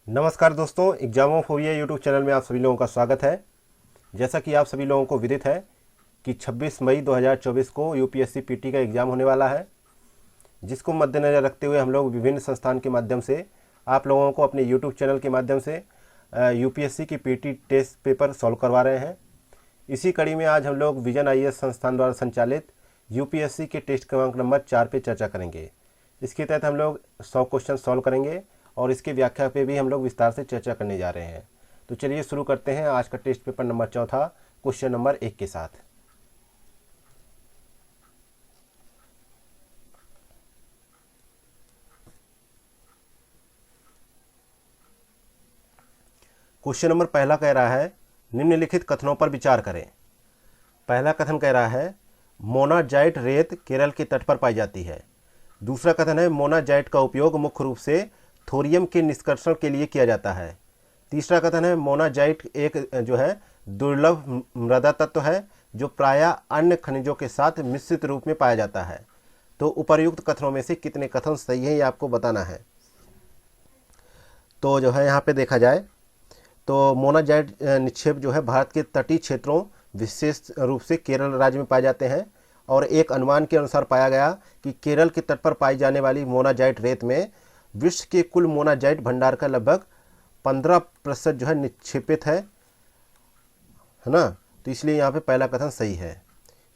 नमस्कार दोस्तों, एग्जामोफोबिया YouTube channel में आप सभी लोगों का स्वागत है। जैसा कि आप सभी लोगों को विदित है कि 26 मई 2024 को यूपीएससी पीटी का एग्ज़ाम होने वाला है, जिसको मद्देनज़र रखते हुए हम लोग विभिन्न संस्थान के माध्यम से आप लोगों को अपने यूट्यूब चैनल के माध्यम से यूपीएससी की पीटी टेस्ट पेपर सॉल्व करवा रहे हैं। इसी कड़ी में आज हम लोग विजन आईएएस संस्थान द्वारा संचालित यूपीएससी के टेस्ट क्रमांक नंबर 4 पे चर्चा करेंगे। इसके तहत हम लोग 100 क्वेश्चन सॉल्व करेंगे और इसके व्याख्या पे भी हम लोग विस्तार से चर्चा करने जा रहे हैं। तो चलिए शुरू करते हैं आज का test paper number 4 question number 1 के साथ। क्वेश्चन नंबर पहला कह रहा है, निम्नलिखित कथनों पर विचार करें। पहला कथन कह रहा है, मोनाजाइट रेत केरल के तट पर पाई जाती है। दूसरा कथन है, मोनाजाइट का उपयोग मुख्य रूप से थोरियम के निष्कर्षण के लिए किया जाता है। तीसरा कथन है, मोनाजाइट एक जो है दुर्लभ मृदा तत्व है जो प्रायः अन्य खनिजों के साथ मिश्रित रूप में पाया जाता है। तो उपर्युक्त कथनों में से कितने कथन सही हैं ये आपको बताना है। तो जो है यहाँ पे देखा जाए तो मोनाजाइट निक्षेप जो है भारत के तटीय क्षेत्रों विशेष रूप से केरल राज्य में पाए जाते हैं और एक अनुमान के अनुसार पाया गया कि केरल के तट पर पाई जाने वाली मोनाजाइट रेत में विश्व के कुल मोनाजाइट भंडार का लगभग 15% जो है निक्षेपित है ना। तो इसलिए यहाँ पे पहला कथन सही है।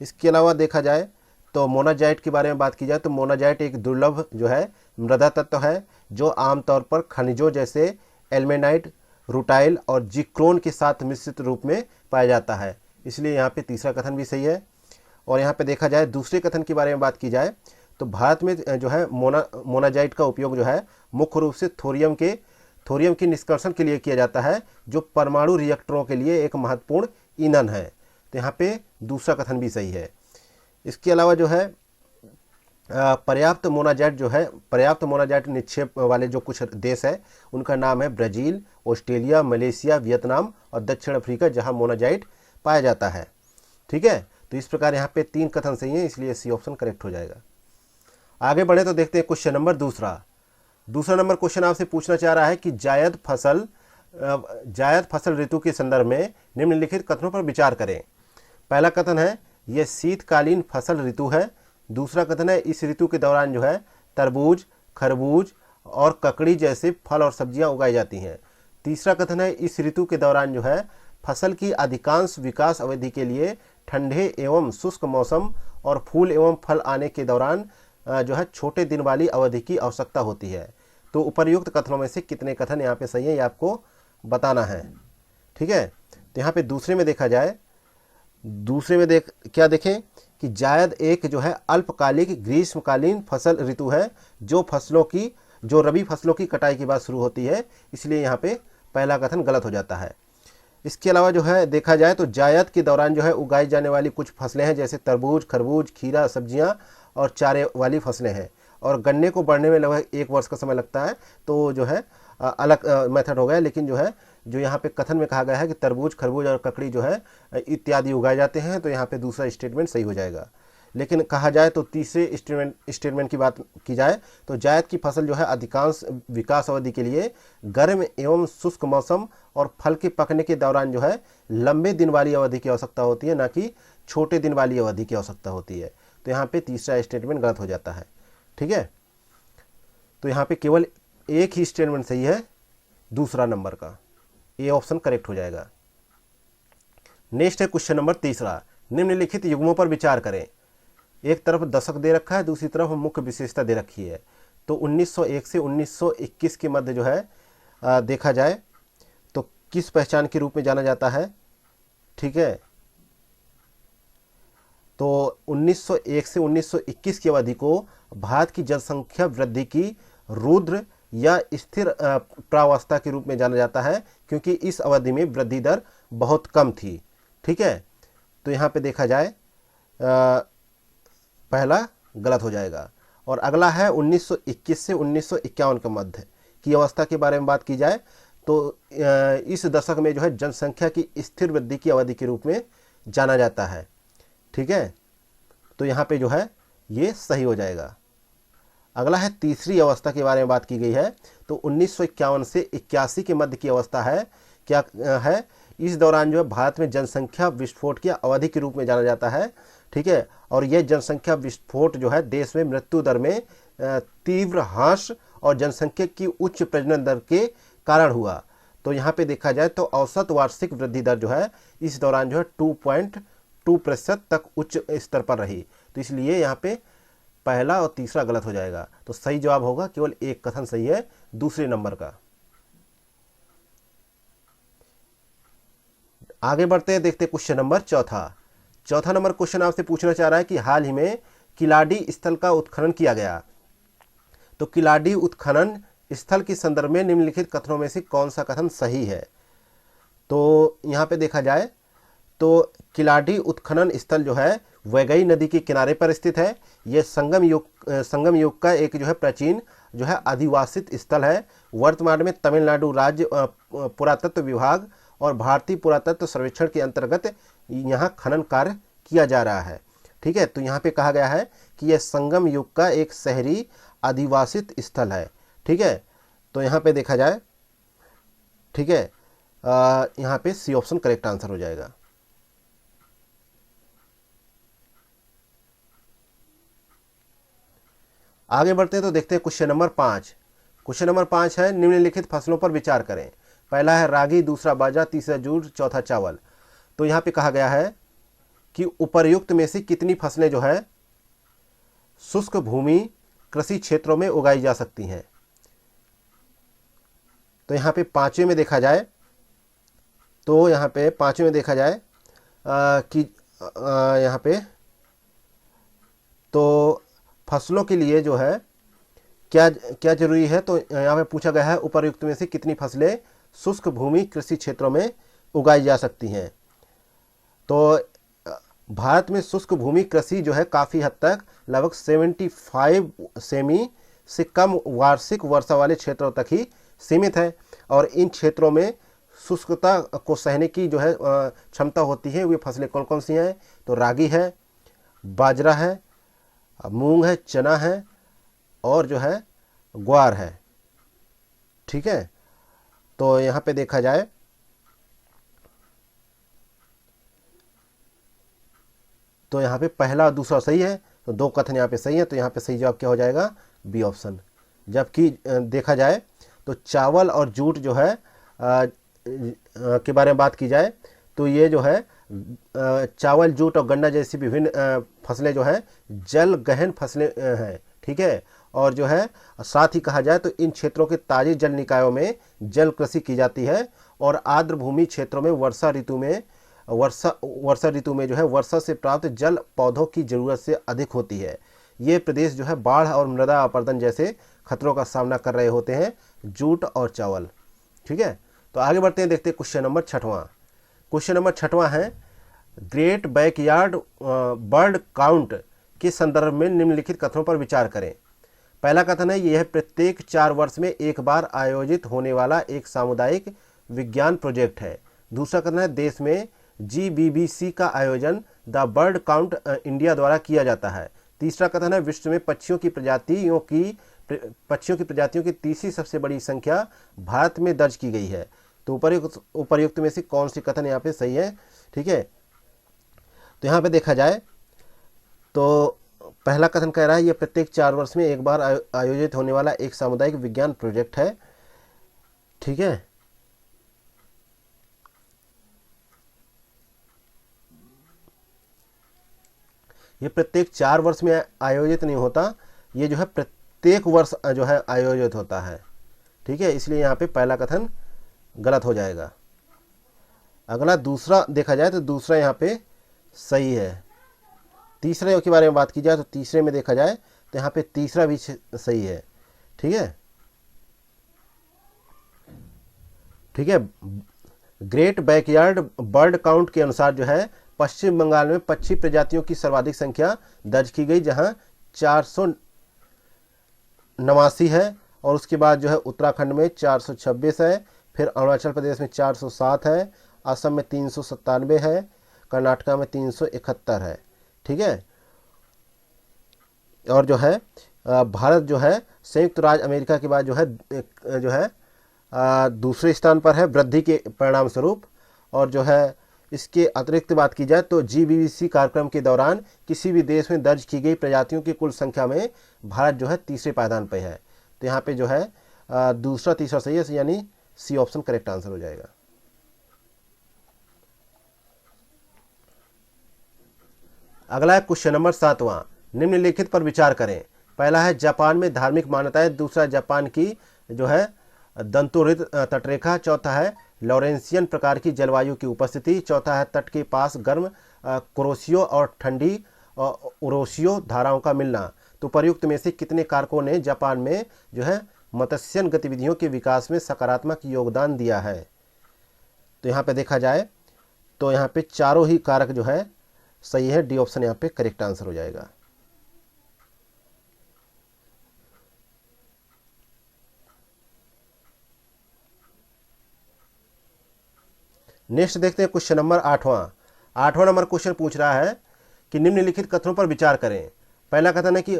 इसके अलावा देखा जाए तो मोनाजाइट के बारे में बात की जाए तो मोनाजाइट एक दुर्लभ जो है मृदा तत्व है जो आमतौर पर खनिजों जैसे एल्मेनाइट, रूटाइल और जिक्रोन के साथ मिश्रित रूप में पाया जाता है। इसलिए यहाँ पे तीसरा कथन भी सही है। और यहाँ पे देखा जाए दूसरे कथन के बारे में बात की जाए तो भारत में जो है मोनाजाइट का उपयोग जो है मुख्य रूप से थोरियम के निष्कर्षण के लिए किया जाता है जो परमाणु रिएक्टरों के लिए एक महत्वपूर्ण ईंधन है। तो यहाँ पे दूसरा कथन भी सही है। इसके अलावा जो है पर्याप्त मोनाजाइट निक्षेप वाले जो कुछ देश है उनका नाम है ब्राज़ील, ऑस्ट्रेलिया, मलेशिया, वियतनाम और दक्षिण अफ्रीका, जहाँ मोनाजाइट पाया जाता है। ठीक है, तो इस प्रकार यहाँ पे 3 कथन सही हैं, इसलिए सी ऑप्शन करेक्ट हो जाएगा। आगे बढ़े तो देखते हैं क्वेश्चन नंबर दूसरा नंबर क्वेश्चन आपसे पूछना चाह रहा है कि जायद फसल ऋतु के संदर्भ में निम्नलिखित कथनों पर विचार करें। पहला कथन है, यह शीतकालीन फसल ऋतु है। दूसरा कथन है, इस ऋतु के दौरान जो है तरबूज, खरबूज और ककड़ी जैसे फल और सब्जियां उगाई जाती हैं। तीसरा कथन है, इस ऋतु के दौरान जो है फसल की अधिकांश विकास अवधि के लिए ठंडे एवं शुष्क मौसम और फूल एवं फल आने के दौरान जो है छोटे दिन वाली अवधि की आवश्यकता होती है। तो उपर्युक्त कथनों में से कितने कथन यहाँ पे सही है ये आपको बताना है। ठीक है, तो यहाँ पे दूसरे में देखा जाए, क्या देखें कि जायद एक जो है अल्पकालिक ग्रीष्मकालीन फसल ऋतु है जो रबी फसलों की कटाई के बाद शुरू होती है। इसलिए यहाँ पे पहला कथन गलत हो जाता है। इसके अलावा जो है देखा जाए तो जायद के दौरान जो है उगाई जाने वाली कुछ फसलें हैं जैसे तरबूज, खरबूज, खीरा, सब्जियां और चारे वाली फसलें हैं और गन्ने को बढ़ने में लगभग 1 वर्ष का समय लगता है। तो जो है अलग मेथड हो गया, लेकिन जो यहाँ पे कथन में कहा गया है कि तरबूज, खरबूज और ककड़ी जो है इत्यादि उगाए जाते हैं, तो यहाँ पे दूसरा स्टेटमेंट सही हो जाएगा। लेकिन कहा जाए तो तीसरे स्टेटमेंट की बात की जाए तो जायद की फसल जो है अधिकांश विकास अवधि के लिए गर्म एवं शुष्क मौसम और फल के पकने के दौरान जो है लंबे दिन वाली अवधि की आवश्यकता होती है, ना कि छोटे दिन वाली अवधि की आवश्यकता होती है। तो यहाँ पे तीसरा स्टेटमेंट गलत हो जाता है। ठीक है, तो यहाँ पे केवल एक ही स्टेटमेंट सही है, दूसरा नंबर का, ये ऑप्शन करेक्ट हो जाएगा। नेक्स्ट है क्वेश्चन नंबर तीसरा, निम्नलिखित युग्मों पर विचार करें। एक तरफ दशक दे रखा है, दूसरी तरफ मुख्य विशेषता दे रखी है। तो 1901 से 1921 के मध्य जो है देखा जाए तो किस पहचान के रूप में जाना जाता है। ठीक है, तो 1901 से 1921 की अवधि को भारत की जनसंख्या वृद्धि की रुद्र या स्थिर प्रावस्था के रूप में जाना जाता है, क्योंकि इस अवधि में वृद्धि दर बहुत कम थी। ठीक है, तो यहाँ पे देखा जाए पहला गलत हो जाएगा। और अगला है 1921 से 1951 के मध्य की अवस्था के बारे में बात की जाए तो इस दशक में जो है जनसंख्या की स्थिर वृद्धि की अवधि के रूप में जाना जाता है। ठीक है, तो यहाँ पे जो है ये सही हो जाएगा। अगला है तीसरी अवस्था के बारे में बात की गई है। तो 1951 से 81 के मध्य की अवस्था है। क्या है? इस दौरान जो है भारत में जनसंख्या विस्फोट की अवधि के रूप में जाना जाता है। ठीक है, और यह जनसंख्या विस्फोट जो है देश में मृत्यु दर में तीव्र ह्रास और जनसंख्या की उच्च प्रजनन दर के कारण हुआ। तो यहाँ पे देखा जाए तो औसत वार्षिक वृद्धि दर जो है इस दौरान जो है 2.2% तक उच्च स्तर पर रही। तो इसलिए यहाँ पे पहला और तीसरा गलत हो जाएगा। तो सही जवाब होगा केवल एक कथन सही है, दूसरे नंबर का। आगे बढ़ते हैं, देखते हैं क्वेश्चन नंबर चौथा नंबर क्वेश्चन आपसे पूछना चाह रहा है कि हाल ही में किलाडी स्थल का उत्खनन किया गया। तो किलाडी उत्खनन स्थल के संदर्भ में निम्नलिखित कथनों में से कौन सा कथन सही है? तो यहाँ पे देखा जाए तो किलाडी उत्खनन स्थल जो है वैगई नदी के किनारे पर स्थित है। यह संगम युग का एक जो है प्राचीन जो है आदिवासित स्थल है। वर्तमान में तमिलनाडु राज्य पुरातत्व विभाग और भारतीय पुरातत्व सर्वेक्षण के अंतर्गत यहाँ खनन कार्य किया जा रहा है। ठीक है, तो यहाँ पे कहा गया है कि यह संगम युग का एक शहरी आदिवासित स्थल है। ठीक है, तो यहाँ पे देखा जाए, ठीक है, यहाँ पे सी ऑप्शन करेक्ट आंसर हो जाएगा। आगे बढ़ते हैं तो देखते हैं क्वेश्चन नंबर 5। क्वेश्चन नंबर 5 है निम्नलिखित फसलों पर विचार करें। पहला है रागी, दूसरा बाजरा, तीसरा जूट, चौथा चावल। तो यहाँ पे कहा गया है कि उपर्युक्त में से कितनी फसलें जो है शुष्क भूमि कृषि क्षेत्रों में उगाई जा सकती हैं। तो यहाँ पे पांचवें में देखा जाए कि यहाँ पे तो फसलों के लिए जो है क्या क्या जरूरी है। तो यहाँ पे पूछा गया है उपर्युक्त में से कितनी फसलें शुष्क भूमि कृषि क्षेत्रों में उगाई जा सकती हैं। तो भारत में शुष्क भूमि कृषि जो है काफ़ी हद तक लगभग 75 सेमी से कम वार्षिक वर्षा वाले क्षेत्रों तक ही सीमित है। और इन क्षेत्रों में शुष्कता को सहने की जो है क्षमता होती है। वे फसलें कौन कौन सी हैं? तो रागी है, बाजरा है, मूंग है, चना है और जो है ग्वार है। ठीक है, तो यहाँ पे देखा जाए तो यहाँ पे पहला और दूसरा सही है। तो दो कथन यहाँ पे सही है। तो यहाँ पे सही जवाब क्या हो जाएगा? B option. जबकि देखा जाए तो चावल और जूट जो है के बारे में बात की जाए तो ये जो है चावल, जूट और गन्ना जैसी विभिन्न फसलें जो है जल गहन फसलें हैं। ठीक है, और जो है साथ ही कहा जाए तो इन क्षेत्रों के ताजे जल निकायों में जल कृषि की जाती है। और आर्द्र भूमि क्षेत्रों में वर्षा ऋतु में जो है वर्षा से प्राप्त जल पौधों की जरूरत से अधिक होती है। ये प्रदेश जो है बाढ़ और मृदा अपरदन जैसे खतरों का सामना कर रहे होते हैं, जूट और चावल। ठीक है, तो आगे बढ़ते हैं, देखते हैं क्वेश्चन नंबर 6वां। क्वेश्चन नंबर 6वां है ग्रेट बैकयार्ड बर्ड काउंट के संदर्भ में निम्नलिखित कथनों पर विचार करें। पहला कथन है यह प्रत्येक 4 वर्ष में एक बार आयोजित होने वाला एक सामुदायिक विज्ञान प्रोजेक्ट है। दूसरा कथन है देश में GBBC का आयोजन द बर्ड काउंट इंडिया द्वारा किया जाता है। तीसरा कथन है विश्व में पक्षियों की प्रजातियों की तीसरी सबसे बड़ी संख्या भारत में दर्ज की गई है। तो उपर्युक्त में से कौन सी कथन यहाँ पे सही है? ठीक है, तो यहाँ पे देखा जाए तो पहला कथन कह रहा है यह प्रत्येक 4 वर्ष में एक बार आयोजित होने वाला एक सामुदायिक विज्ञान प्रोजेक्ट है। ठीक है, ये प्रत्येक 4 वर्ष में आयोजित नहीं होता, ये जो है प्रत्येक वर्ष जो है आयोजित होता है। ठीक है, इसलिए यहाँ पे पहला कथन गलत हो जाएगा। अगला दूसरा देखा जाए तो दूसरा यहाँ पे सही है। तीसरे के बारे में बात की जाए तो तीसरे में देखा जाए तो यहाँ पे तीसरा भी सही है। ठीक है, ग्रेट बैकयार्ड बर्ड काउंट के अनुसार जो है पश्चिम बंगाल में पक्षी प्रजातियों की सर्वाधिक संख्या दर्ज की गई, जहां 489 है। और उसके बाद जो है उत्तराखंड में 426 है, फिर अरुणाचल प्रदेश में 407 है, असम में 397 है, कर्नाटका में 371 है। ठीक है, और जो है भारत जो है संयुक्त राज्य अमेरिका के बाद जो है दूसरे स्थान पर है वृद्धि के परिणाम स्वरूप। और जो है इसके अतिरिक्त बात की जाए तो GBVC कार्यक्रम के दौरान किसी भी देश में दर्ज की गई प्रजातियों की कुल संख्या में भारत जो है तीसरे पायदान पर है। तो यहाँ पे जो है दूसरा तीसरा सही है, यानी सी ऑप्शन करेक्ट आंसर हो जाएगा। अगला है क्वेश्चन नंबर 7वां, निम्नलिखित पर विचार करें। पहला है जापान में धार्मिक मान्यताएं, दूसरा जापान की जो है दंतोरित तटरेखा, चौथा है लॉरेंसियन प्रकार की जलवायु की उपस्थिति, चौथा है तट के पास गर्म कुरोशियो और ठंडी उरोशियो धाराओं का मिलना। तो प्रयुक्त में से कितने कारकों ने जापान में जो है मत्स्यन गतिविधियों के विकास में सकारात्मक योगदान दिया है? तो यहाँ पे देखा जाए तो यहाँ पे चारों ही कारक जो है सही है, डी ऑप्शन यहाँ पे करेक्ट आंसर हो जाएगा। नेक्स्ट देखते हैं क्वेश्चन नंबर 8वां नंबर क्वेश्चन पूछ रहा है कि निम्नलिखित कथनों पर विचार करें। पहला कथन है कि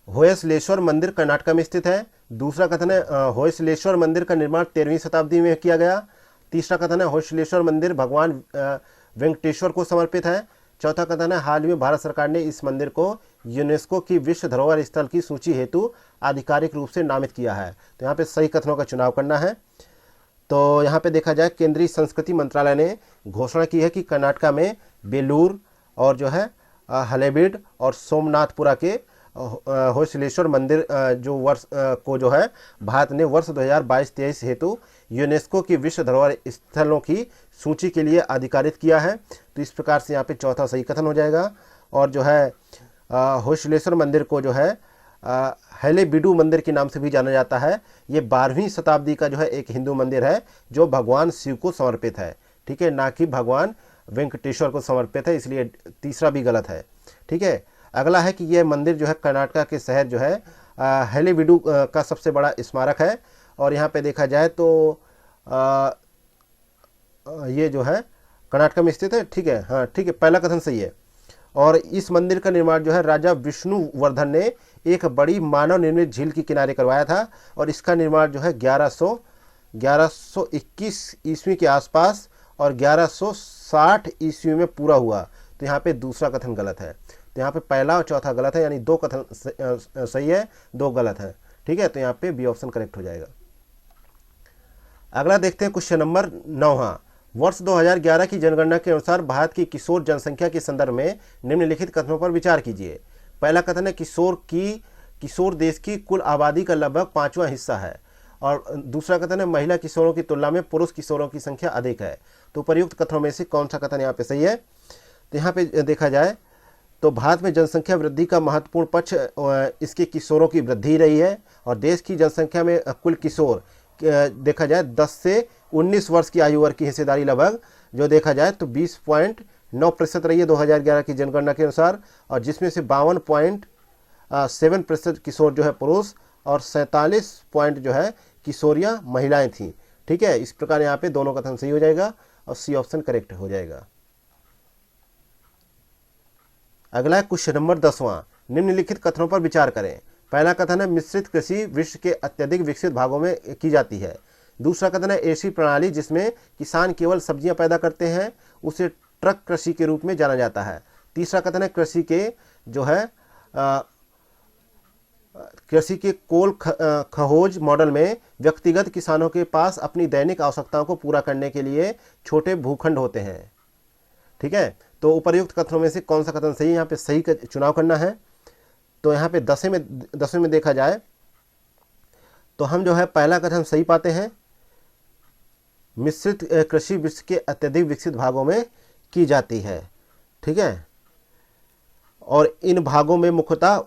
होयसलेश्वर मंदिर कर्नाटक में स्थित है। दूसरा कथन है होयसलेश्वर मंदिर का निर्माण 13वीं शताब्दी में किया गया। तीसरा कथन है होयसलेश्वर मंदिर भगवान वेंकटेश्वर को समर्पित है। चौथा कथन है हाल ही में भारत सरकार ने इस मंदिर को यूनेस्को की विश्व धरोहर स्थल की सूची हेतु आधिकारिक रूप से नामित किया है। तो यहाँ पे सही कथनों का चुनाव करना है। तो यहाँ पे देखा जाए केंद्रीय संस्कृति मंत्रालय ने घोषणा की है कि कर्नाटक में बेलूर और जो है हलेबीड और सोमनाथपुरा के होयसलेश्वर मंदिर जो वर्ष को जो है भारत ने वर्ष 2022-23 हेतु यूनेस्को की विश्व धरोहर स्थलों की सूची के लिए अधिकारित किया है। तो इस प्रकार से यहाँ पे चौथा सही कथन हो जाएगा। और जो है होयसलेश्वर मंदिर को जो है हलेबीडू मंदिर के नाम से भी जाना जाता है। ये 12वीं शताब्दी का जो है एक हिंदू मंदिर है जो भगवान शिव को समर्पित है, ठीक है, ना कि भगवान वेंकटेश्वर को समर्पित है, इसलिए तीसरा भी गलत है, ठीक है। अगला है कि यह मंदिर जो है कर्नाटक के शहर जो है हलेबीडू का सबसे बड़ा स्मारक है। और यहाँ पे देखा जाए तो ये जो है कर्नाटक में स्थित है, ठीक है, हाँ ठीक है, पहला कथन सही है। और इस मंदिर का निर्माण जो है राजा विष्णुवर्धन ने एक बड़ी मानव निर्मित झील के किनारे करवाया था। और इसका निर्माण जो है 1121 ईस्वी के आसपास और 1160 ईस्वी में पूरा हुआ। तो यहाँ पे दूसरा कथन गलत है। तो यहाँ पे पहला और चौथा गलत है, यानी 2 कथन सही है, 2 गलत है, ठीक है। तो यहाँ पे बी ऑप्शन करेक्ट हो जाएगा। अगला देखते हैं क्वेश्चन नंबर 9वां, वर्ष 2011 की जनगणना के अनुसार भारत की किशोर जनसंख्या के संदर्भ में निम्नलिखित कथनों पर विचार कीजिए। पहला कथन है किशोर देश की कुल आबादी का लगभग 5वां हिस्सा है। और दूसरा कथन है महिला किशोरों की तुलना में पुरुष किशोरों की संख्या अधिक है। तो प्रयुक्त कथनों में से कौन सा कथन यहाँ पे सही है? तो यहाँ पे देखा जाए तो भारत में जनसंख्या वृद्धि का महत्वपूर्ण पक्ष इसके किशोरों की वृद्धि रही है। और देश की जनसंख्या में कुल किशोर देखा जाए 10 से 19 वर्ष की आयु वर्ग की हिस्सेदारी लगभग जो देखा जाए तो 20.9% रही है 2011 की जनगणना के अनुसार। और जिसमें से 52.7% किशोर जो है पुरुष और 47 पॉइंट जो है किशोरियाँ महिलाएं थीं, ठीक है। इस प्रकार यहाँ पे दोनों कथन सही हो जाएगा और सी ऑप्शन करेक्ट हो जाएगा। अगला है क्वेश्चन नंबर 10वां, निम्नलिखित कथनों पर विचार करें। पहला कथन है मिश्रित कृषि विश्व के अत्यधिक विकसित भागों में की जाती है। दूसरा कथन है ऐसी प्रणाली जिसमें किसान केवल सब्जियां पैदा करते हैं उसे ट्रक कृषि के रूप में जाना जाता है। तीसरा कथन है कृषि के कोल खहोज मॉडल में व्यक्तिगत किसानों के पास अपनी दैनिक आवश्यकताओं को पूरा करने के लिए छोटे भूखंड होते हैं, ठीक है। तो उपर्युक्त कथनों में से कौन सा कथन सही है? यहाँ पे सही का चुनाव करना है। तो यहाँ पे 10वें में देखा जाए तो हम जो है पहला कथन सही पाते हैं, मिश्रित कृषि विश्व के अत्यधिक विकसित भागों में की जाती है, ठीक है। और इन भागों में मुख्यतः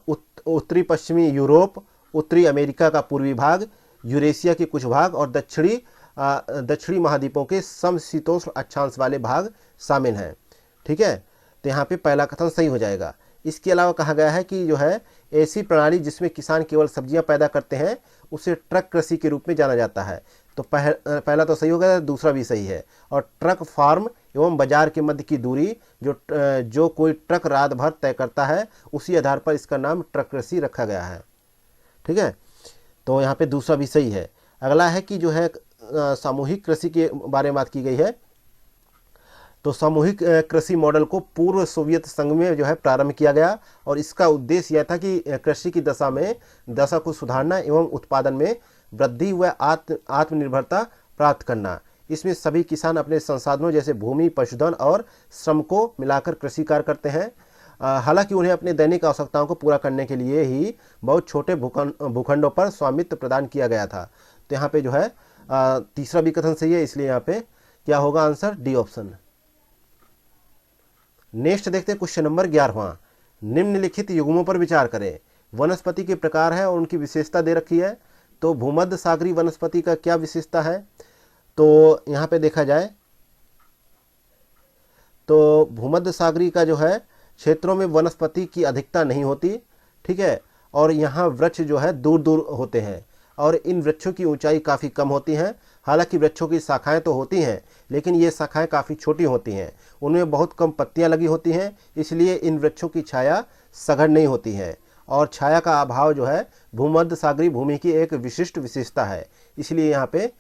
उत्तरी पश्चिमी यूरोप, उत्तरी अमेरिका का पूर्वी भाग, यूरेशिया के कुछ भाग और दक्षिणी महाद्वीपों के समशीतोष्ण अक्षांश वाले भाग शामिल हैं, ठीक है। तो यहाँ पे पहला कथन सही हो जाएगा। इसके अलावा कहा गया है कि जो है ऐसी प्रणाली जिसमें किसान केवल सब्जियां पैदा करते हैं उसे ट्रक कृषि के रूप में जाना जाता है। तो पहला तो सही हो गया, दूसरा भी सही है। और ट्रक फार्म एवं बाजार के मध्य की दूरी जो कोई ट्रक रात भर तय करता है, उसी आधार पर इसका नाम ट्रक कृषि रखा गया है। ठीक है, तो यहाँ पे दूसरा भी सही है। अगला है कि जो है सामूहिक कृषि के बारे में बात की गई है। तो सामूहिक कृषि मॉडल को पूर्व सोवियत संघ में जो है प्रारंभ किया गया, और इसका उद्देश्य यह था कि कृषि की दशा को सुधारना एवं उत्पादन में वृद्धि व आत्मनिर्भरता प्राप्त करना। इसमें सभी किसान अपने संसाधनों जैसे भूमि, पशुधन और श्रम को मिलाकर कृषि कार्य करते हैं। हालांकि उन्हें अपने दैनिक आवश्यकताओं को पूरा करने के लिए ही बहुत छोटे भूखंडों पर स्वामित्व प्रदान किया गया था। तो यहाँ पे जो है तीसरा भी कथन सही है, इसलिए यहाँ पे क्या होगा आंसर, डी ऑप्शन। नेक्स्ट देखते हैं क्वेश्चन नंबर 11वां। निम्नलिखित युग्मों पर विचार करें। वनस्पति के प्रकार है और उनकी विशेषता दे रखी है। तो भूमध्य सागरीय वनस्पति का क्या विशेषता है, तो यहाँ पे देखा जाए तो भूमध्य सागरीय का जो है क्षेत्रों में वनस्पति की अधिकता नहीं होती। ठीक है, और यहाँ वृक्ष जो है दूर दूर होते हैं, और इन वृक्षों की ऊंचाई काफ़ी कम होती हैं। हालांकि वृक्षों की शाखाएं तो होती हैं, लेकिन ये शाखाएं काफ़ी छोटी होती हैं, उनमें बहुत कम पत्तियां लगी होती हैं, इसलिए इन वृक्षों की छाया सघन नहीं होती है। और छाया का अभाव जो है भूमध्य सागरीय भूमि की एक विशिष्ट विशेषता है, इसलिए यहाँ पे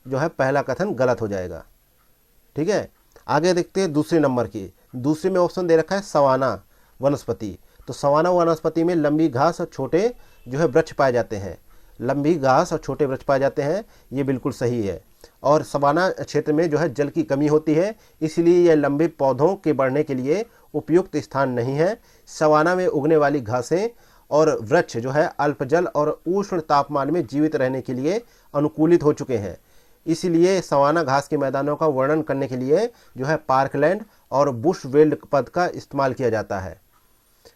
जो है पहला कथन गलत हो जाएगा। ठीक है, आगे देखते हैं दूसरे नंबर की। दूसरे में ऑप्शन दे रखा है सवाना वनस्पति। तो सवाना वनस्पति में लंबी घास और छोटे जो है वृक्ष पाए जाते हैं। लंबी घास और छोटे वृक्ष पाए जाते हैं, ये बिल्कुल सही है। और सवाना क्षेत्र में जो है जल की कमी होती है, इसलिए यह लंबे पौधों के बढ़ने के लिए उपयुक्त स्थान नहीं है। सवाना में उगने वाली घासें और वृक्ष जो है अल्पजल और उष्ण तापमान में जीवित रहने के लिए अनुकूलित हो चुके हैं, इसलिए सवाना घास के मैदानों का वर्णन करने के लिए जो है पार्कलैंड और बुश वेल्ड पद का इस्तेमाल किया जाता है।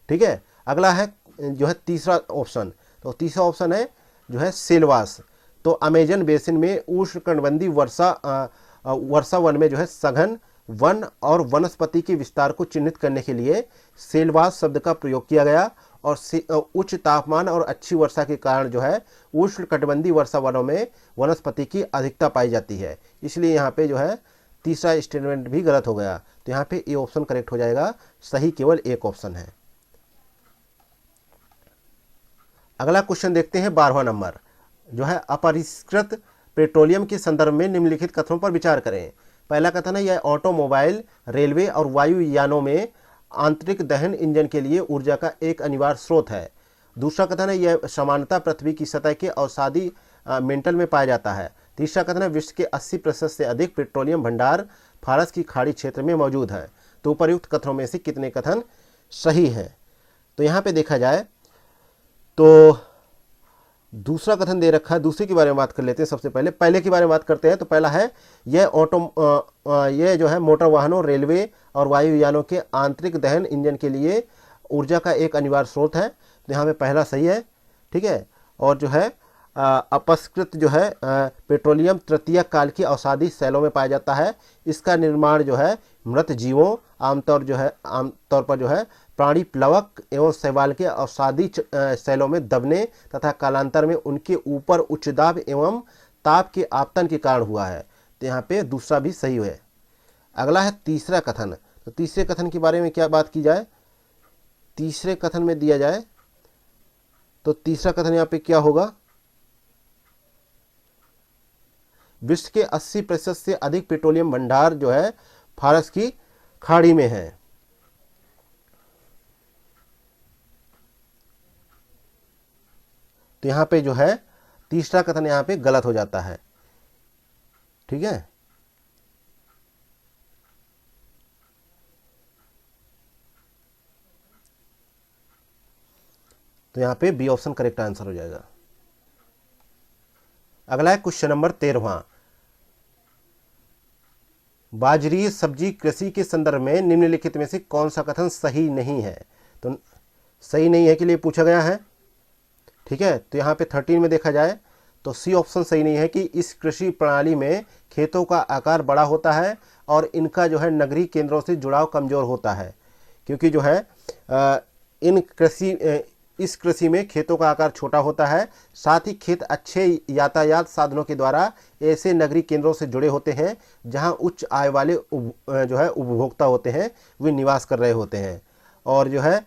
ठीक है, अगला है जो है तीसरा ऑप्शन। तो तीसरा ऑप्शन है जो है सेलवास। तो अमेजन बेसिन में उष्णकटिबंधीय वर्षा वन में जो है सघन वन और वनस्पति के विस्तार को चिन्हित करने के लिए सेलवास शब्द का प्रयोग किया गया। और उच्च तापमान और अच्छी वर्षा के कारण जो है उष्णकटिबंधीय वर्षा वनों में वनस्पति की अधिकता पाई जाती है, इसलिए यहाँ पे जो है तीसरा स्टेटमेंट भी गलत हो गया। तो यहाँ पे ए ऑप्शन करेक्ट हो जाएगा, सही केवल एक ऑप्शन है। अगला क्वेश्चन देखते हैं 12वां नंबर, जो है अपरिष्कृत पेट्रोलियम के संदर्भ में निम्नलिखित कथनों पर विचार करें। पहला कथन है, यह ऑटोमोबाइल, रेलवे और वायुयानों में आंतरिक दहन इंजन के लिए ऊर्जा का एक अनिवार्य स्रोत है। दूसरा कथन है, यह सामान्यतः पृथ्वी की सतह के अवसादी मेंटल में पाया जाता है। तीसरा कथन है, विश्व के 80% से अधिक पेट्रोलियम भंडार फारस की खाड़ी क्षेत्र में मौजूद है। तो उपर्युक्त कथनों में से कितने कथन सही हैं? तो यहाँ पे देखा जाए तो दूसरा कथन दे रखा है, दूसरे के बारे में बात कर लेते हैं। सबसे पहले के बारे में बात करते हैं। तो पहला है, यह जो है मोटर वाहनों, रेलवे और वायुयानों के आंतरिक दहन इंजन के लिए ऊर्जा का एक अनिवार्य स्रोत है। तो यहाँ पे पहला सही है। ठीक है, और जो है अपरिष्कृत जो है पेट्रोलियम तृतीय काल की अवसादी शैलों में पाया जाता है। इसका निर्माण जो है मृत जीवों, आमतौर पर जो है प्राणी प्लवक एवं शैवाल के अवसादी शैलों में दबने तथा कालांतर में उनके ऊपर उच्च दाब एवं ताप के आपतन के कारण हुआ है। तो यहाँ पे दूसरा भी सही है। अगला है तीसरा कथन। तो तीसरे कथन के बारे में क्या बात की जाए, तीसरे कथन में दिया जाए तो तीसरा कथन यहाँ पे क्या होगा, विश्व के 80% से अधिक पेट्रोलियम भंडार जो है फारस की खाड़ी में है। तो यहाँ पे जो है तीसरा कथन यहाँ पे गलत हो जाता है। ठीक है, तो यहाँ पे बी ऑप्शन करेक्ट आंसर हो जाएगा। अगला है क्वेश्चन नंबर 13वां, बाजरी सब्जी कृषि के संदर्भ में निम्नलिखित में से कौन सा कथन सही नहीं है? तो सही नहीं है के लिए पूछा गया है। ठीक है, तो यहाँ पे 13 में देखा जाए तो सी ऑप्शन सही नहीं है कि इस कृषि प्रणाली में खेतों का आकार बड़ा होता है और इनका जो है नगरीय केंद्रों से जुड़ाव कमजोर होता है, क्योंकि जो है इस कृषि में खेतों का आकार छोटा होता है, साथ ही खेत अच्छे यातायात साधनों के द्वारा ऐसे नगरीय केंद्रों से जुड़े होते हैं जहां उच्च आय वाले जो है उपभोक्ता होते हैं वे निवास कर रहे होते हैं। और जो है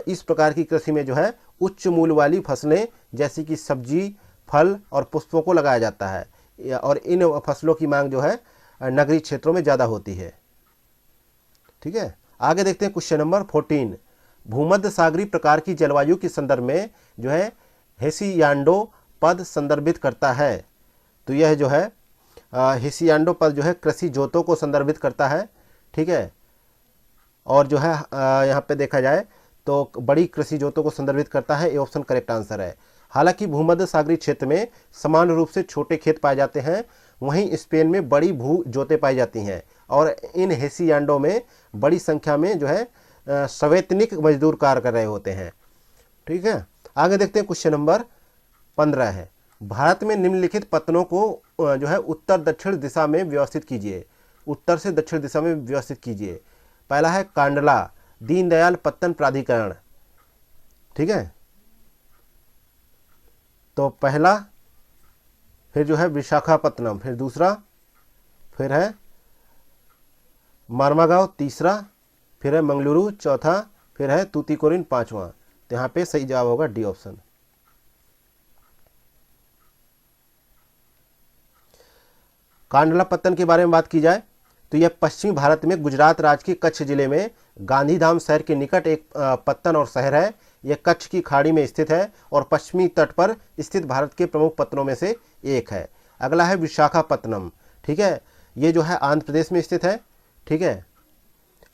इस प्रकार की कृषि में जो है उच्च मूल्य वाली फसलें जैसे कि सब्जी, फल और पुष्पों को लगाया जाता है और इन फसलों की मांग जो है नगरीय क्षेत्रों में ज़्यादा होती है। ठीक है, आगे देखते हैं क्वेश्चन नंबर 14। भूमध्य सागरीय प्रकार की जलवायु के संदर्भ में जो है हेसियांडो पद संदर्भित करता है। तो यह जो है हेसियांडो पद जो है कृषि जोतों को संदर्भित करता है। ठीक है, और जो है यहाँ पे देखा जाए तो बड़ी कृषि जोतों को संदर्भित करता है। ये ऑप्शन करेक्ट आंसर है। हालांकि भूमध्य सागरीय क्षेत्र में समान रूप से छोटे खेत पाए जाते हैं, वहीं स्पेन में बड़ी भू जोतें पाई जाती हैं और इन हेसियांडो में बड़ी संख्या में जो है सवैतनिक मजदूर कार्य कर रहे होते हैं। ठीक है, आगे देखते हैं क्वेश्चन नंबर 15 है। भारत में निम्नलिखित पत्तनों को जो है उत्तर दक्षिण दिशा में व्यवस्थित कीजिए। उत्तर से दक्षिण दिशा में व्यवस्थित कीजिए। पहला है कांडला, दीनदयाल पत्तन प्राधिकरण। ठीक है, तो पहला, फिर जो है विशाखापत्तनम, फिर दूसरा, फिर है मार्मागांव तीसरा, फिर है मंगलुरु चौथा, फिर है तूतीकोरिन पांचवा। तो यहाँ पे सही जवाब होगा डी ऑप्शन। कांडला पत्तन के बारे में बात की जाए तो यह पश्चिमी भारत में गुजरात राज्य के कच्छ जिले में गांधीधाम शहर के निकट एक पत्तन और शहर है। यह कच्छ की खाड़ी में स्थित है और पश्चिमी तट पर स्थित भारत के प्रमुख पत्तनों में से एक है। अगला है विशाखापत्तनम। ठीक है, ये जो है आंध्र प्रदेश में स्थित है। ठीक है,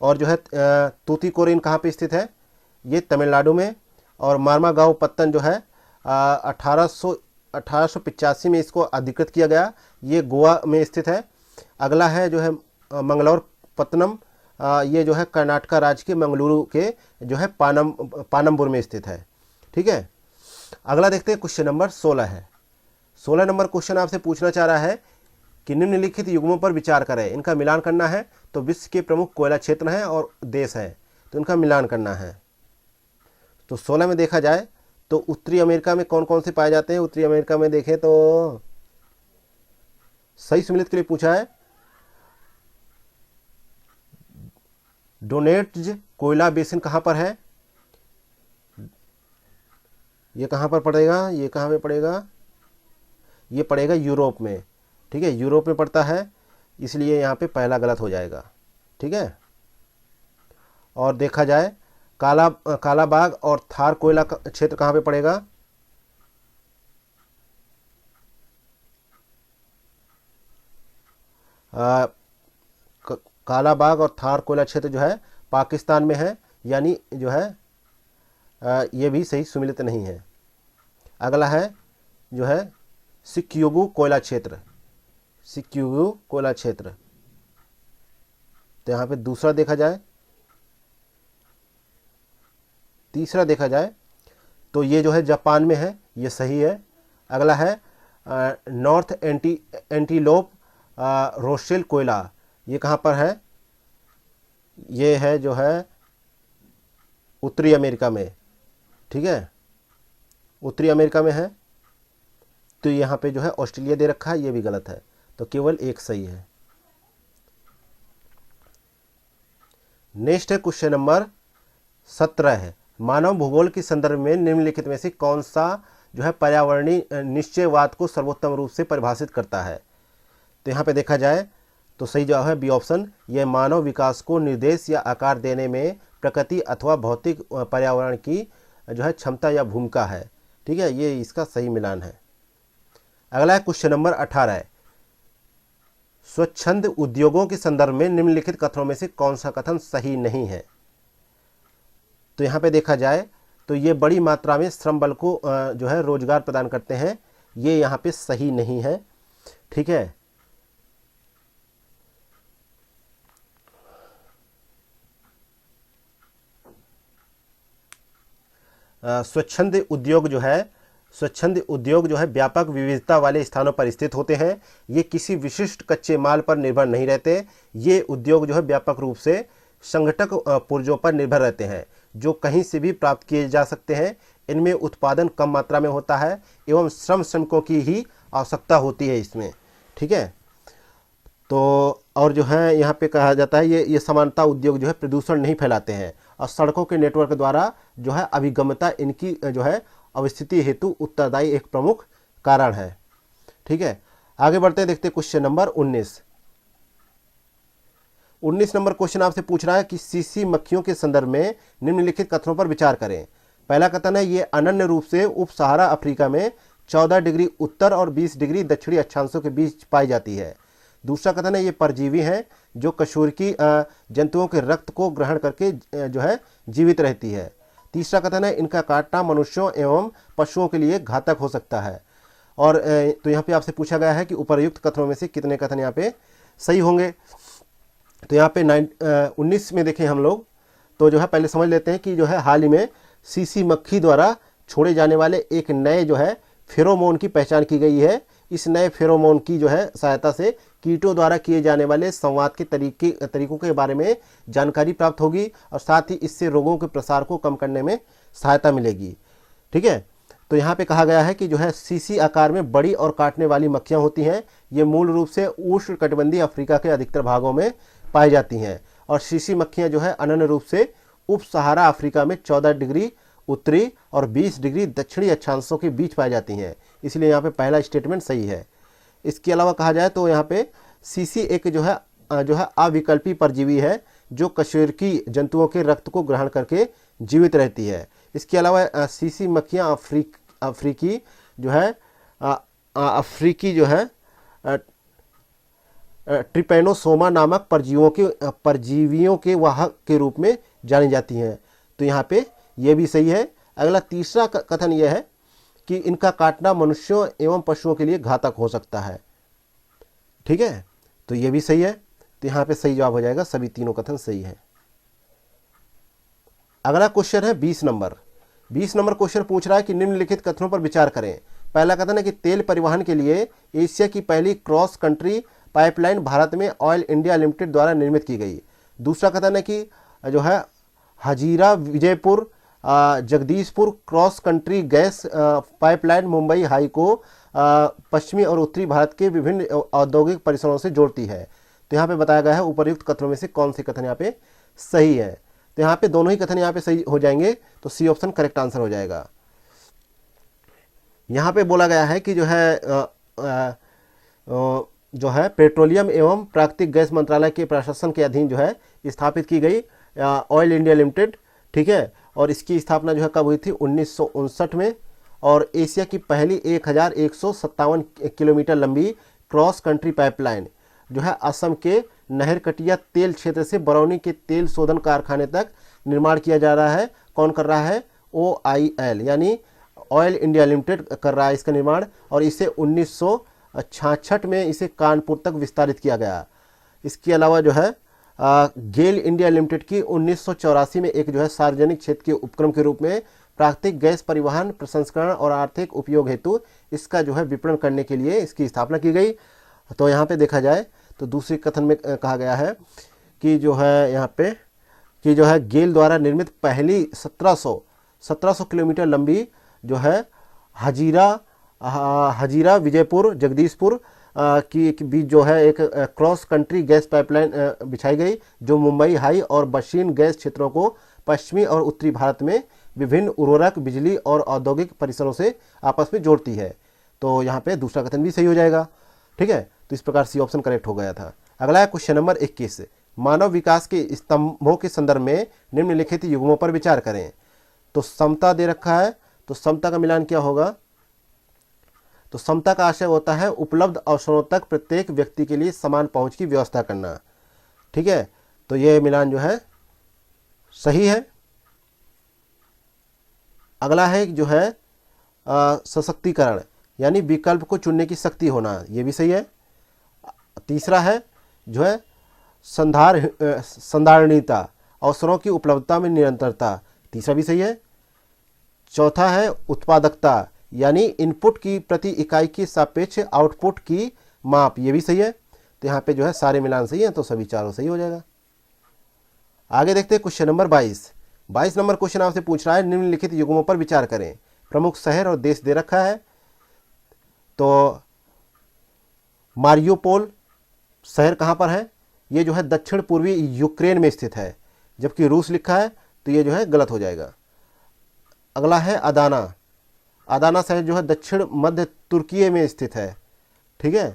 और जो है तूतीकोरिन कहाँ पे स्थित है, ये तमिलनाडु में। और मार्मागांव पत्तन जो है 1885 में इसको अधिकृत किया गया, ये गोवा में स्थित है। अगला है जो है मंगलौर पत्तनम, ये जो है कर्नाटक राज्य के मंगलुरु के जो है पानमपुर में स्थित है। ठीक है, अगला देखते हैं क्वेश्चन नंबर 16 है। 16 नंबर क्वेश्चन आपसे पूछना चाह रहा है कि निम्नलिखित युग्मों पर विचार करें, इनका मिलान करना है। तो विश्व के प्रमुख कोयला क्षेत्र हैं और देश हैं, तो इनका मिलान करना है। तो 16 में देखा जाए तो उत्तरी अमेरिका में कौन कौन से पाए जाते हैं। उत्तरी अमेरिका में देखें तो सही सम्मिलित के लिए पूछा है डोनेट्ज कोयला बेसिन कहाँ पर है, ये कहाँ पर पड़ेगा, ये कहाँ पे पड़ेगा, ये पड़ेगा यूरोप में। ठीक है, यूरोप में पड़ता है, इसलिए यहाँ पे पहला गलत हो जाएगा। ठीक है, और देखा जाए कालाबाग और थार कोयला क्षेत्र कहाँ पे पड़ेगा, कालाबाग और थार कोयला क्षेत्र जो है पाकिस्तान में है, यानी जो है ये भी सही सुमिलित नहीं है। अगला है जो है सिक्युगु कोयला क्षेत्र, सिक्युगु कोयला क्षेत्र। तो यहाँ पे दूसरा देखा जाए, तीसरा देखा जाए तो ये जो है जापान में है, ये सही है। अगला है नॉर्थ एंटीलोप रोसेल कोयला, ये कहाँ पर है, ये है जो है उत्तरी अमेरिका में। ठीक है, उत्तरी अमेरिका में है। तो यहाँ पे जो है ऑस्ट्रेलिया दे रखा है, ये भी गलत है, तो केवल एक सही है। नेक्स्ट है क्वेश्चन नंबर 17 है। मानव भूगोल के संदर्भ में निम्नलिखित में से कौन सा जो है पर्यावरणीय निश्चयवाद को सर्वोत्तम रूप से परिभाषित करता है। तो यहाँ पे देखा जाए तो सही जवाब है बी ऑप्शन। यह मानव विकास को निर्देश या आकार देने में प्रकृति अथवा भौतिक पर्यावरण की जो है क्षमता या भूमिका है। ठीक है, ये इसका सही मिलान है। अगला है क्वेश्चन नंबर 18 है। स्वच्छंद उद्योगों के संदर्भ में निम्नलिखित कथनों में से कौन सा कथन सही नहीं है। तो यहाँ पे देखा जाए तो ये बड़ी मात्रा में श्रम बल को जो है रोजगार प्रदान करते हैं, ये यहाँ पे सही नहीं है। ठीक है, स्वच्छंद उद्योग जो है व्यापक विविधता वाले स्थानों पर स्थित होते हैं। ये किसी विशिष्ट कच्चे माल पर निर्भर नहीं रहते। ये उद्योग जो है व्यापक रूप से संघटक पुर्जों पर निर्भर रहते हैं। जो कहीं से भी प्राप्त किए जा सकते हैं। इनमें उत्पादन कम मात्रा में होता है एवं श्रमिकों की ही आवश्यकता होती है इसमें। ठीक है, तो और जो है यहाँ पे कहा जाता है ये समानता उद्योग जो है प्रदूषण नहीं फैलाते हैं और सड़कों के नेटवर्क द्वारा जो है अभिगम्यता इनकी जो है अवस्थिति हेतु उत्तरदायी एक प्रमुख कारण है। ठीक है, आगे बढ़ते हैं, देखते हैं क्वेश्चन नंबर 19 नंबर क्वेश्चन आपसे पूछ रहा है कि सीसी मक्खियों के संदर्भ में निम्नलिखित कथनों पर विचार करें। पहला कथन है ये अनन्य रूप से उप सहारा अफ्रीका में 14 डिग्री उत्तर और 20 डिग्री दक्षिणी अक्षांशों के बीच पाई जाती है। दूसरा कथन है ये परजीवी हैं जो कशेरुकी जंतुओं के रक्त को ग्रहण करके जो है जीवित रहती है। तीसरा कथन है इनका काटना मनुष्यों एवं पशुओं के लिए घातक हो सकता है। और तो यहाँ पे आपसे पूछा गया है कि उपर्युक्त कथनों में से कितने कथन यहाँ पे सही होंगे। तो यहाँ पे 19 में देखें हम लोग, तो जो है पहले समझ लेते हैं कि जो है हाल ही में सीसी मक्खी द्वारा छोड़े जाने वाले एक नए जो है फेरोमोन की पहचान की गई है। इस नए फेरोमोन की जो है सहायता से कीटों द्वारा किए जाने वाले संवाद के तरीकों के बारे में जानकारी प्राप्त होगी और साथ ही इससे रोगों के प्रसार को कम करने में सहायता मिलेगी। ठीक है, तो यहाँ पे कहा गया है कि जो है सीसी आकार में बड़ी और काटने वाली मक्खियाँ होती हैं। ये मूल रूप से उष्णकटिबंधीय अफ्रीका के अधिकतर भागों में पाई जाती हैं और सीसी मक्खियाँ जो है अनन्य रूप से उप सहारा अफ्रीका में 14 डिग्री उत्तरी और 20 डिग्री दक्षिणी अक्षांशों के बीच पाई जाती हैं। इसलिए यहाँ पे पहला स्टेटमेंट सही है। इसके अलावा कहा जाए तो यहाँ पे सीसी एक जो है अविकल्पी परजीवी है जो कशेरुकी जंतुओं के रक्त को ग्रहण करके जीवित रहती है। इसके अलावा सीसी मक्खियाँ अफ्रीकी जो है ट्रिपेनोसोमा नामक परजीवियों के वाहक के रूप में जानी जाती हैं। तो यहाँ पे ये भी सही है। अगला तीसरा कथन यह है कि इनका काटना मनुष्यों एवं पशुओं के लिए घातक हो सकता है। ठीक है, तो ये भी सही है। तो यहाँ पे सही जवाब हो जाएगा, सभी तीनों कथन सही है। अगला क्वेश्चन है 20 नंबर क्वेश्चन पूछ रहा है कि निम्नलिखित कथनों पर विचार करें। पहला कथन है कि तेल परिवहन के लिए एशिया की पहली क्रॉस कंट्री पाइपलाइन भारत में ऑयल इंडिया लिमिटेड द्वारा निर्मित की गई। दूसरा कथन है कि जो है Hazira Vijaypur Jagdishpur cross country gas pipeline Mumbai high को पश्चिमी और उत्तरी भारत के विभिन्न औद्योगिक परिसरों से जोड़ती है। तो यहाँ पे बताया गया है उपर्युक्त कथनों में से कौन से कथन यहाँ पे सही है। तो यहाँ पे दोनों ही कथन यहाँ पे सही हो जाएंगे, तो सी ऑप्शन करेक्ट आंसर हो जाएगा। यहाँ पे बोला गया है कि जो है पेट्रोलियम एवं प्राकृतिक गैस मंत्रालय के प्रशासन के अधीन जो है स्थापित की गई ऑयल इंडिया लिमिटेड। ठीक है, और इसकी स्थापना जो है कब हुई थी 1959 में। और एशिया की पहली 1157 किलोमीटर लंबी क्रॉस कंट्री पाइपलाइन जो है असम के नहरकटिया तेल क्षेत्र से बरौनी के तेल शोधन कारखाने तक निर्माण किया जा रहा है। कौन कर रहा है? OIL यानी ऑयल इंडिया लिमिटेड कर रहा है इसका निर्माण। और इसे 1966 में इसे कानपुर तक विस्तारित किया गया। इसके अलावा जो है गेल इंडिया लिमिटेड की 1984 में एक जो है सार्वजनिक क्षेत्र के उपक्रम के रूप में प्राकृतिक गैस परिवहन प्रसंस्करण और आर्थिक उपयोग हेतु इसका जो है विपणन करने के लिए इसकी स्थापना की गई। तो यहाँ पे देखा जाए तो दूसरे कथन में कहा गया है कि जो है यहाँ पे कि जो है गेल द्वारा निर्मित पहली 1700 किलोमीटर लंबी जो है हजीरा विजयपुर जगदीशपुर की बीच जो है एक क्रॉस कंट्री गैस पाइपलाइन बिछाई गई जो मुंबई हाई और बशीन गैस क्षेत्रों को पश्चिमी और उत्तरी भारत में विभिन्न उर्वरक बिजली और औद्योगिक परिसरों से आपस में जोड़ती है। तो यहाँ पे दूसरा कथन भी सही हो जाएगा। ठीक है, तो इस प्रकार सी ऑप्शन करेक्ट हो गया था। अगला है क्वेश्चन नंबर 21, मानव विकास के स्तंभों के संदर्भ में निम्नलिखित युग्मों पर विचार करें। तो समता दे रखा है, तो समता का मिलान क्या होगा? तो समता का आशय होता है उपलब्ध अवसरों तक प्रत्येक व्यक्ति के लिए समान पहुंच की व्यवस्था करना। ठीक है, तो यह मिलान जो है सही है। अगला है जो है सशक्तिकरण यानी विकल्प को चुनने की शक्ति होना, यह भी सही है। तीसरा है जो है संधारणीयता, अवसरों की उपलब्धता में निरंतरता, तीसरा भी सही है। चौथा है उत्पादकता यानी इनपुट की प्रति इकाई की सापेक्ष आउटपुट की माप, ये भी सही है। तो यहाँ पे जो है सारे मिलान सही है, तो सभी चारों सही हो जाएगा। आगे देखते हैं क्वेश्चन नंबर 22, 22 नंबर क्वेश्चन आपसे पूछ रहा है, निम्नलिखित युग्मों पर विचार करें। प्रमुख शहर और देश दे रखा है, तो मारियोपोल शहर कहाँ पर है? ये जो है दक्षिण पूर्वी यूक्रेन में स्थित है, जबकि रूस लिखा है तो ये जो है गलत हो जाएगा। अगला है अदाना। अदाना शहर जो है दक्षिण मध्य तुर्की में स्थित है, ठीक है,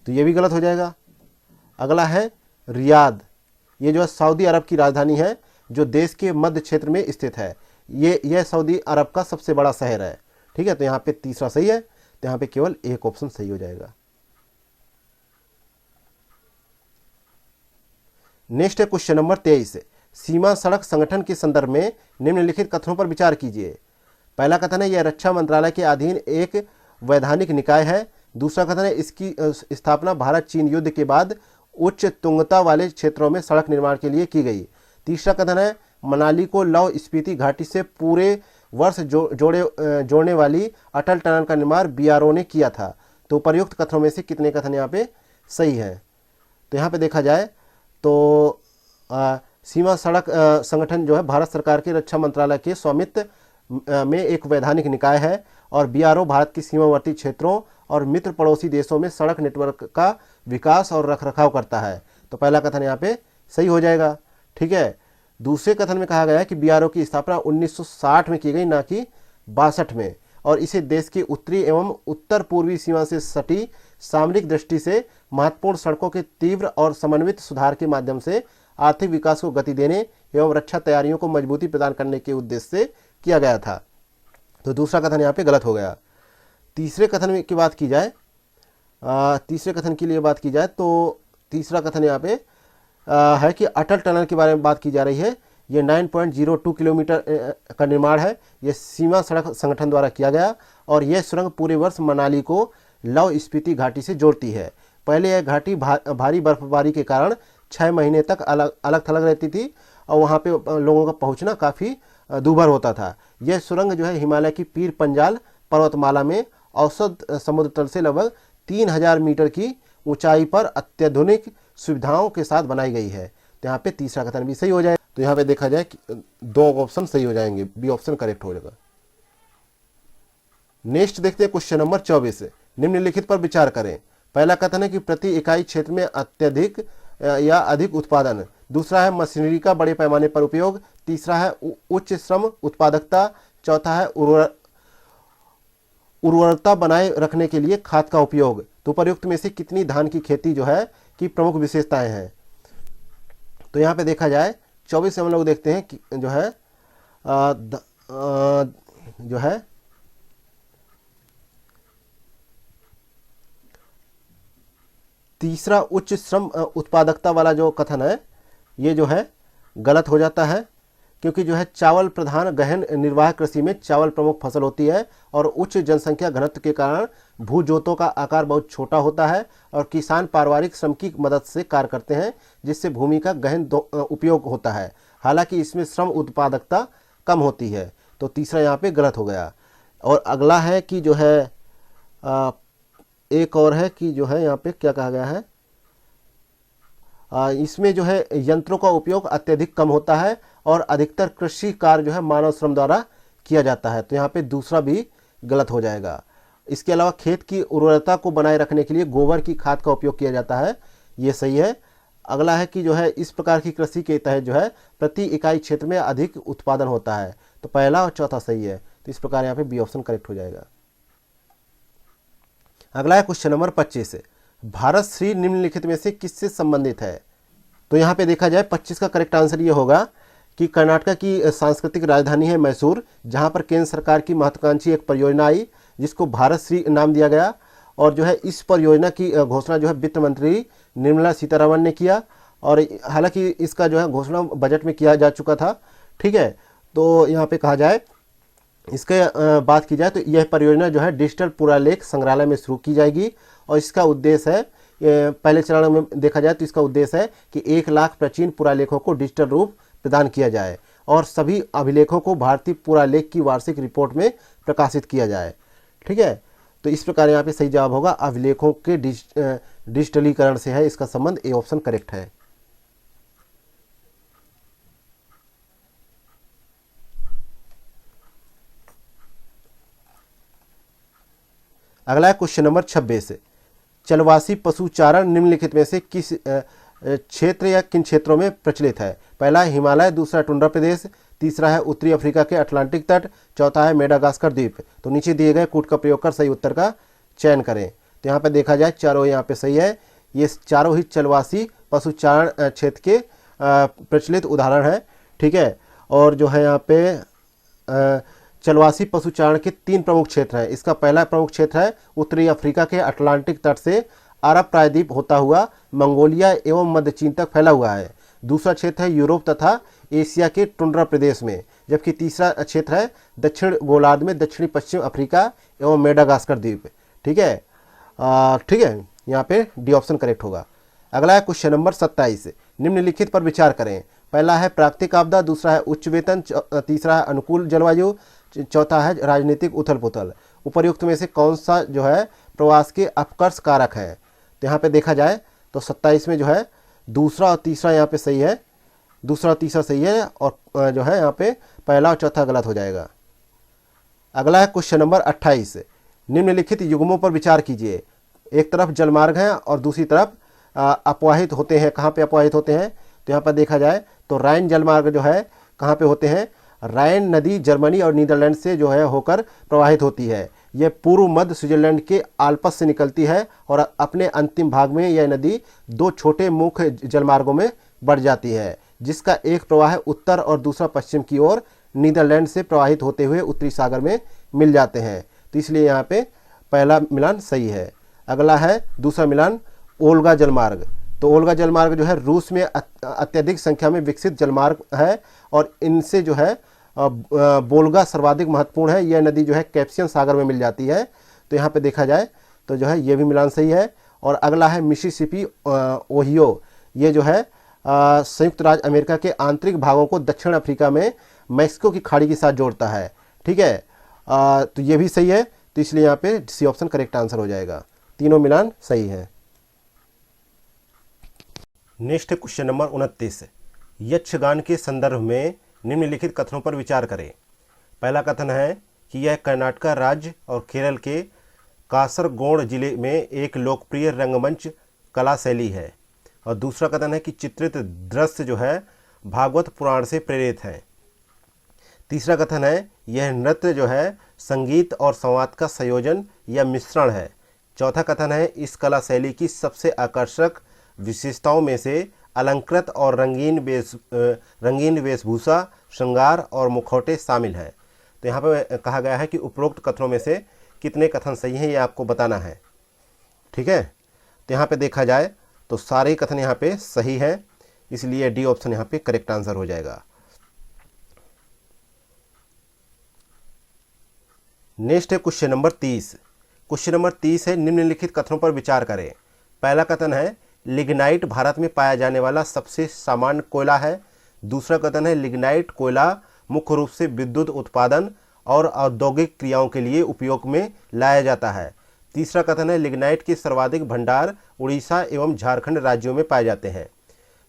तो ये भी गलत हो जाएगा। अगला है रियाद। ये जो है सऊदी अरब की राजधानी है, जो देश के मध्य क्षेत्र में स्थित है। यह सऊदी अरब का सबसे बड़ा शहर है, ठीक है, तो यहाँ पे तीसरा सही है, तो यहाँ पे केवल एक ऑप्शन सही हो जाएगा। नेक्स्ट है क्वेश्चन नंबर 23। सीमा सड़क संगठन के संदर्भ में निम्नलिखित कथनों पर विचार कीजिए। पहला कथन है, यह रक्षा मंत्रालय के अधीन एक वैधानिक निकाय है। दूसरा कथन है, इसकी स्थापना भारत चीन युद्ध के बाद उच्च तुंगता वाले क्षेत्रों में सड़क निर्माण के लिए की गई। तीसरा कथन है, मनाली को लाहौल स्पीति घाटी से पूरे वर्ष जोड़ने वाली अटल टनल का निर्माण बीआरओ ने किया था। तो उपर्युक्त कथनों में से कितने कथन यहाँ पे सही हैं? तो यहाँ पे देखा जाए तो सीमा सड़क संगठन जो है भारत सरकार के रक्षा मंत्रालय के स्वामित्व में एक वैधानिक निकाय है, और बीआरओ भारत के सीमावर्ती क्षेत्रों और मित्र पड़ोसी देशों में सड़क नेटवर्क का विकास और रखरखाव करता है। तो पहला कथन यहाँ पे सही हो जाएगा, ठीक है। दूसरे कथन में कहा गया है कि बीआरओ की स्थापना 1960 में की गई, ना कि 62 में, और इसे देश की उत्तरी एवं उत्तर पूर्वी सीमा से सटी सामरिक दृष्टि से महत्वपूर्ण सड़कों के तीव्र और समन्वित सुधार के माध्यम से आर्थिक विकास को गति देने एवं रक्षा तैयारियों को मजबूती प्रदान करने के उद्देश्य से किया गया था। तो दूसरा कथन यहाँ पे गलत हो गया। तीसरे कथन की बात की जाए, तीसरे कथन के लिए बात की जाए तो तीसरा कथन यहाँ पे है कि अटल टनल के बारे में बात की जा रही है। ये 9.02 किलोमीटर का निर्माण है। ये सीमा सड़क संगठन द्वारा किया गया, और यह सुरंग पूरे वर्ष मनाली को लाहौल स्पीति घाटी से जोड़ती है। पहले यह घाटी भारी बर्फबारी के कारण 6 महीने तक अलग थलग रहती थी, और वहाँ पे लोगों का पहुँचना काफ़ी दूभर होता था। यह सुरंग जो है हिमालय की पीर पंजाल पर्वतमाला में औसत समुद्र तल से लगभग 3000 मीटर की ऊंचाई पर अत्याधुनिक सुविधाओं के साथ बनाई गई है। तो यहाँ पे तीसरा कथन भी सही हो जाए। तो यहाँ पे देखा जाए कि 2 ऑप्शन सही हो जाएंगे, बी ऑप्शन करेक्ट हो जाएगा। नेक्स्ट देखते हैं क्वेश्चन नंबर 24। निम्नलिखित पर विचार करें। पहला कथन है कि प्रति इकाई क्षेत्र में अत्यधिक या अधिक उत्पादन। दूसरा है मशीनरी का बड़े पैमाने पर उपयोग। तीसरा है उच्च श्रम उत्पादकता। चौथा है उर्वरता बनाए रखने के लिए खाद का उपयोग। तो उपर्युक्त में से कितनी धान की खेती जो है की प्रमुख विशेषताएं हैं? तो यहाँ पे देखा जाए 24 से हम लोग देखते हैं कि जो है तीसरा उच्च श्रम उत्पादकता वाला जो कथन है, ये जो है गलत हो जाता है, क्योंकि जो है चावल प्रधान गहन निर्वाह कृषि में चावल प्रमुख फसल होती है, और उच्च जनसंख्या घनत्व के कारण भू जोतों का आकार बहुत छोटा होता है, और किसान पारिवारिक श्रम की मदद से कार्य करते हैं, जिससे भूमि का गहन उपयोग होता है। हालांकि इसमें श्रम उत्पादकता कम होती है। तो तीसरा यहाँ पे गलत हो गया। और अगला है कि जो है एक और है कि जो है यहाँ पे क्या कहा गया है, इसमें जो है यंत्रों का उपयोग अत्यधिक कम होता है, और अधिकतर कृषि कार्य जो है मानव श्रम द्वारा किया जाता है। तो यहाँ पे दूसरा भी गलत हो जाएगा। इसके अलावा खेत की उर्वरता को बनाए रखने के लिए गोबर की खाद का उपयोग किया जाता है, ये सही है। अगला है कि जो है इस प्रकार की कृषि के तहत जो है प्रति इकाई क्षेत्र में अधिक उत्पादन होता है। तो पहला और चौथा सही है। तो इस प्रकार यहाँ पे बी ऑप्शन करेक्ट हो जाएगा। अगला है क्वेश्चन नंबर 25। भारत श्री निम्नलिखित में से किससे संबंधित है? तो यहाँ पे देखा जाए 25 का करेक्ट आंसर ये होगा कि कर्नाटक की सांस्कृतिक राजधानी है मैसूर, जहाँ पर केंद्र सरकार की महत्वाकांक्षी एक परियोजना आई जिसको भारत श्री नाम दिया गया। और जो है इस परियोजना की घोषणा जो है वित्त मंत्री निर्मला सीतारमण ने किया, और हालांकि इसका जो है घोषणा बजट में किया जा चुका था, ठीक है। तो यहाँ पे कहा जाए, इसके बात की जाए तो यह परियोजना जो है डिजिटल पुरालेख संग्रहालय में शुरू की जाएगी, और इसका उद्देश्य है, पहले चरण में देखा जाए तो इसका उद्देश्य है कि 1 लाख प्राचीन पुरालेखों को डिजिटल रूप प्रदान किया जाए, और सभी अभिलेखों को भारतीय पुरालेख की वार्षिक रिपोर्ट में प्रकाशित किया जाए, ठीक है। तो इस प्रकार यहाँ पे सही जवाब होगा अभिलेखों के डिजिटलीकरण से है इसका संबंध। ए ऑप्शन करेक्ट है। अगला है क्वेश्चन नंबर 26, चलवासी पशुचारण निम्नलिखित में से किस क्षेत्र या किन क्षेत्रों में प्रचलित है? पहला है हिमालय, दूसरा टुंड्रा प्रदेश, तीसरा है उत्तरी अफ्रीका के अटलांटिक तट, चौथा है मेडागास्कर द्वीप। तो नीचे दिए गए कूट का प्रयोग कर सही उत्तर का चयन करें। तो यहाँ पे देखा जाए चारों यहाँ पे सही है, ये चारों ही चलवासी पशुचारण क्षेत्र के प्रचलित उदाहरण है। ठीक है, और जो है यहाँ पे चलवासी पशुचारण के 3 प्रमुख क्षेत्र हैं। इसका पहला प्रमुख क्षेत्र है उत्तरी अफ्रीका के अटलांटिक तट से अरब प्रायद्वीप होता हुआ मंगोलिया एवं मध्य चीन तक फैला हुआ है। दूसरा क्षेत्र है यूरोप तथा एशिया के टुंड्रा प्रदेश में, जबकि तीसरा क्षेत्र है दक्षिण गोलार्ध में दक्षिणी पश्चिम अफ्रीका एवं मेडागास्कर द्वीप। ठीक है, ठीक है, यहाँ पे डी ऑप्शन करेक्ट होगा। अगला है क्वेश्चन नंबर 27, निम्नलिखित पर विचार करें। पहला है प्राकृतिक आपदा, दूसरा है उच्च वेतन, तीसरा है अनुकूल जलवायु, चौथा है राजनीतिक उथल पुथल। उपर्युक्त में से कौन सा जो है प्रवास के अपकर्ष कारक है? तो यहाँ पे देखा जाए तो 27 में जो है दूसरा और तीसरा यहाँ पे सही है, दूसरा और तीसरा सही है, और जो है यहाँ पे पहला और चौथा गलत हो जाएगा। अगला है क्वेश्चन नंबर 28, निम्नलिखित युग्मों पर विचार कीजिए। एक तरफ जलमार्ग है और दूसरी तरफ अपवाहित होते हैं। कहाँ पे अपवाहित होते हैं? तो यहाँ पर देखा जाए तो राइन जलमार्ग जो है कहाँ पे होते हैं? राइन नदी जर्मनी और नीदरलैंड से जो है होकर प्रवाहित होती है। यह पूर्व मध्य स्विट्जरलैंड के आल्प्स से निकलती है और अपने अंतिम भाग में यह नदी 2 छोटे मुख्य जलमार्गों में बढ़ जाती है, जिसका एक प्रवाह उत्तर और दूसरा पश्चिम की ओर नीदरलैंड से प्रवाहित होते हुए उत्तरी सागर में मिल जाते हैं। तो इसलिए यहाँ पे पहला मिलान सही है। अगला है दूसरा मिलान ओल्गा जलमार्ग। तो ओल्गा जलमार्ग जो है रूस में अत्यधिक संख्या में विकसित जलमार्ग है और इनसे जो है बोल्गा सर्वाधिक महत्वपूर्ण है। यह नदी जो है कैस्पियन सागर में मिल जाती है। तो यहाँ पे देखा जाए तो जो है ये भी मिलान सही है। और अगला है मिसिसिपी ओहियो। ये जो है संयुक्त राज्य अमेरिका के आंतरिक भागों को दक्षिण अफ्रीका में मैक्सिको की खाड़ी के साथ जोड़ता है। ठीक है, तो ये भी सही है। तो इसलिए यहाँ पे सी ऑप्शन करेक्ट आंसर हो जाएगा। तीनों मिलान सही है। नेक्स्ट क्वेश्चन नंबर 29, यक्षगान के संदर्भ में निम्नलिखित कथनों पर विचार करें। पहला कथन है कि यह कर्नाटक राज्य और केरल के कासरगोड जिले में एक लोकप्रिय रंगमंच कला शैली है। और दूसरा कथन है कि चित्रित दृश्य जो है भागवत पुराण से प्रेरित है। तीसरा कथन है यह नृत्य जो है संगीत और संवाद का संयोजन या मिश्रण है। चौथा कथन है इस कला शैली की सबसे आकर्षक विशेषताओं में से अलंकृत और रंगीन वेशभूषा, श्रृंगार और मुखौटे शामिल हैं। तो यहाँ पे कहा गया है कि उपरोक्त कथनों में से कितने कथन सही हैं ये आपको बताना है। ठीक है, तो यहाँ पे देखा जाए तो सारे कथन यहाँ पे सही है, इसलिए डी ऑप्शन यहाँ पे करेक्ट आंसर हो जाएगा। नेक्स्ट है क्वेश्चन नंबर 30। क्वेश्चन नंबर 30 है निम्नलिखित कथनों पर विचार करें। पहला कथन है लिग्नाइट भारत में पाया जाने वाला सबसे सामान्य कोयला है। दूसरा कथन है लिग्नाइट कोयला मुख्य रूप से विद्युत उत्पादन और औद्योगिक क्रियाओं के लिए उपयोग में लाया जाता है। तीसरा कथन है लिग्नाइट के सर्वाधिक भंडार उड़ीसा एवं झारखंड राज्यों में पाए जाते हैं।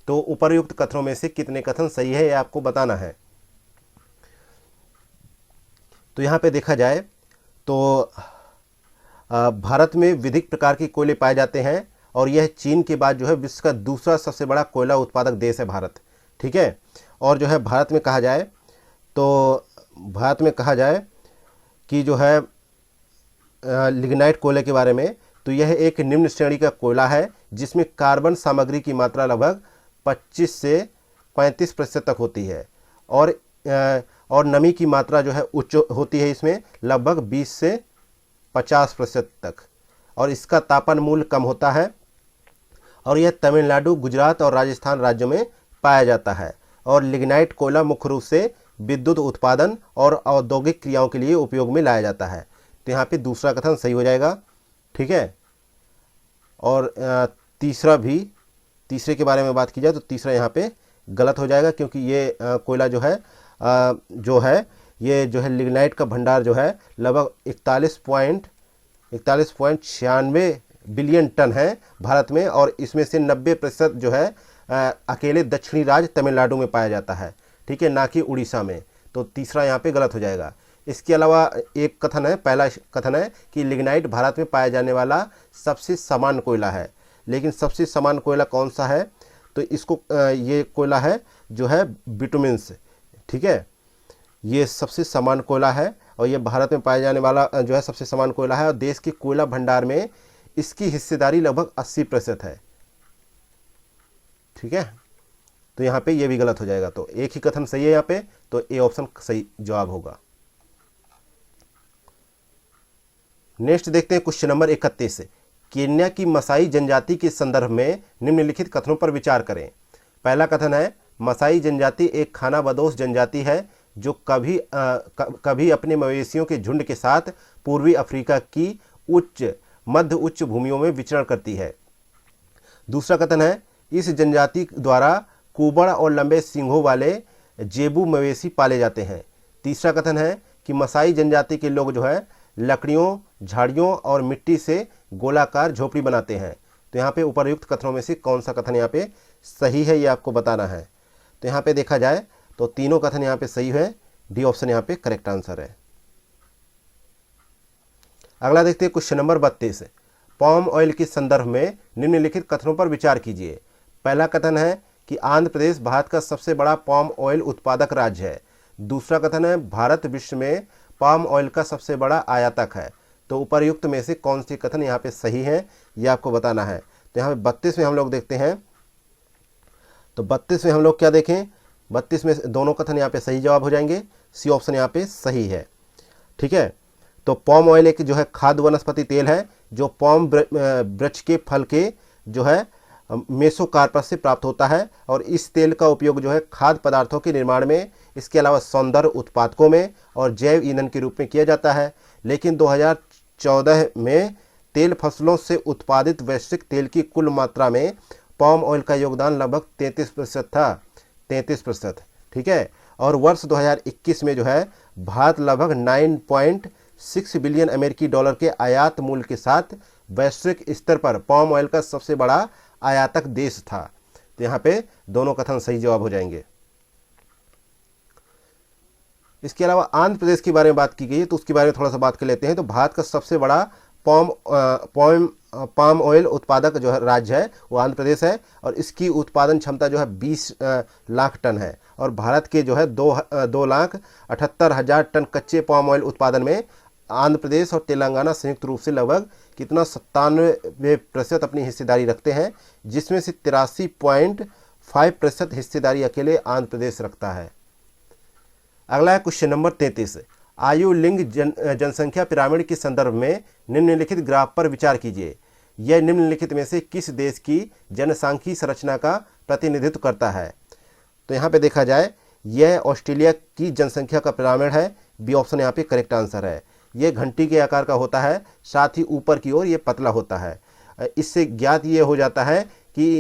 तो उपर्युक्त कथनों में से कितने कथन सही है यह आपको बताना है। तो यहाँ पे देखा जाए तो भारत में विविध प्रकार के कोयले पाए जाते हैं और यह चीन के बाद जो है विश्व का दूसरा सबसे बड़ा कोयला उत्पादक देश है भारत। ठीक है, और जो है भारत में कहा जाए तो भारत में कहा जाए कि जो है लिग्नाइट कोयले के बारे में, तो यह एक निम्न श्रेणी का कोयला है जिसमें कार्बन सामग्री की मात्रा लगभग 25 से 35% तक होती है और नमी की मात्रा जो है उच्च होती है इसमें लगभग 20 से 50% तक, और इसका तापन मूल्य कम होता है और यह तमिलनाडु, गुजरात और राजस्थान राज्यों में पाया जाता है। और लिग्नाइट कोयला मुख्य रूप से विद्युत उत्पादन और औद्योगिक क्रियाओं के लिए उपयोग में लाया जाता है। तो यहाँ पे दूसरा कथन सही हो जाएगा। ठीक है, और तीसरे के बारे में बात की जाए तो तीसरा यहाँ पे गलत हो जाएगा, क्योंकि ये कोयला जो है ये जो है लिग्नाइट का भंडार जो है लगभग 41.96 बिलियन टन है भारत में, और इसमें से 90% जो है अकेले दक्षिणी राज्य तमिलनाडु में पाया जाता है। ठीक है, ना कि उड़ीसा में। तो तीसरा यहाँ पे गलत हो जाएगा। इसके अलावा एक कथन है, पहला कथन है कि लिग्नाइट भारत में पाया जाने वाला सबसे सामान्य कोयला है। लेकिन सबसे सामान्य कोयला कौन सा है? तो इसको ये कोयला है जो है बिटुमिन से, ठीक है, ये सबसे सामान्य कोयला है और ये भारत में पाया जाने वाला जो है सबसे सामान्य कोयला है और देश के कोयला भंडार में इसकी हिस्सेदारी लगभग 80% है, ठीक है। तो यहाँ पे ये भी गलत हो जाएगा, तो एक ही कथन सही है यहाँ पे, तो ए ऑप्शन सही जवाब होगा। नेक्स्ट देखते हैं क्वेश्चन नंबर 31। केन्या की मसाई जनजाति के संदर्भ में निम्नलिखित कथनों पर विचार करें। पहला कथन है, मसाई जनजाति एक खानाबदोश जनजाति है जो कभी अपने मवेशियों के झुंड के साथ पूर्वी अफ्रीका की मध्य उच्च भूमियों में विचरण करती है। दूसरा कथन है, इस जनजाति द्वारा कुबड़ और लंबे सींगों वाले जेबू मवेशी पाले जाते हैं। तीसरा कथन है कि मसाई जनजाति के लोग जो है लकड़ियों, झाड़ियों और मिट्टी से गोलाकार झोपड़ी बनाते हैं। तो यहाँ पे उपर्युक्त कथनों में से कौन सा कथन यहाँ पे सही है, ये आपको बताना है। तो यहाँ पे देखा जाए तो तीनों कथन यहाँ पे सही है, डी ऑप्शन यहाँ पे करेक्ट आंसर है। अगला देखते हैं क्वेश्चन नंबर 32। पाम ऑयल के संदर्भ में निम्नलिखित कथनों पर विचार कीजिए। पहला कथन है कि आंध्र प्रदेश भारत का सबसे बड़ा पाम ऑयल उत्पादक राज्य है। दूसरा कथन है, भारत विश्व में पाम ऑयल का सबसे बड़ा आयातक है। तो उपर्युक्त में से कौन सी कथन यहाँ पे सही है, ये आपको बताना है। तो यहाँ पे 32 में हम लोग देखते हैं, तो 32 में हम लोग क्या देखें, 32 में दोनों कथन यहाँ पे सही जवाब हो जाएंगे, सी ऑप्शन यहाँ पे सही है, ठीक है। तो पाम ऑयल एक जो है खाद्य वनस्पति तेल है जो पाम वृक्ष के फल के जो है मेसोकार्पस से प्राप्त होता है और इस तेल का उपयोग जो है खाद्य पदार्थों के निर्माण में, इसके अलावा सौंदर्य उत्पादकों में और जैव ईंधन के रूप में किया जाता है। लेकिन 2014 में तेल फसलों से उत्पादित वैश्विक तेल की कुल मात्रा में पाम ऑयल का योगदान लगभग 33% था, 33%, ठीक है। और वर्ष 2021 में जो है भारत लगभग 9.6 बिलियन अमेरिकी डॉलर के आयात मूल्य के साथ वैश्विक स्तर पर पाम ऑयल का सबसे बड़ा आयातक देश था। तो यहाँ पे दोनों कथन सही जवाब हो जाएंगे। इसके अलावा आंध्र प्रदेश के बारे में बात की गई है, तो उसके बारे में थोड़ा सा बात कर लेते हैं। तो भारत का सबसे बड़ा पाम ऑयल उत्पादक जो है राज्य है वो आंध्र प्रदेश है और इसकी उत्पादन क्षमता जो है 20 लाख टन है और भारत के जो है 2,78,000 टन कच्चे पाम ऑयल उत्पादन में आंध्र प्रदेश और तेलंगाना संयुक्त रूप से लगभग कितना 97% अपनी हिस्सेदारी रखते हैं, जिसमें से 83.5% हिस्सेदारी अकेले आंध्र प्रदेश रखता है। अगला है क्वेश्चन नंबर 33। आयु लिंग जनसंख्या पिरामिड के संदर्भ में निम्नलिखित ग्राफ पर विचार कीजिए। यह निम्नलिखित में से किस देश की जनसांख्यिकी संरचना का प्रतिनिधित्व करता है? तो यहाँ पे देखा जाए यह ऑस्ट्रेलिया की जनसंख्या का पिरामिड है, बी ऑप्शन यहाँ पे करेक्ट आंसर है। यह घंटी के आकार का होता है, साथ ही ऊपर की ओर ये पतला होता है। इससे ज्ञात ये हो जाता है कि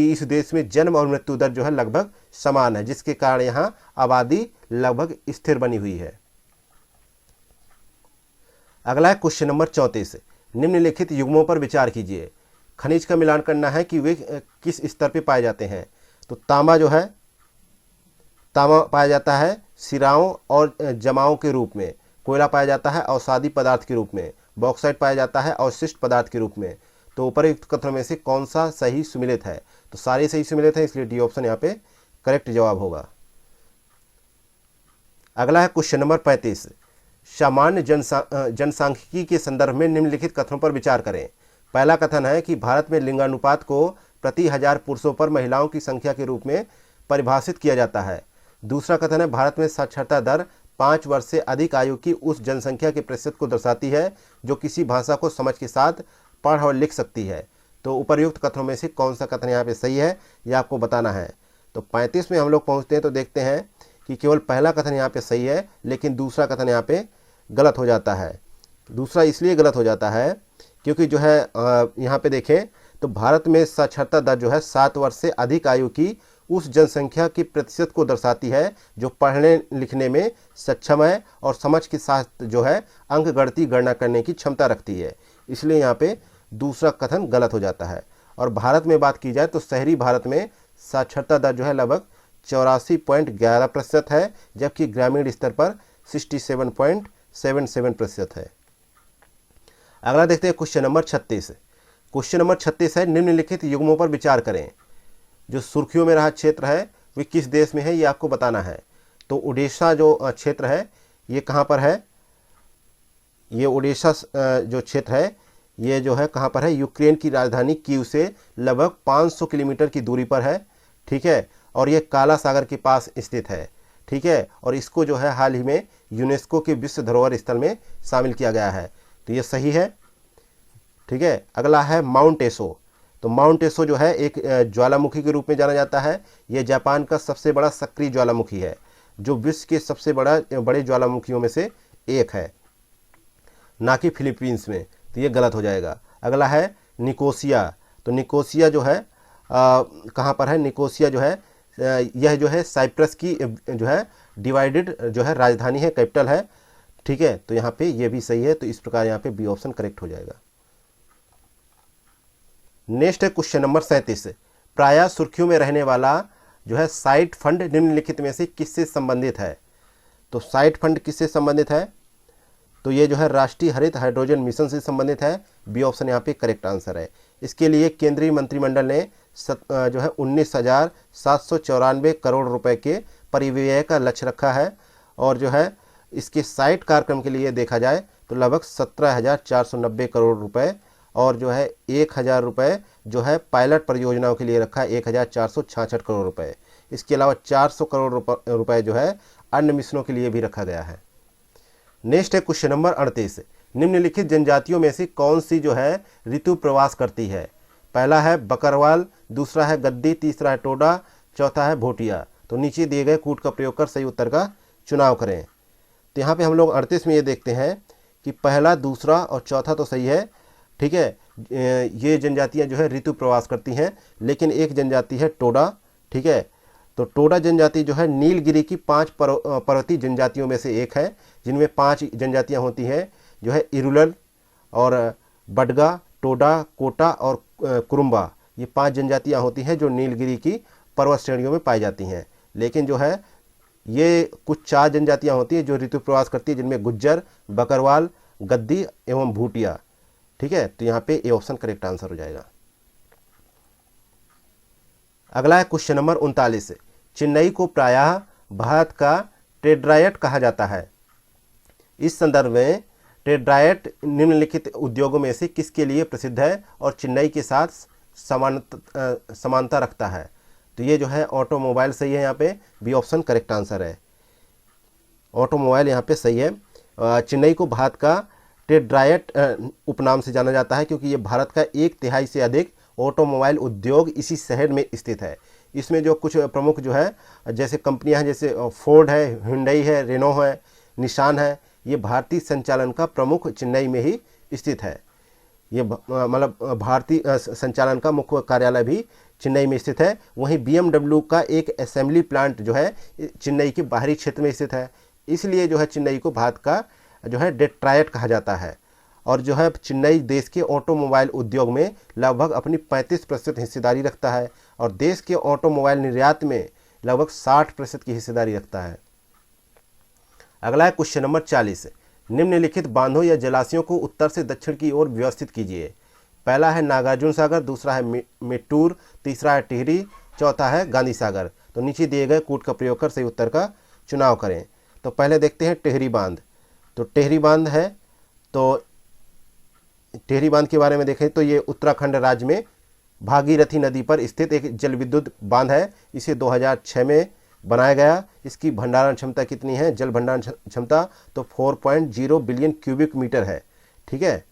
इस देश में जन्म और मृत्यु दर जो है लगभग समान है, जिसके कारण यहाँ आबादी लगभग स्थिर बनी हुई है। अगला है क्वेश्चन नंबर 34। निम्नलिखित युग्मों पर विचार कीजिए। खनिज का मिलान करना है कि वे किस स्तर पे पाए जाते हैं। तो तांबा जो है, तांबा पाया जाता है सिराओं और जमाओं के रूप में, कोयला पाया जाता है अवसादी पदार्थ के रूप में, बॉक्साइट पाया जाता है अवशिष्ट पदार्थ के रूप में। तो उपरोक्त कथनों में से कौन सा सही सुमेलित है? तो सारे सही सुमेलित हैं, इसलिए डी ऑप्शन यहाँ पे करेक्ट जवाब होगा। अगला है क्वेश्चन नंबर 35। सामान्य जनसांख्यिकी के संदर्भ में निम्नलिखित कथनों पर विचार करें। पहला कथन है कि भारत में लिंगानुपात को प्रति 1000 पुरुषों पर महिलाओं की संख्या के रूप में परिभाषित किया जाता है। दूसरा कथन है भारत में साक्षरता दर 5 वर्ष से अधिक आयु की उस जनसंख्या के प्रतिशत को दर्शाती है जो किसी भाषा को समझ के साथ पढ़ और लिख सकती है। तो उपर्युक्त कथनों में से कौन सा कथन यहाँ पे सही है, यह आपको बताना है। तो 35 में हम लोग पहुँचते हैं तो देखते हैं कि केवल पहला कथन यहाँ पे सही है, लेकिन दूसरा कथन यहाँ पे गलत हो जाता है। दूसरा इसलिए गलत हो जाता है क्योंकि जो है यहाँ पे देखें तो भारत में साक्षरता दर जो है 7 वर्ष से अधिक आयु की उस जनसंख्या के प्रतिशत को दर्शाती है जो पढ़ने लिखने में सक्षम है और समझ के साथ जो है अंक गणती गणना करने की क्षमता रखती है। इसलिए यहाँ पे दूसरा कथन गलत हो जाता है। और भारत में बात की जाए तो शहरी भारत में साक्षरता दर जो है लगभग 84.11% है, जबकि ग्रामीण स्तर पर 67.77% है। अगला देखते हैं क्वेश्चन नंबर 36। क्वेश्चन नंबर 36 है, निम्नलिखित युग्मों पर विचार करें। जो सुर्खियों में रहा क्षेत्र है वे किस देश में है ये आपको बताना है। तो उड़ीसा जो क्षेत्र है ये कहाँ पर है, ये उड़ीसा जो क्षेत्र है ये जो है कहाँ पर है, यूक्रेन की राजधानी कीव से लगभग 500 किलोमीटर की दूरी पर है। ठीक है, और ये काला सागर के पास स्थित है। ठीक है, और इसको जो है हाल ही में यूनेस्को के विश्व धरोहर स्थल में शामिल किया गया है, तो ये सही है। ठीक है, अगला है माउंट एसो। तो माउंट एसो जो है एक ज्वालामुखी के रूप में जाना जाता है। ये जापान का सबसे बड़ा सक्रिय ज्वालामुखी है, जो विश्व के सबसे बड़े ज्वालामुखियों में से एक है, ना कि फिलीपींस में, तो ये गलत हो जाएगा। अगला है निकोसिया। तो निकोसिया जो है कहाँ पर है, निकोसिया जो है यह जो है साइप्रस की जो है डिवाइडेड जो है राजधानी है, कैपिटल है। ठीक है, तो यहाँ पे ये भी सही है, तो इस प्रकार यहाँ पे बी ऑप्शन करेक्ट हो जाएगा। नेक्स्ट है क्वेश्चन नंबर 37। प्रायः सुर्खियों में रहने वाला जो है साइट फंड निम्नलिखित में से किससे संबंधित है। तो साइट फंड किससे संबंधित है, तो ये जो है राष्ट्रीय हरित हाइड्रोजन मिशन से संबंधित है। बी ऑप्शन यहाँ पे करेक्ट आंसर है। इसके लिए केंद्रीय मंत्रिमंडल ने जो है 19,794 करोड़ रुपए के परिव्यय का लक्ष्य रखा है, और जो है इसके साइट कार्यक्रम के लिए देखा जाए तो लगभग 17,490 करोड़ रुपए, और जो है 1,000 रुपये जो है पायलट परियोजनाओं के लिए रखा है, 1,466 करोड़ रुपए। इसके अलावा 400 करोड़ रुपए जो है अन्य मिशनों के लिए भी रखा गया है। नेक्स्ट है क्वेश्चन नंबर 38। निम्नलिखित जनजातियों में से कौन सी जो है ऋतु प्रवास करती है। पहला है बकरवाल, दूसरा है गद्दी, तीसरा है टोडा, चौथा है भोटिया। तो नीचे दिए गए कूट का प्रयोग कर सही उत्तर का चुनाव करें। तो यहाँ पे हम लोग 38 में ये देखते हैं कि पहला, दूसरा और चौथा तो सही है। ठीक है, ये जनजातियाँ जो है ऋतु प्रवास करती हैं, लेकिन एक जनजाति है टोडा। ठीक है, तो टोडा जनजाति जो है नीलगिरी की 5 पर्वतीय जनजातियों में से एक है, जिनमें 5 जनजातियाँ होती हैं जो है इरुलल और बडगा, टोडा, कोटा और कुरुम्बा। ये 5 जनजातियाँ होती हैं जो नीलगिरी की पर्वत श्रेणियों में पाई जाती हैं। लेकिन जो है ये कुछ 4 जनजातियाँ होती हैं जो ऋतु प्रवास करती है, जिनमें गुज्जर, बकरवाल, गद्दी एवं भूटिया। ठीक है, तो यहाँ पे ए ऑप्शन करेक्ट आंसर हो जाएगा। अगला है क्वेश्चन नंबर 39। चेन्नई को प्रायः भारत का टेट्रायड कहा जाता है। इस संदर्भ में टेट्रायड निम्नलिखित उद्योगों में से किसके लिए प्रसिद्ध है और चेन्नई के साथ समानता रखता है। तो ये जो है ऑटोमोबाइल सही है, यहाँ पे बी ऑप्शन करेक्ट आंसर है। ऑटोमोबाइल यहाँ पे सही है। चेन्नई को भारत का टेट्रायड उपनाम से जाना जाता है, क्योंकि ये भारत का 1/3 से अधिक ऑटोमोबाइल उद्योग इसी शहर में स्थित है। इसमें जो कुछ प्रमुख जो है जैसे कंपनियां हैं, जैसे फोर्ड है, हुंडई है, रेनो है, निशान है, ये भारतीय संचालन का प्रमुख चेन्नई में ही स्थित है। ये मतलब भारतीय संचालन का मुख्य कार्यालय भी चेन्नई में स्थित है। वहीं BMW का एक असेंबली प्लांट जो है चेन्नई के बाहरी क्षेत्र में स्थित है। इसलिए जो है चेन्नई को भारत का जो है डेट्रायड कहा जाता है। और जो है चेन्नई देश के ऑटोमोबाइल उद्योग में लगभग अपनी 35% हिस्सेदारी रखता है, और देश के ऑटोमोबाइल निर्यात में लगभग 60% की हिस्सेदारी रखता है। अगला है क्वेश्चन नंबर 40। निम्नलिखित बांधों या जलाशयों को उत्तर से दक्षिण की ओर व्यवस्थित कीजिए। पहला है नागार्जुन सागर, दूसरा है मेट्टूर, तीसरा है टिहरी, चौथा है गांधी सागर। तो नीचे दिए गए कूट का प्रयोग कर सही उत्तर का चुनाव करें। तो पहले देखते हैं टिहरी बांध। तो टिहरी बांध है, तो टिहरी बांध के बारे में देखें तो ये उत्तराखंड राज्य में भागीरथी नदी पर स्थित एक जल विद्युत बांध है। इसे 2006 में बनाया गया। इसकी भंडारण क्षमता कितनी है, जल भंडारण क्षमता तो 4.0 बिलियन क्यूबिक मीटर है। ठीक है,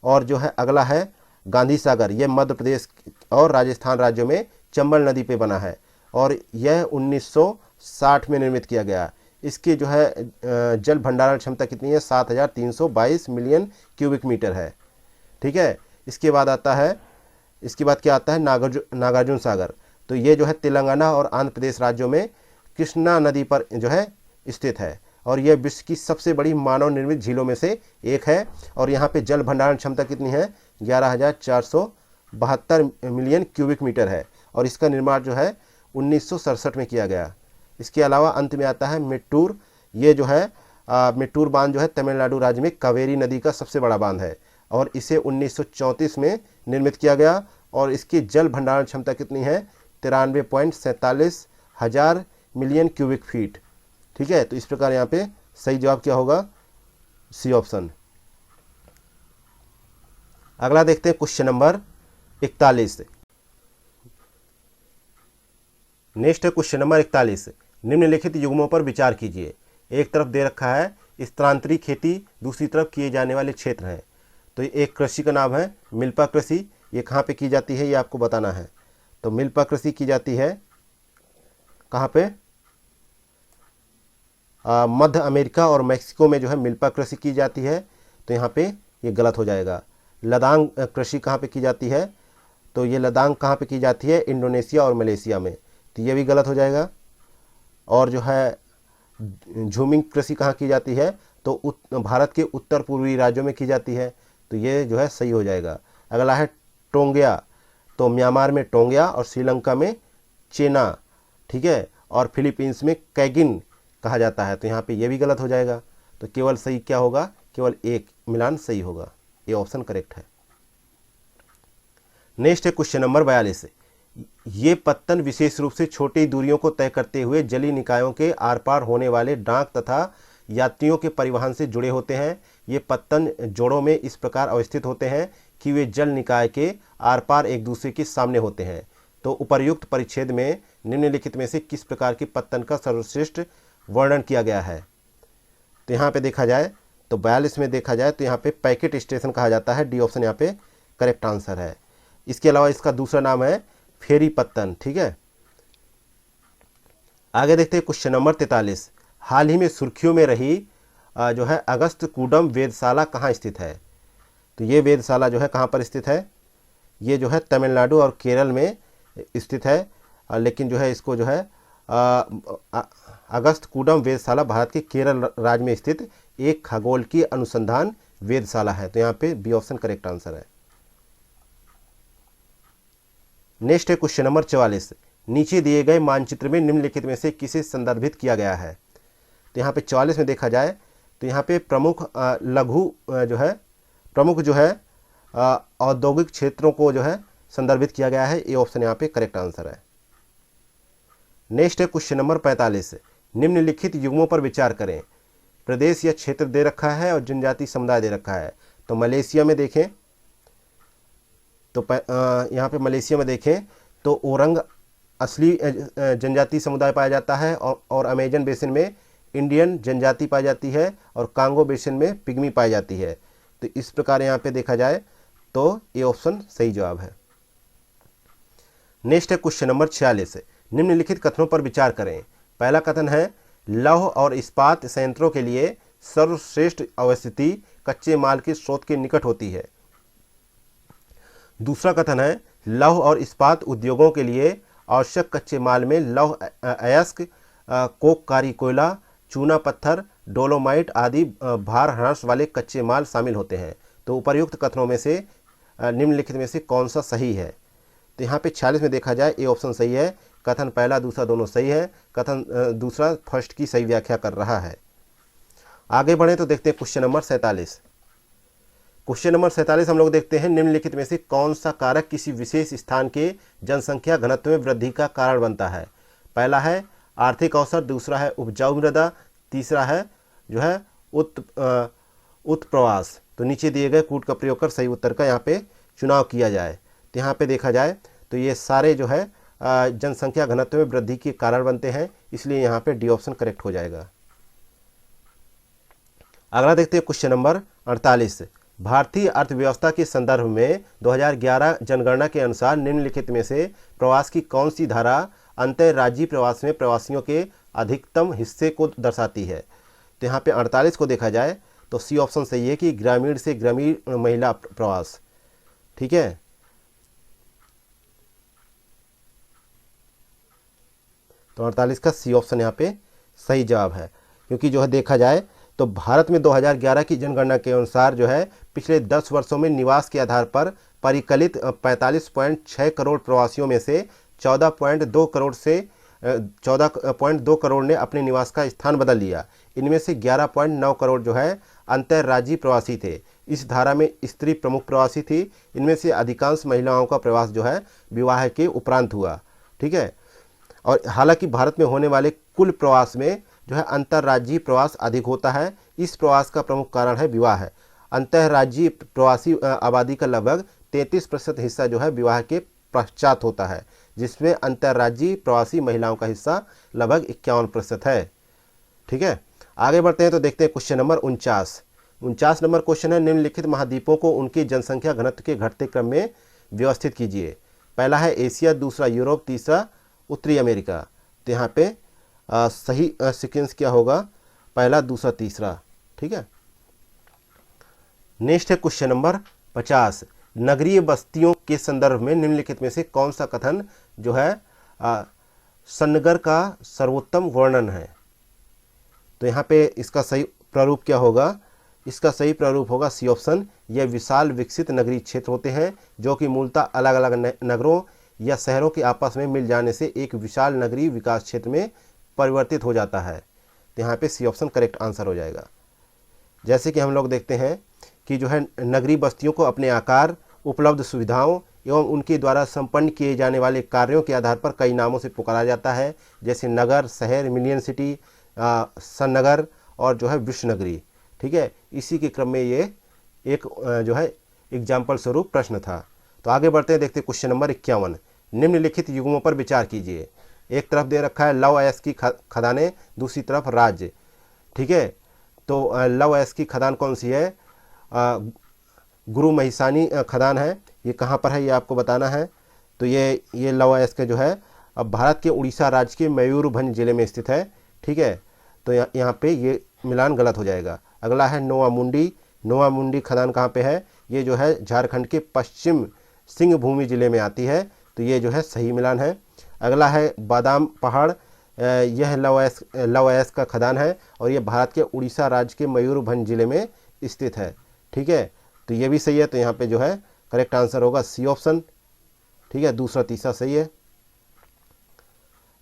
और जो है अगला है गांधी सागर। यह मध्य प्रदेश और राजस्थान राज्यों में चंबल नदी पे बना है, और यह 1960 में निर्मित किया गया। इसकी जो है जल भंडारण क्षमता कितनी है, 7,322 मिलियन क्यूबिक मीटर है। ठीक है, इसके बाद क्या आता है नागार्जुन सागर। तो ये जो है तेलंगाना और आंध्र प्रदेश राज्यों में कृष्णा नदी पर जो है स्थित है, और यह विश्व की सबसे बड़ी मानव निर्मित झीलों में से एक है। और यहाँ पे जल भंडारण क्षमता कितनी है, 11,472 मिलियन क्यूबिक मीटर है, और इसका निर्माण जो है 1967 में किया गया। इसके अलावा अंत में आता है मेट्टूर। ये जो है मेट्टूर बांध जो है तमिलनाडु राज्य में कावेरी नदी का सबसे बड़ा बांध है और इसे 1934 में निर्मित किया गया और इसकी जल भंडारण क्षमता कितनी है 93.47 हजार मिलियन क्यूबिक फीट। ठीक है, तो इस प्रकार यहाँ पे सही जवाब क्या होगा, सी ऑप्शन। अगला देखते हैं क्वेश्चन नंबर 41। नेक्स्ट है क्वेश्चन नंबर 41। निम्नलिखित युग्मों पर विचार कीजिए। एक तरफ दे रखा है स्थानांतरित खेती, दूसरी तरफ किए जाने वाले क्षेत्र हैं। तो एक कृषि का नाम है मिल्पा कृषि, ये कहाँ पे की जाती है ये आपको बताना है। तो मिल्पा कृषि की जाती है कहाँ पे, मध्य अमेरिका और मैक्सिको में जो है मिल्पा कृषि की जाती है, तो यहाँ पे ये गलत हो जाएगा। लदांग कृषि कहाँ पे की जाती है, तो ये लदांग कहाँ पे की जाती है, इंडोनेशिया और मलेशिया में, तो ये भी गलत हो जाएगा। और जो है झूमिंग कृषि कहाँ की जाती है, तो भारत के उत्तर पूर्वी राज्यों में की जाती है, तो ये जो है सही हो जाएगा। अगला है टोंगिया, तो म्यांमार में टोंगिया और श्रीलंका में चेना, ठीक है, और फिलीपींस में कैगिन कहा जाता है, तो यहाँ पे ये भी गलत हो जाएगा। तो केवल सही क्या होगा, केवल एक मिलान सही होगा, ये ऑप्शन करेक्ट है। नेक्स्ट है क्वेश्चन नंबर 42। ये पत्तन विशेष रूप से छोटी दूरियों को तय करते हुए जलीय निकायों के आर पार होने वाले डाक तथा यात्रियों के परिवहन से जुड़े होते हैं। ये पत्तन जोड़ों में इस प्रकार अवस्थित होते हैं कि वे जल निकाय के आर पार एक दूसरे के सामने होते हैं। तो उपर्युक्त परिच्छेद में निम्नलिखित में से किस प्रकार के पत्तन का सर्वश्रेष्ठ वर्णन किया गया है। तो यहाँ पे देखा जाए तो 42 में देखा जाए तो यहाँ पे पैकेट स्टेशन कहा जाता है, डी ऑप्शन यहाँ पे करेक्ट आंसर है। इसके अलावा इसका दूसरा नाम है फेरी पत्तन। ठीक है, आगे देखते हैं क्वेश्चन नंबर 43। हाल ही में सुर्खियों में रही जो है अगस्त्यकूडम वेधशाला कहाँ स्थित है। तो ये वेधशाला जो है कहाँ पर स्थित है, ये जो है तमिलनाडु और केरल में स्थित है, लेकिन जो है इसको जो है अगस्त्यकूडम वेधशाला भारत के केरल राज्य में स्थित एक खगोल की अनुसंधान वेधशाला है, तो यहाँ पे बी ऑप्शन करेक्ट आंसर है। नेक्स्ट है क्वेश्चन नंबर 44। नीचे दिए गए मानचित्र में निम्नलिखित में से किसे संदर्भित किया गया है। तो यहाँ पे 44 में देखा जाए तो यहाँ पे प्रमुख जो है औद्योगिक क्षेत्रों को जो है संदर्भित किया गया है, ये ऑप्शन यहाँ पे करेक्ट आंसर है। नेक्स्ट है क्वेश्चन नंबर 45। निम्नलिखित युग्मों पर विचार करें। प्रदेश या क्षेत्र दे रखा है और जनजाति समुदाय दे रखा है। तो मलेशिया में देखें तो यहाँ पे मलेशिया में देखें तो ओरंग असली जनजाति समुदाय पाया जाता है और अमेजन बेसिन में इंडियन जनजाति पाई जाती है और कांगो बेसिन में पिग्मी पाई जाती है। तो इस प्रकार यहाँ पे देखा जाए तो ये ऑप्शन सही जवाब है। नेक्स्ट है क्वेश्चन नंबर 46। निम्नलिखित कथनों पर विचार करें। पहला कथन है लौह और इस्पात संयंत्रों के लिए सर्वश्रेष्ठ अवस्थिति कच्चे माल के स्रोत के निकट होती है। दूसरा कथन है लौह और इस्पात उद्योगों के लिए आवश्यक कच्चे माल में लौह अयस्क, कोककारी कोयला, चूना पत्थर, डोलोमाइट आदि भार ह्रास वाले कच्चे माल शामिल होते हैं। तो उपर्युक्त कथनों में से निम्नलिखित में से कौन सा सही है। तो यहाँ पे 46 में देखा जाए ए ऑप्शन सही है। कथन पहला दूसरा दोनों सही है, कथन दूसरा फर्स्ट की सही व्याख्या कर रहा है। आगे बढ़े तो देखते हैं क्वेश्चन नंबर 47। क्वेश्चन नंबर 47 हम लोग देखते हैं निम्नलिखित में से कौन सा कारक किसी विशेष स्थान के जनसंख्या घनत्व में वृद्धि का कारण बनता है। पहला है आर्थिक अवसर, दूसरा है उपजाऊ मृदा, तीसरा है जो है उत्प्रवास। तो नीचे दिए गए कूट का प्रयोग कर सही उत्तर का यहाँ पे चुनाव किया जाए। तो यहाँ पे देखा जाए तो ये सारे जो है जनसंख्या घनत्व में वृद्धि के कारण बनते हैं, इसलिए यहाँ पे डी ऑप्शन करेक्ट हो जाएगा। अगला देखते हैं क्वेश्चन नंबर 48। भारतीय अर्थव्यवस्था के संदर्भ में 2011 जनगणना के अनुसार निम्नलिखित में से प्रवास की कौन सी धारा अंतर्राज्यीय प्रवास में प्रवासियों के अधिकतम हिस्से को दर्शाती है। तो यहाँ पे 48 को देखा जाए तो सी ऑप्शन सही है कि ग्रामीण से ग्रामीण महिला प्रवास। ठीक है, तो 48 का सी ऑप्शन यहाँ पे सही जवाब है, क्योंकि जो है देखा जाए तो भारत में 2011 की जनगणना के अनुसार जो है पिछले 10 वर्षों में निवास के आधार पर परिकलित 45.6 करोड़ प्रवासियों में से 14.2 करोड़ से 14.2 करोड़ ने अपने निवास का स्थान बदल लिया। इनमें से 11.9 करोड़ जो है अंतर्राज्यीय प्रवासी थे। इस धारा में स्त्री प्रमुख प्रवासी थी। इनमें से अधिकांश महिलाओं का प्रवास जो है विवाह के उपरांत हुआ। ठीक है, और हालांकि भारत में होने वाले कुल प्रवास में जो है अंतर्राज्यीय प्रवास अधिक होता है। इस प्रवास का प्रमुख कारण है विवाह। अंतर्राज्यीय प्रवासी आबादी का लगभग 33% हिस्सा जो है विवाह के पश्चात होता है, जिसमें अंतर्राज्यीय प्रवासी महिलाओं का हिस्सा लगभग 51% है। ठीक है, आगे बढ़ते हैं तो देखते हैं क्वेश्चन नंबर 49 नंबर क्वेश्चन है, निम्नलिखित महाद्वीपों को उनकी जनसंख्या घनत्व के घटते क्रम में व्यवस्थित कीजिए। पहला है एशिया, दूसरा यूरोप, तीसरा उत्तरी अमेरिका। तो यहाँ पे सही सीक्वेंस क्या होगा, पहला, दूसरा, तीसरा। ठीक है, नेक्स्ट है क्वेश्चन नंबर 50, नगरीय बस्तियों के संदर्भ में निम्नलिखित में से कौन सा कथन जो है सन्नगर का सर्वोत्तम वर्णन है। तो यहाँ पे इसका सही प्रारूप क्या होगा, इसका सही प्रारूप होगा सी ऑप्शन। यह विशाल विकसित नगरीय क्षेत्र होते हैं जो कि मूलतः अलग अलग नगरों या शहरों के आपस में मिल जाने से एक विशाल नगरीय विकास क्षेत्र में परिवर्तित हो जाता है। तो यहाँ पे सी ऑप्शन करेक्ट आंसर हो जाएगा। जैसे कि हम लोग देखते हैं कि जो है नगरीय बस्तियों को अपने आकार, उपलब्ध सुविधाओं एवं उनके द्वारा संपन्न किए जाने वाले कार्यों के आधार पर कई नामों से पुकारा जाता है, जैसे नगर, शहर, मिलियन सिटी, सन्नगर और जो है विश्व नगरी। ठीक है, इसी के क्रम में ये एक जो है एग्जाम्पल स्वरूप प्रश्न था। तो आगे बढ़ते हैं, देखते हैं क्वेश्चन नंबर 51, निम्नलिखित युग्मों पर विचार कीजिए। एक तरफ दे रखा है लव अयस्क की खदानें, दूसरी तरफ राज्य। ठीक है, तो लव अयस्क की खदान कौन सी है, गुरु महिसानी खदान है। ये कहाँ पर है ये आपको बताना है। तो ये लव अयस्क जो है अब भारत के उड़ीसा राज्य के मयूरभंज जिले में स्थित है। ठीक है, तो यहाँ पे ये मिलान गलत हो जाएगा। अगला है नोआ मुंडी खदान कहाँ पे है, ये जो है झारखंड के पश्चिम सिंहभूमि जिले में आती है। तो ये जो है सही मिलान है। अगला है बादाम पहाड़, यह लव अयस्क का खदान है और ये भारत के उड़ीसा राज्य के मयूरभंज जिले में स्थित है। ठीक है, तो ये भी सही है। तो यहाँ पे जो है करेक्ट आंसर होगा सी ऑप्शन। ठीक है, दूसरा तीसरा सही है।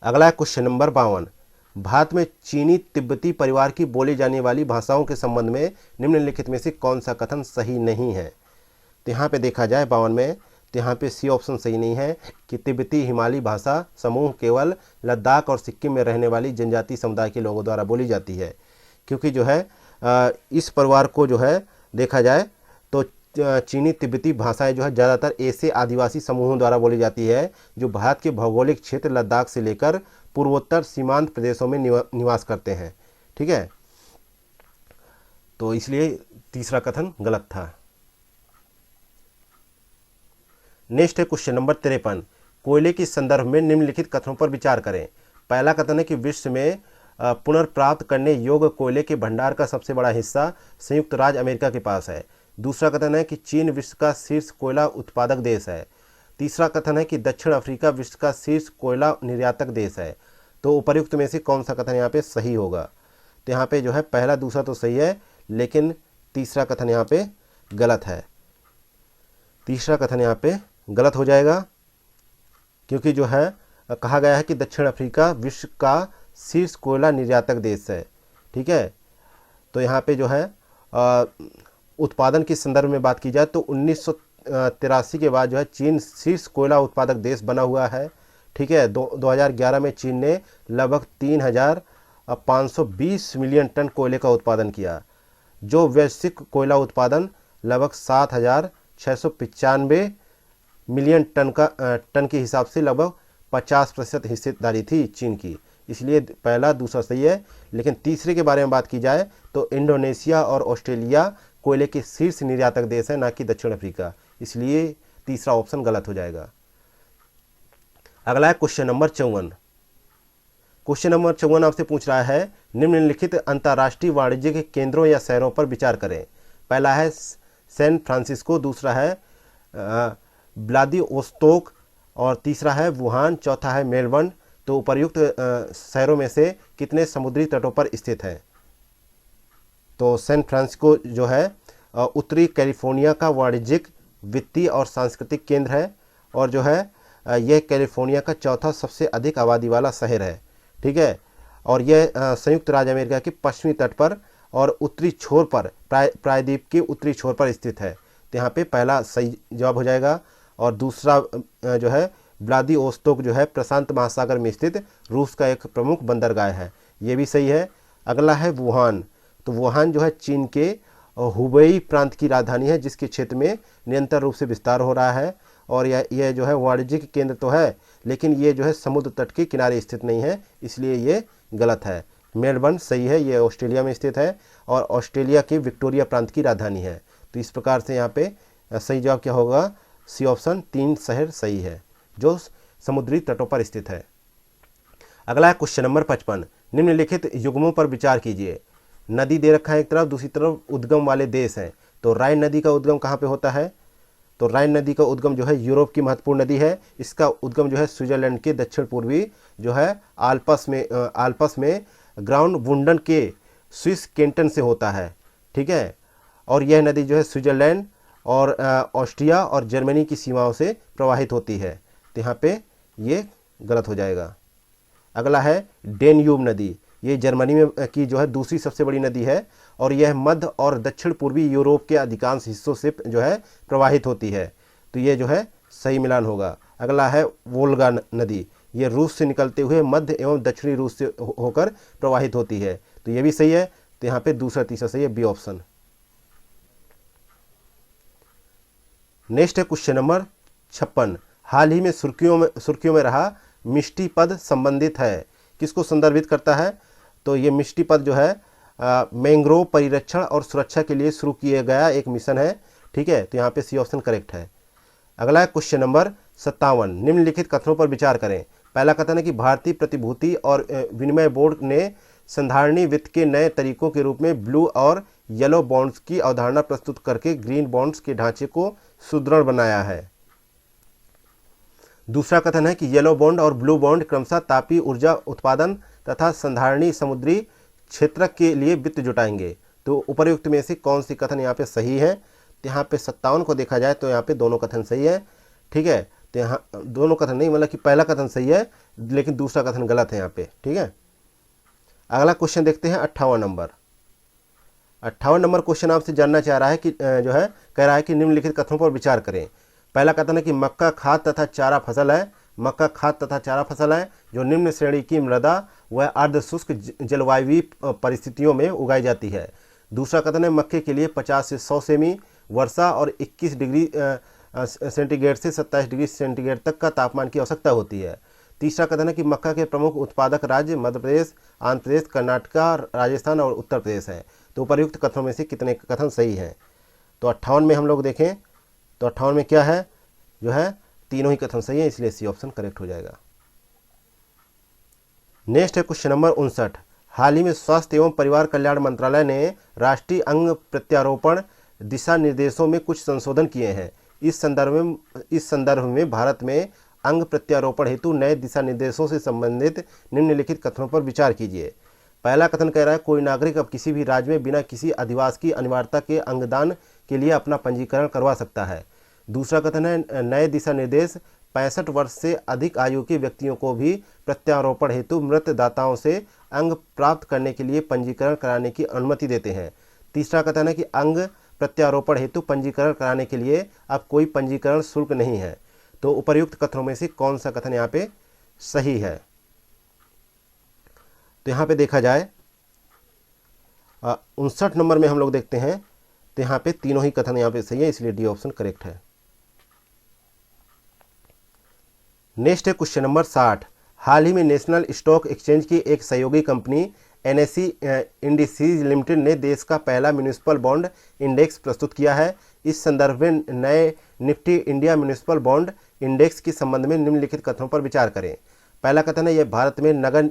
अगला है क्वेश्चन नंबर 52, भारत में चीनी तिब्बती परिवार की बोली जाने वाली भाषाओं के संबंध में निम्नलिखित में से कौन सा कथन सही नहीं है। तो यहाँ पे देखा जाए 52 में, तो यहाँ पे सी ऑप्शन सही नहीं है कि तिब्बती हिमालयी भाषा समूह केवल लद्दाख और सिक्किम में रहने वाली जनजातीय समुदाय के लोगों द्वारा बोली जाती है, क्योंकि जो है इस परिवार को जो है देखा जाए तो चीनी तिब्बती भाषाएं जो है ज़्यादातर ऐसे आदिवासी समूहों द्वारा बोली जाती है जो भारत के भौगोलिक क्षेत्र लद्दाख से लेकर पूर्वोत्तर सीमांत प्रदेशों में निवास करते हैं। ठीक है, तो इसलिए तीसरा कथन गलत था। नेक्स्ट है क्वेश्चन नंबर 53, कोयले के संदर्भ में निम्नलिखित कथनों पर विचार करें। पहला कथन है कि विश्व में पुनर्प्राप्त करने योग्य कोयले के भंडार का सबसे बड़ा हिस्सा संयुक्त राज्य अमेरिका के पास है। दूसरा कथन है कि चीन विश्व का शीर्ष कोयला उत्पादक देश है। तीसरा कथन है कि दक्षिण अफ्रीका विश्व का शीर्ष कोयला निर्यातक देश है। तो उपर्युक्त में से कौन सा कथन यहाँ पे सही होगा। तो यहाँ पे जो है पहला दूसरा तो सही है, लेकिन तीसरा कथन यहाँ पे गलत है। तीसरा कथन यहाँ पे गलत हो जाएगा, क्योंकि जो है कहा गया है कि दक्षिण अफ्रीका विश्व का शीर्ष कोयला निर्यातक देश है। ठीक है, तो यहाँ पे जो है उत्पादन के संदर्भ में बात की जाए तो 1983 के बाद जो है चीन शीर्ष कोयला उत्पादक देश बना हुआ है। ठीक है, 2011 में चीन ने लगभग 3,520 मिलियन टन कोयले का उत्पादन किया, जो वैश्विक कोयला उत्पादन लगभग 7,695 मिलियन टन के हिसाब से लगभग 50% हिस्सेदारी थी चीन की। इसलिए पहला दूसरा सही है। लेकिन तीसरे के बारे में बात की जाए तो इंडोनेशिया और ऑस्ट्रेलिया कोयले के शीर्ष निर्यातक देश है, ना कि दक्षिण अफ्रीका। इसलिए तीसरा ऑप्शन गलत हो जाएगा। अगला है क्वेश्चन नंबर 54। क्वेश्चन नंबर 54 आपसे पूछ रहा है, निम्नलिखित अंतर्राष्ट्रीय वाणिज्यिक केंद्रों या शहरों पर विचार करें। पहला है सैन फ्रांसिस्को, दूसरा है व्लादिवोस्तोक और तीसरा है वुहान, चौथा है मेलबर्न। तो उपर्युक्त शहरों में से कितने समुद्री तटों पर स्थित है। तो सैन फ्रांसिस्को जो है उत्तरी कैलिफोर्निया का वाणिज्यिक, वित्तीय और सांस्कृतिक केंद्र है, और जो है यह कैलिफोर्निया का चौथा सबसे अधिक आबादी वाला शहर है। ठीक है, और यह संयुक्त राज्य अमेरिका के पश्चिमी तट पर और उत्तरी छोर पर, प्रायद्वीप के उत्तरी छोर पर स्थित है। तो यहाँ पे पहला सही जवाब हो जाएगा। और दूसरा जो है व्लादिवोस्तोक जो है प्रशांत महासागर में स्थित रूस का एक प्रमुख बंदरगाह है, ये भी सही है। अगला है वुहान। तो वुहान जो है चीन के हुबेई प्रांत की राजधानी है, जिसके क्षेत्र में निरंतर रूप से विस्तार हो रहा है। और यह जो है वाणिज्यिक केंद्र तो है, लेकिन ये जो है समुद्र तट के किनारे स्थित नहीं है, इसलिए ये गलत है। मेलबर्न सही है, ये ऑस्ट्रेलिया में स्थित है और ऑस्ट्रेलिया के विक्टोरिया प्रांत की राजधानी है। तो इस प्रकार से यहाँ पे सही जवाब क्या होगा, सी ऑप्शन 3 शहर सही है जो समुद्री तटों पर स्थित है। अगला है क्वेश्चन नंबर 55। निम्नलिखित युग्मों पर विचार कीजिए। नदी दे रखा है एक तरफ, दूसरी तरफ उद्गम वाले देश हैं। तो राइन नदी का उद्गम कहाँ पे होता है? तो राइन नदी का उद्गम जो है यूरोप की महत्वपूर्ण नदी है। इसका उद्गम जो है स्विट्जरलैंड के दक्षिण पूर्वी जो है आल्प्स में ग्राउंड वुंडन के स्विस केंटन से होता है। ठीक है, और यह नदी जो है स्विट्जरलैंड और ऑस्ट्रिया और जर्मनी की सीमाओं से प्रवाहित होती है। तो यहाँ पे ये गलत हो जाएगा। अगला है डेन्यूब नदी। ये जर्मनी में की जो है दूसरी सबसे बड़ी नदी है और यह मध्य और दक्षिण पूर्वी यूरोप के अधिकांश हिस्सों से जो है प्रवाहित होती है। तो ये जो है सही मिलान होगा। अगला है वोल्गा नदी। ये रूस से निकलते हुए मध्य एवं दक्षिणी रूस से होकर प्रवाहित होती है। तो ये भी सही है। तो यहाँ पे दूसरा तीसरा सही है, बी ऑप्शन। नेक्स्ट है क्वेश्चन नंबर 56। हाल ही में सुर्खियों में रहा मिष्टी पद संबंधित है, किसको संदर्भित करता है? तो ये मिष्टी पद जो है मैंग्रोव परिरक्षण और सुरक्षा के लिए शुरू किया गया एक मिशन है। ठीक है, तो यहाँ पे सी ऑप्शन करेक्ट है। अगला है क्वेश्चन नंबर 57। निम्नलिखित कथनों पर विचार करें। पहला कथन है कि भारतीय प्रतिभूति और विनिमय बोर्ड ने संधारणी वित्त के नए तरीकों के रूप में ब्लू और येलो बॉन्ड्स की अवधारणा प्रस्तुत करके ग्रीन बॉन्ड्स के ढांचे को सुदृढ़ बनाया है। दूसरा कथन है कि येलो बॉन्ड और ब्लू बॉन्ड क्रमशः तापीय ऊर्जा उत्पादन तथा संधारणी समुद्री क्षेत्र के लिए वित्त जुटाएंगे। तो उपर्युक्त में से कौन सी कथन यहाँ पे सही है? तो यहाँ पे 57 को देखा जाए तो यहाँ पे दोनों कथन सही है। ठीक है, तो यहाँ दोनों कथन नहीं, मतलब कि पहला कथन सही है लेकिन दूसरा कथन गलत है यहाँ पे। ठीक है, अगला क्वेश्चन देखते हैं 58 नंबर। 58 नंबर क्वेश्चन आपसे जानना चाह रहा है कि जो है कह रहा है कि निम्नलिखित कथनों पर विचार करें। पहला कथन है कि मक्का खाद्य तथा चारा फसल है। मक्का खाद्य तथा चारा फसल है जो निम्न श्रेणी की मृदा व अर्ध शुष्क जलवायु परिस्थितियों में उगाई जाती है। दूसरा कथन है मक्के के लिए 50 से 100 सेमी वर्षा और 21 डिग्री सेंटीग्रेड से 27 डिग्री सेंटीग्रेड तक का तापमान की आवश्यकता होती है। तीसरा कथन है कि मक्का के प्रमुख उत्पादक राज्य मध्य प्रदेश, आंध्र प्रदेश, कर्नाटका, राजस्थान और उत्तर प्रदेश है। तो उपर्युक्त कथनों में से कितने कथन सही हैं? तो 58 में हम लोग देखें तो 58 में क्या है, जो है तीनों ही कथन सही है, इसलिए सी ऑप्शन करेक्ट हो जाएगा। नेक्स्ट है क्वेश्चन नंबर 59। हाल ही में स्वास्थ्य एवं परिवार कल्याण मंत्रालय ने राष्ट्रीय अंग प्रत्यारोपण दिशा निर्देशों में कुछ संशोधन किए हैं। इस संदर्भ में भारत में अंग प्रत्यारोपण हेतु नए दिशा निर्देशों से संबंधित निम्नलिखित कथनों पर विचार कीजिए। पहला कथन कह रहा है कोई नागरिक अब किसी भी राज्य में बिना किसी अधिवास की अनिवार्यता के अंगदान के लिए अपना पंजीकरण करवा सकता है। दूसरा कथन है नए दिशा निर्देश 65 वर्ष से अधिक आयु के व्यक्तियों को भी प्रत्यारोपण हेतु मृत दाताओं से अंग प्राप्त करने के लिए पंजीकरण कराने की अनुमति देते हैं। तीसरा कथन है कि अंग प्रत्यारोपण हेतु पंजीकरण कराने के लिए अब कोई पंजीकरण शुल्क नहीं है। तो उपर्युक्त कथनों में से कौन सा कथन यहाँ पे सही है? तो यहाँ पे देखा जाए 59 नंबर में हम लोग देखते हैं तो यहाँ पे तीनों ही कथन यहाँ पे सही है, इसलिए डी ऑप्शन करेक्ट है। नेक्स्ट है क्वेश्चन नंबर 60। हाल ही में नेशनल स्टॉक एक्सचेंज की एक सहयोगी कंपनी NSE इंडिसीज लिमिटेड ने देश का पहला म्यूनिसिपल बॉन्ड इंडेक्स प्रस्तुत किया है। इस संदर्भ में नए Nifty India municipal bond index के संबंध में निम्नलिखित कथनों पर विचार करें। पहला कथन है यह भारत में नगर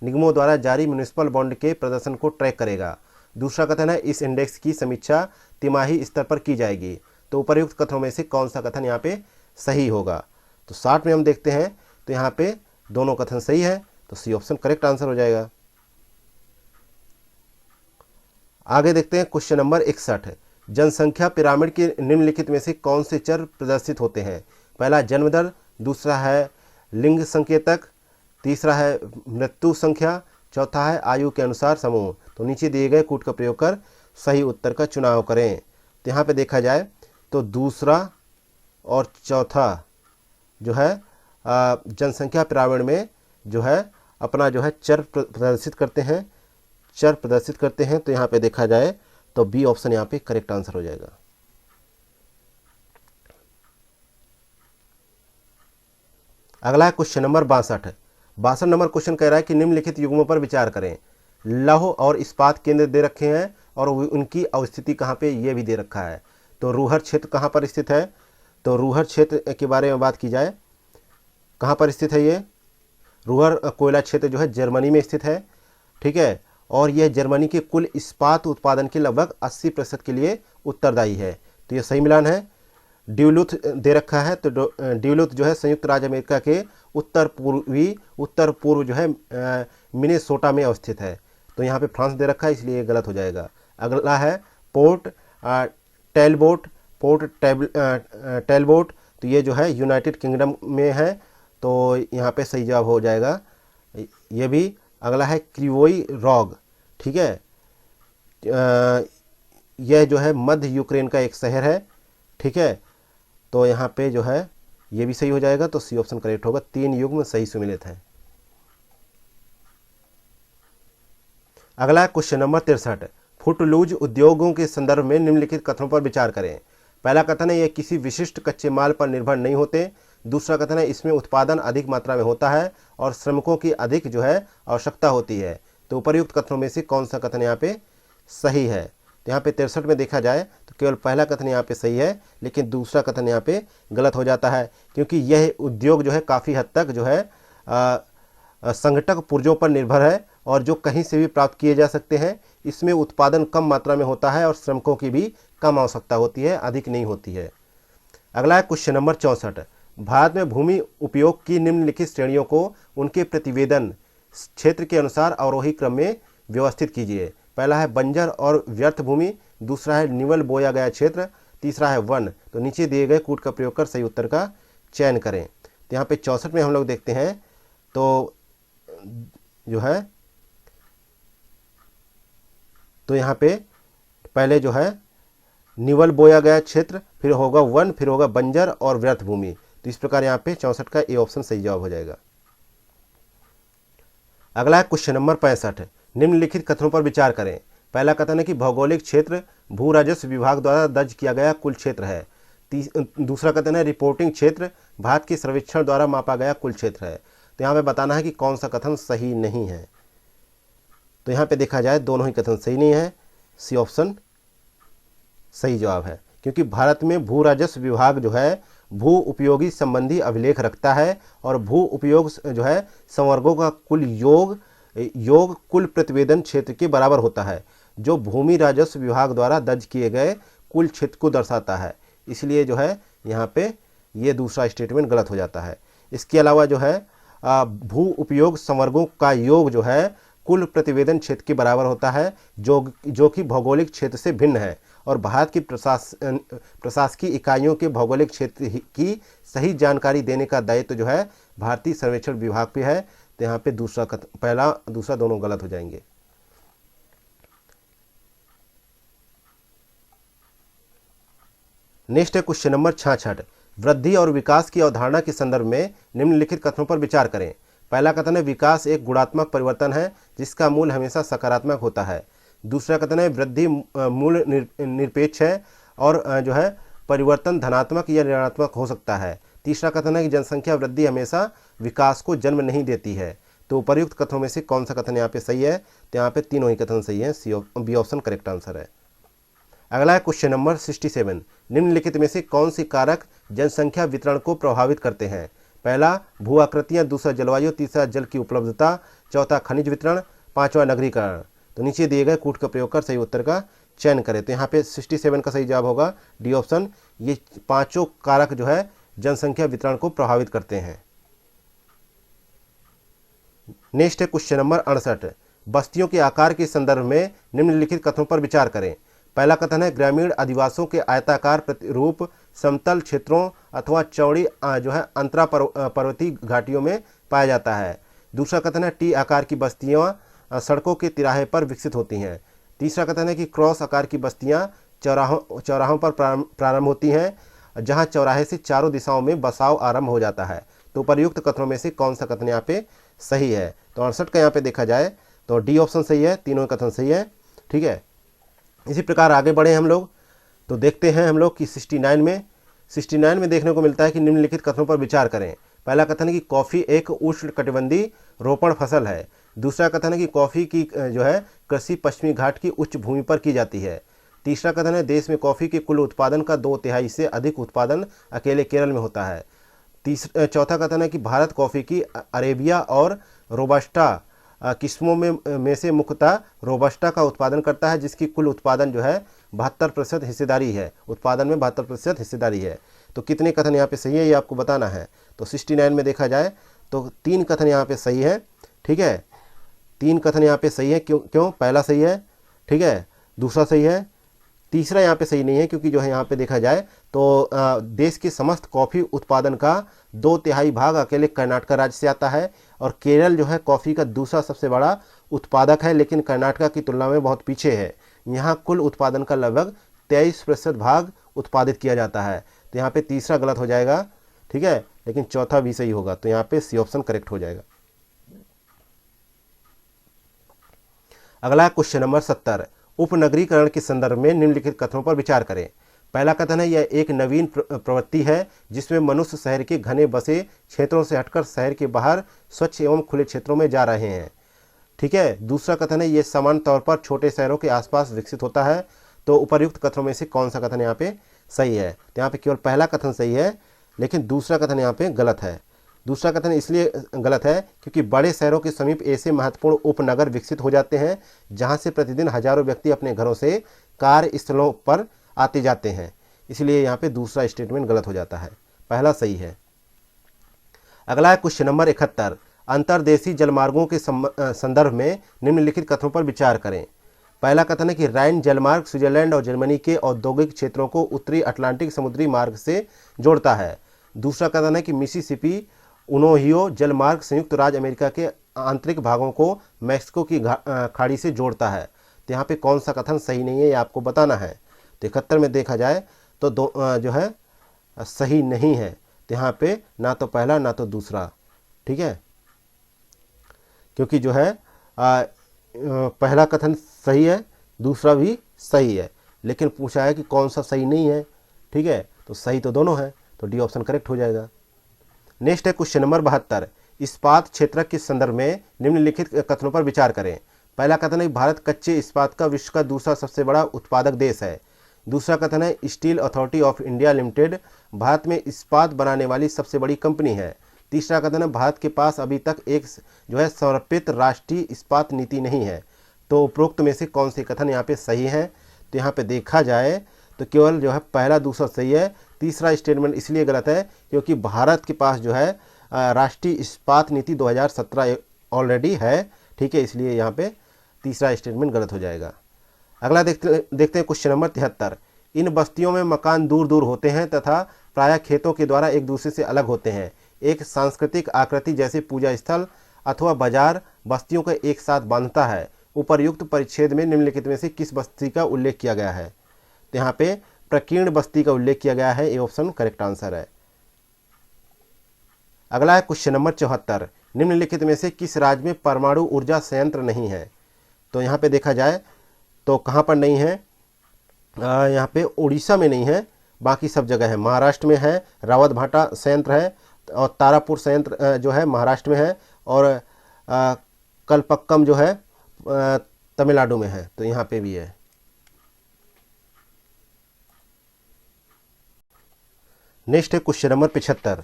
निगमों द्वारा जारी म्यूनिसिपल बॉन्ड के प्रदर्शन को ट्रैक करेगा। दूसरा कथन है इस इंडेक्स की समीक्षा तिमाही स्तर पर की जाएगी। तो उपर्युक्त कथनों में से कौन सा कथन यहाँ पे सही होगा? तो 60 में हम देखते हैं तो यहाँ पे दोनों कथन सही है, तो सी ऑप्शन करेक्ट आंसर हो जाएगा। आगे देखते हैं क्वेश्चन नंबर 61। जनसंख्या पिरामिड के निम्नलिखित में से कौन से चर प्रदर्शित होते हैं? पहला जन्म दर, दूसरा है लिंग संकेतक, तीसरा है मृत्यु संख्या, चौथा है आयु के अनुसार समूह। तो नीचे दिए गए कूट का प्रयोग कर सही उत्तर का चुनाव करें। तो यहाँ पे देखा जाए तो दूसरा और चौथा जो है जनसंख्या पिरामिड में जो है अपना जो है चर प्रदर्शित करते हैं, चर प्रदर्शित करते हैं। तो यहाँ पे देखा जाए तो बी ऑप्शन यहाँ पे करेक्ट आंसर हो जाएगा। अगला है क्वेश्चन नंबर 62 नंबर क्वेश्चन कह रहा है कि निम्नलिखित युग्मों पर विचार करें। लौह और इस्पात केंद्र दे रखे हैं और उनकी अवस्थिति कहाँ पे ये भी दे रखा है। तो रूहर क्षेत्र कहाँ पर स्थित है? तो रूहर क्षेत्र के बारे में बात की जाए, कहाँ पर स्थित है ये? रूहर कोयला क्षेत्र जो है जर्मनी में स्थित है, ठीक है। और यह जर्मनी के कुल इस्पात उत्पादन के लगभग 80% के लिए उत्तरदायी है। तो ये सही मिलान है। ड्यूलुथ दे रखा है, तो ड्यूलुथ जो है संयुक्त राज्य अमेरिका के उत्तर पूर्व जो है मिनेसोटा में अवस्थित है। तो यहाँ पे फ्रांस दे रखा है, इसलिए ये गलत हो जाएगा। अगला है पोर्ट टैलबोट, तो ये जो है यूनाइटेड किंगडम में है। तो यहाँ पे सही जवाब हो जाएगा ये भी। अगला है क्रिवोई रॉग, ठीक है। यह जो है मध्य यूक्रेन का एक शहर है, ठीक है। तो यहाँ पे जो है ये भी सही हो जाएगा। तो सी ऑप्शन करेक्ट होगा। 3 युग्म सही सुमिलित हैं। अगला है क्वेश्चन नंबर 63 फुटलूज उद्योगों के संदर्भ में निम्नलिखित कथनों पर विचार करें। पहला कथन है ये किसी विशिष्ट कच्चे माल पर निर्भर नहीं होते। दूसरा कथन है इसमें उत्पादन अधिक मात्रा में होता है और श्रमिकों की अधिक जो है आवश्यकता होती है। तो उपर्युक्त कथनों में से कौन सा कथन यहाँ पे सही है? तो यहाँ पे 63 में देखा जाए तो केवल पहला कथन यहाँ पे सही है, लेकिन दूसरा कथन यहाँ पे गलत हो जाता है, क्योंकि यह उद्योग जो है काफ़ी हद तक जो है संघटक पुर्जों पर निर्भर है और जो कहीं से भी प्राप्त किए जा सकते हैं। इसमें उत्पादन कम मात्रा में होता है और श्रमिकों की भी कम आवश्यकता होती है, अधिक नहीं होती है। अगला है क्वेश्चन नंबर 64 भारत में भूमि उपयोग की निम्नलिखित श्रेणियों को उनके प्रतिवेदन क्षेत्र के अनुसार अवरोही क्रम में व्यवस्थित कीजिए। पहला है बंजर और व्यर्थ भूमि, दूसरा है निवल बोया गया क्षेत्र, तीसरा है वन। तो नीचे दिए गए कूट का प्रयोग कर सही उत्तर का चयन करें। तो यहाँ पे 64 में हम लोग देखते हैं तो जो है तो यहाँ पे पहले जो है निवल बोया गया क्षेत्र, फिर होगा वन, फिर होगा बंजर और व्यर्थ भूमि। तो इस प्रकार यहाँ पे 64 का ए ऑप्शन सही जवाब हो जाएगा। अगला है क्वेश्चन नंबर 65 निम्नलिखित कथनों पर विचार करें। पहला कथन है कि भौगोलिक क्षेत्र भू राजस्व विभाग द्वारा दर्ज किया गया कुल क्षेत्र है। दूसरा कथन है रिपोर्टिंग क्षेत्र भारत के सर्वेक्षण द्वारा मापा गया कुल क्षेत्र है। तो यहाँ पे बताना है कि कौन सा कथन सही नहीं है। तो यहाँ पे देखा जाए दोनों ही कथन सही नहीं है, सी ऑप्शन सही जवाब है, क्योंकि भारत में भू राजस्व विभाग जो है भू उपयोगी संबंधी अभिलेख रखता है और भू उपयोग जो है संवर्गों का कुल योग कुल प्रतिवेदन क्षेत्र के बराबर होता है, जो भूमि राजस्व विभाग द्वारा दर्ज किए गए कुल क्षेत्र को दर्शाता है। इसलिए जो है यहाँ पे ये दूसरा स्टेटमेंट गलत हो जाता है। इसके अलावा जो है भू उपयोग संवर्गों का योग जो है कुल प्रतिवेदन क्षेत्र के बराबर होता है, जो कि भौगोलिक क्षेत्र से भिन्न है और भारत की प्रशासकीय इकाइयों के भौगोलिक क्षेत्र की सही जानकारी देने का दायित्व जो है भारतीय सर्वेक्षण विभाग पे है। तो यहाँ पे पहला दूसरा दोनों गलत हो जाएंगे। नेक्स्ट है क्वेश्चन नंबर 66 वृद्धि और विकास की अवधारणा के संदर्भ में निम्नलिखित कथनों पर विचार करें। पहला कथन है विकास एक गुणात्मक परिवर्तन है जिसका मूल हमेशा सकारात्मक होता है। दूसरा कथन है वृद्धि मूल निरपेक्ष है और जो है परिवर्तन धनात्मक या ऋणात्मक हो सकता है। तीसरा कथन है कि जनसंख्या वृद्धि हमेशा विकास को जन्म नहीं देती है। तो उपर्युक्त कथनों में से कौन सा कथन यहाँ पे सही है? तो यहाँ पे तीनों ही कथन सही है, बी ऑप्शन करेक्ट आंसर है। अगला है क्वेश्चन नंबर 67 निम्नलिखित में से कौन सी कारक जनसंख्या वितरण को प्रभावित करते हैं? पहला भू आकृतियाँ, दूसरा जलवायु, तीसरा जल की उपलब्धता, चौथा खनिज वितरण, पांचवा नगरीकरण। तो नीचे दिए गए कूट का प्रयोग कर सही उत्तर का चयन करें। तो यहाँ पे 67 का सही जवाब होगा डी ऑप्शन। ये पांचों कारक जो है जनसंख्या वितरण को प्रभावित करते हैं। नेक्स्ट है क्वेश्चन नंबर 68 बस्तियों के आकार के संदर्भ में निम्नलिखित कथनों पर विचार करें। पहला कथन है ग्रामीण अधिवासियों के आयताकार प्रतिरूप समतल क्षेत्रों अथवा चौड़ी जो है अंतरा पर्वतीय घाटियों में पाया जाता है। दूसरा कथन है टी आकार की बस्तियां सड़कों के तिराहे पर विकसित होती हैं। तीसरा कथन है कि क्रॉस आकार की बस्तियां चौराहों पर प्रारंभ होती हैं जहां चौराहे से चारों दिशाओं में बसाव आरंभ हो जाता है। तो उपर्युक्त कथनों में से कौन सा कथन यहाँ पे सही है? तो 68 का यहाँ पे देखा जाए तो डी ऑप्शन सही है, तीनों कथन सही है। ठीक है, इसी प्रकार आगे बढ़े हम लोग तो देखते हैं हम लोग कि 69 में देखने को मिलता है कि निम्नलिखित कथनों पर विचार करें। पहला कथन है कि कॉफ़ी एक उष्णकटिबंधीय रोपण फसल है। दूसरा कथन है कि कॉफ़ी की जो है कृषि पश्चिमी घाट की उच्च भूमि पर की जाती है। तीसरा कथन है देश में कॉफ़ी के कुल उत्पादन का 2/3 से अधिक उत्पादन अकेले केरल में होता है। चौथा कथन है कि भारत कॉफ़ी की अरेबिया और रोबस्टा किस्मों में से मुख्यतः रोबस्टा का उत्पादन करता है जिसकी कुल उत्पादन जो है 72% हिस्सेदारी है, उत्पादन में 72% हिस्सेदारी है। तो कितने कथन यहाँ पे सही है ये आपको बताना है। तो 69 में देखा जाए तो 3 कथन यहाँ पे सही है। ठीक है, 3 कथन यहाँ पे सही है। क्यों? पहला सही है, ठीक है, दूसरा सही है, तीसरा यहाँ पे सही नहीं है क्योंकि जो है यहाँ पे देखा जाए तो देश के समस्त कॉफ़ी उत्पादन का 2/3 भाग अकेले कर्नाटक राज्य से आता है और केरल जो है कॉफ़ी का दूसरा सबसे बड़ा उत्पादक है लेकिन कर्नाटक की तुलना में बहुत पीछे है। यहाँ कुल उत्पादन का लगभग 23% भाग उत्पादित किया जाता है। तो यहाँ पे तीसरा गलत हो जाएगा, ठीक है, लेकिन चौथा भी सही होगा। तो यहाँ पे सी ऑप्शन करेक्ट हो जाएगा। अगला क्वेश्चन नंबर 70, उपनगरीकरण के संदर्भ में निम्नलिखित कथनों पर विचार करें। पहला कथन है यह एक नवीन प्रवृत्ति है जिसमें मनुष्य शहर के घने बसे क्षेत्रों से हटकर शहर के बाहर स्वच्छ एवं खुले क्षेत्रों में जा रहे हैं। ठीक है, दूसरा कथन है यह सामान्य तौर पर छोटे शहरों के आसपास विकसित होता है। तो उपर्युक्त कथनों में से कौन सा कथन यहाँ पे सही है? तो यहाँ पे केवल पहला कथन सही है लेकिन दूसरा कथन यहाँ पे गलत है। दूसरा कथन इसलिए गलत है क्योंकि बड़े शहरों के समीप ऐसे महत्वपूर्ण उपनगर विकसित हो जाते हैं जहां से प्रतिदिन हजारों व्यक्ति अपने घरों से कार्यस्थलों पर आते जाते हैं, इसलिए यहाँ पे दूसरा स्टेटमेंट गलत हो जाता है, पहला सही है। अगला है क्वेश्चन नंबर 71, अंतर्देशीय जलमार्गों के संदर्भ में निम्नलिखित कथनों पर विचार करें। पहला कथन है कि राइन जलमार्ग स्विट्जरलैंड और जर्मनी के औद्योगिक क्षेत्रों को उत्तरी अटलांटिक समुद्री मार्ग से जोड़ता है। दूसरा कथन है कि मिसिसिपी ओहियो जलमार्ग संयुक्त राज्य अमेरिका के आंतरिक भागों को मैक्सिको की खाड़ी से जोड़ता है। तो यहाँ पे कौन सा कथन सही नहीं है ये आपको बताना है। तो 71 में देखा जाए तो जो है सही नहीं है। तो यहाँ पे ना तो पहला ना तो दूसरा, ठीक है, क्योंकि जो है पहला कथन सही है, दूसरा भी सही है, लेकिन पूछा है कि कौन सा सही नहीं है। ठीक है, तो सही तो दोनों है, तो डी ऑप्शन करेक्ट हो जाएगा। नेक्स्ट है क्वेश्चन नंबर 72, इस्पात क्षेत्र के संदर्भ में निम्नलिखित कथनों पर विचार करें। पहला कथन है भारत कच्चे इस्पात का विश्व का दूसरा सबसे बड़ा उत्पादक देश है। दूसरा कथन है steel authority of India limited Bharat में इस्पात बनाने वाली सबसे बड़ी कंपनी है। तीसरा कथन है भारत के पास अभी तक एक जो है समर्पित राष्ट्रीय इस्पात नीति नहीं है। तो उपरोक्त में से कौन से कथन यहाँ पे सही है? तो यहाँ पे देखा जाए तो केवल जो है पहला दूसरा सही है, तीसरा स्टेटमेंट इसलिए गलत है क्योंकि भारत के पास जो है राष्ट्रीय इस्पात नीति 2017 ऑलरेडी है। ठीक है, इसलिए यहाँ पे तीसरा स्टेटमेंट गलत हो जाएगा। अगला देखते हैं क्वेश्चन नंबर 73, इन बस्तियों में मकान दूर दूर होते हैं तथा प्रायः खेतों के द्वारा एक दूसरे से अलग होते हैं। एक सांस्कृतिक आकृति जैसे पूजा स्थल अथवा बाजार बस्तियों को एक साथ बांधता है। उपर्युक्त परिच्छेद में निम्नलिखित में से किस बस्ती का उल्लेख किया गया है? तो यहाँ पे प्रकीर्ण बस्ती का उल्लेख किया गया है, ये ऑप्शन करेक्ट आंसर है। अगला है क्वेश्चन नंबर 74, निम्नलिखित में से किस राज्य में परमाणु ऊर्जा संयंत्र नहीं है? तो यहाँ पे देखा जाए तो कहाँ पर नहीं है? यहाँ पे उड़ीसा में नहीं है, बाकी सब जगह है। महाराष्ट्र में है, रावत भाटा संयंत्र है और तारापुर संयंत्र जो है महाराष्ट्र में है और कलपक्कम जो है तमिलनाडु में है, तो यहाँ पे भी है। नेक्स्ट है क्वेश्चन नंबर 75।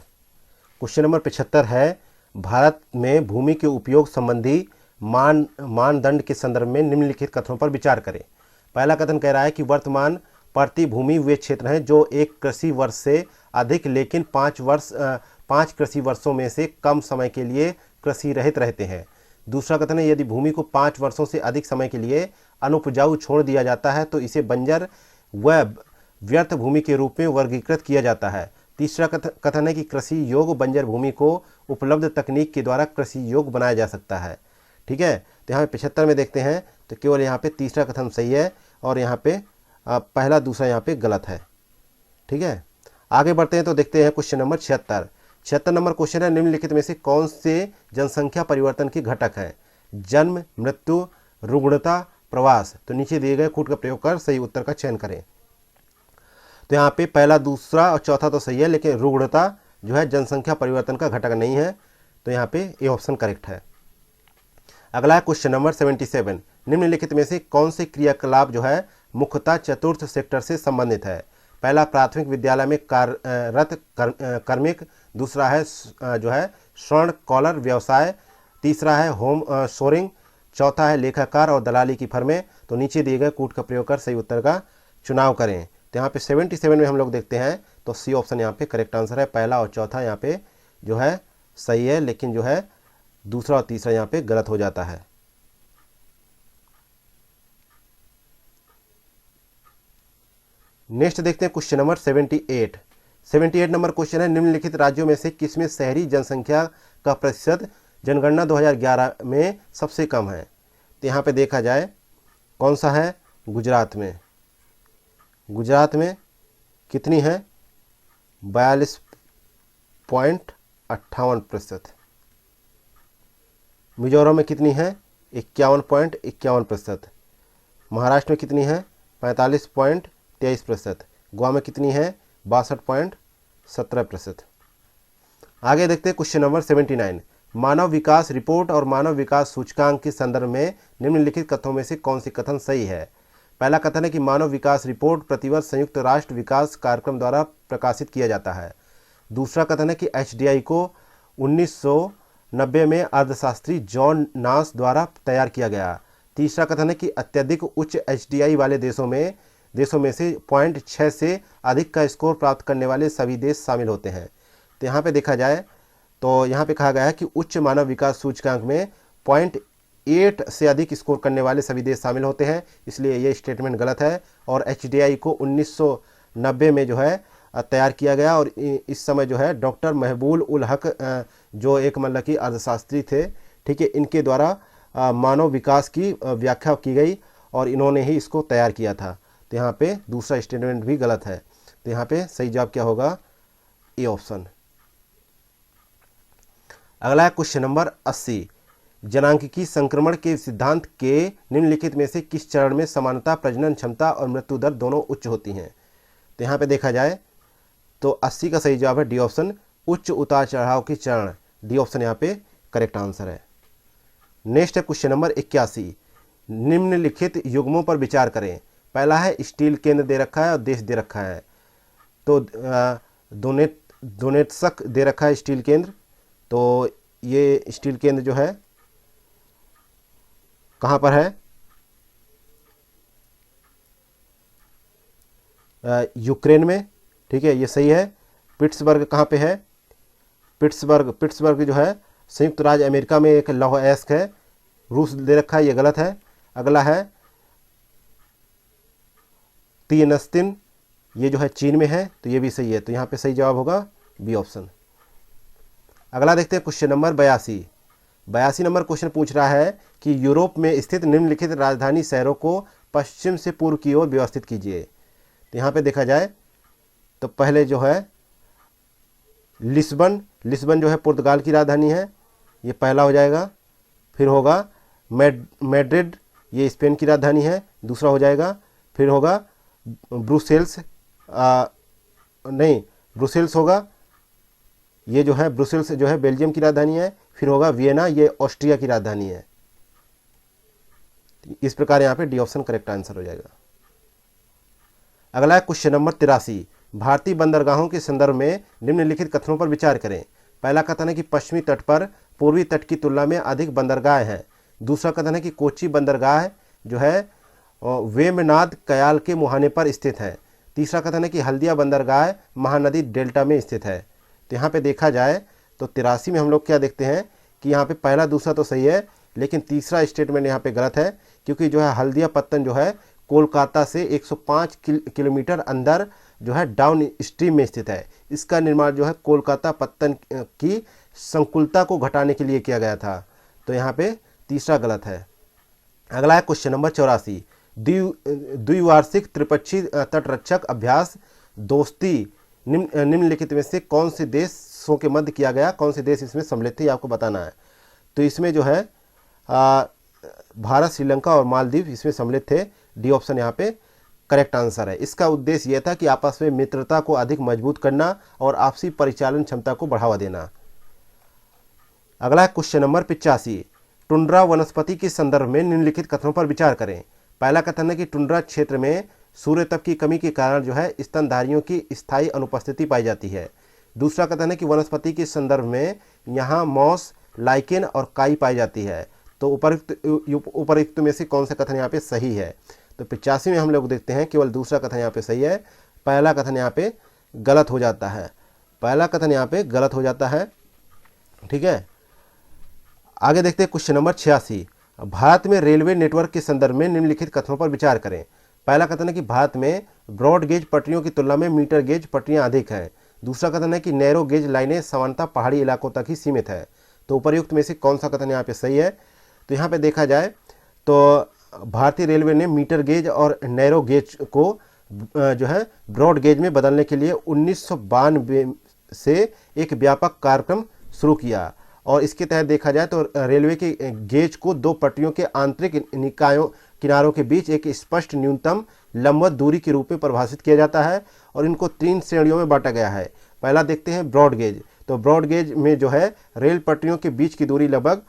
क्वेश्चन नंबर 75 है भारत में भूमि के उपयोग संबंधी मानदंड के संदर्भ में निम्नलिखित कथनों पर विचार करें। पहला कथन कह रहा है कि वर्तमान प्रति भूमि वे क्षेत्र हैं जो एक कृषि वर्ष से अधिक लेकिन 5 कृषि वर्षों में से कम समय के लिए कृषि रहित रहते हैं। दूसरा कथन है यदि भूमि को 5 वर्षों से अधिक समय के लिए अनुपजाऊ छोड़ दिया जाता है तो इसे बंजर व व्यर्थ भूमि के रूप में वर्गीकृत किया जाता है। तीसरा कथन है कि कृषि योग्य बंजर भूमि को उपलब्ध तकनीक के द्वारा कृषि योग्य बनाया जा सकता है। ठीक है, तो यहाँ पे 75 में देखते हैं तो केवल यहाँ पे तीसरा कथन सही है और यहाँ पे पहला दूसरा यहाँ पे गलत है। ठीक है, आगे बढ़ते हैं तो देखते हैं क्वेश्चन नंबर 76 नंबर क्वेश्चन है निम्नलिखित में से कौन से जनसंख्या परिवर्तन के घटक हैं? जन्म, मृत्यु, रुग्णता, प्रवास। तो नीचे दिए गए कूट का प्रयोग कर सही उत्तर का चयन करें। तो यहाँ पे पहला दूसरा और चौथा तो सही है, लेकिन रुग्णता जो है जनसंख्या परिवर्तन का घटक नहीं है, तो यहाँ पे ये ऑप्शन करेक्ट है। अगला है क्वेश्चन नंबर 77 निम्नलिखित में से कौन से क्रियाकलाप जो है मुख्यतः चतुर्थ सेक्टर से संबंधित है? पहला प्राथमिक विद्यालय में कार्यरत कार्मिक, दूसरा है जो है स्वर्ण कॉलर व्यवसाय, तीसरा है होम शोरिंग, चौथा है लेखाकार और दलाली की फर्में। तो नीचे दिए गए कूट का प्रयोग कर सही उत्तर का चुनाव करें। तो यहाँ पे 77 में हम लोग देखते हैं तो सी ऑप्शन यहाँ पे करेक्ट आंसर है। पहला और चौथा यहाँ पे जो है सही है, लेकिन जो है दूसरा और तीसरा यहाँ पे गलत हो जाता है। नेक्स्ट देखते हैं क्वेश्चन नंबर 78 नंबर क्वेश्चन है निम्नलिखित राज्यों में से किसमें शहरी जनसंख्या का प्रतिशत जनगणना 2011 में सबसे कम है? तो यहाँ पे देखा जाए कौन सा है? गुजरात में कितनी है? 42.58%। मिजोरम में कितनी है? 51.51%। महाराष्ट्र में कितनी है? 45.23%। गोवा में कितनी है? 62.17%। आगे देखते हैं क्वेश्चन नंबर 79 मानव विकास रिपोर्ट और मानव विकास सूचकांक के संदर्भ में निम्नलिखित कथनों में से कौन सी कथन सही है? पहला कथन है कि मानव विकास रिपोर्ट प्रतिवर्ष संयुक्त राष्ट्र विकास कार्यक्रम द्वारा प्रकाशित किया जाता है। दूसरा कथन है कि HDI को 1990 में अर्थशास्त्री जॉन नास द्वारा तैयार किया गया। तीसरा कथन है कि अत्यधिक उच्च HDI वाले देशों में से 0.6 से अधिक का स्कोर प्राप्त करने वाले सभी देश शामिल होते हैं। तो यहाँ पे देखा जाए तो यहाँ पे कहा गया है कि उच्च मानव विकास सूचकांक में 0.8 से अधिक स्कोर करने वाले सभी देश शामिल होते हैं, इसलिए ये स्टेटमेंट गलत है। और HDI को 1990 में जो है तैयार किया गया और इस समय जो है डॉक्टर महबूल उल हक जो एक मतलब कि अर्थशास्त्री थे, ठीक है, इनके द्वारा मानव विकास की व्याख्या की गई और इन्होंने ही इसको तैयार किया था। तो यहाँ पे दूसरा स्टेटमेंट भी गलत है। तो यहाँ पे सही जवाब क्या होगा? A option. अगला है क्वेश्चन नंबर 80 जनांकिकी संक्रमण के सिद्धांत के निम्नलिखित में से किस चरण में समानता, प्रजनन क्षमता और मृत्यु दर दोनों उच्च होती हैं? तो यहाँ पे देखा जाए तो 80 का सही जवाब है डी ऑप्शन, उच्च उतार चढ़ाव के चरण। डी ऑप्शन यहाँ पे करेक्ट आंसर है। नेक्स्ट है क्वेश्चन नंबर 81 निम्नलिखित युग्मों पर विचार करें। पहला है स्टील केंद्र दे रखा है और देश दे रखा है। तो दोनेत्स्क दे रखा है स्टील केंद्र। तो ये स्टील केंद्र जो है कहाँ पर है? यूक्रेन में। ठीक है, ये सही है। पिट्सबर्ग कहाँ पे है? पिट्सबर्ग जो है संयुक्त राज्य अमेरिका में एक लौह अयस्क है। रूस दे रखा है, ये गलत है। अगला है तिएनस्तिन, ये जो है चीन में है, तो ये भी सही है। तो यहाँ पे सही जवाब होगा बी ऑप्शन। अगला देखते हैं क्वेश्चन नंबर 82 नंबर क्वेश्चन पूछ रहा है कि यूरोप में स्थित निम्नलिखित राजधानी शहरों को पश्चिम से पूर्व की ओर व्यवस्थित कीजिए। तो यहाँ पे देखा जाए तो पहले जो है लिस्बन जो है पुर्तगाल की राजधानी है, ये पहला हो जाएगा। फिर होगा मैड्रिड, ये स्पेन की राजधानी है, दूसरा हो जाएगा। फिर होगा ब्रुसेल्स होगा, ये जो है ब्रुसेल्स जो है बेल्जियम की राजधानी है। फिर होगा वियना, ये ऑस्ट्रिया की राजधानी है। इस प्रकार यहाँ पे डी ऑप्शन करेक्ट आंसर हो जाएगा। अगला है क्वेश्चन नंबर 83 भारतीय बंदरगाहों के संदर्भ में निम्नलिखित कथनों पर विचार करें। पहला कथन है कि पश्चिमी तट पर पूर्वी तट की तुलना में अधिक बंदरगाह हैं। दूसरा कथन है कि कोची बंदरगाह जो है वेमनाद कयाल के मुहाने पर स्थित है। तीसरा कथन है कि हल्दिया बंदरगाह महानदी डेल्टा में स्थित है। तो यहाँ पे देखा जाए तो 83 में हम लोग क्या देखते हैं कि यहाँ पे पहला दूसरा तो सही है, लेकिन तीसरा स्टेटमेंट यहाँ पे गलत है, क्योंकि जो है हल्दिया पत्तन जो है कोलकाता से 105 किलोमीटर अंदर जो है डाउन स्ट्रीम में स्थित है। इसका निर्माण जो है कोलकाता पत्तन की संकुलता को घटाने के लिए किया गया था। तो यहाँ पे तीसरा गलत है। अगला है क्वेश्चन नंबर 84, द्विवार्षिक त्रिपक्षीय तटरक्षक अभ्यास दोस्ती निम्नलिखित में से कौन से देशों के मध्य किया गया, कौन से देश इसमें सम्मिलित थे, आपको बताना है। तो इसमें जो है भारत, श्रीलंका और मालदीव इसमें सम्मिलित थे। डी ऑप्शन यहाँ पे करेक्ट आंसर है। इसका उद्देश्य यह था कि आपस में मित्रता को अधिक मजबूत करना और आपसी परिचालन क्षमता को बढ़ावा देना। अगला है क्वेश्चन नंबर 85, टुंड्रा वनस्पति के संदर्भ में निम्नलिखित कथनों पर विचार करें। पहला कथन है कि टुंड्रा क्षेत्र में सूर्य तप की कमी के कारण जो है स्तनधारियों की स्थायी अनुपस्थिति पाई जाती है। दूसरा कथन है कि वनस्पति के संदर्भ में यहाँ मॉस, लाइकेन और काई पाई जाती है। तो उपरोक्त में से कौन सा कथन यहाँ पे सही है। तो 85 में हम लोग देखते हैं केवल दूसरा कथन यहाँ पे सही है, पहला कथन यहाँ पे गलत हो जाता है। पहला कथन यहाँ पे गलत हो जाता है। ठीक है, आगे देखते हैं क्वेश्चन नंबर 86, भारत में रेलवे नेटवर्क के संदर्भ में निम्नलिखित कथनों पर विचार करें। पहला कथन है कि भारत में ब्रॉड गेज पटरियों की तुलना में मीटर गेज पटरियां अधिक हैं। दूसरा कथन है कि नैरो गेज लाइनें सामान्यतः पहाड़ी इलाकों तक ही सीमित है। तो उपर्युक्त में से कौन सा कथन यहाँ पे सही है। तो यहाँ पे देखा जाए तो भारतीय रेलवे ने मीटर गेज और नैरो गेज को जो है ब्रॉड गेज में बदलने के लिए 1992 से एक व्यापक कार्यक्रम शुरू किया, और इसके तहत देखा जाए तो रेलवे के गेज को दो पटरियों के आंतरिक निकायों किनारों के बीच एक स्पष्ट न्यूनतम लंबवत दूरी के रूप में परिभाषित किया जाता है, और इनको 3 श्रेणियों में बांटा गया है। पहला देखते हैं ब्रॉड गेज। तो ब्रॉड गेज में जो है रेल पटरियों के बीच की दूरी लगभग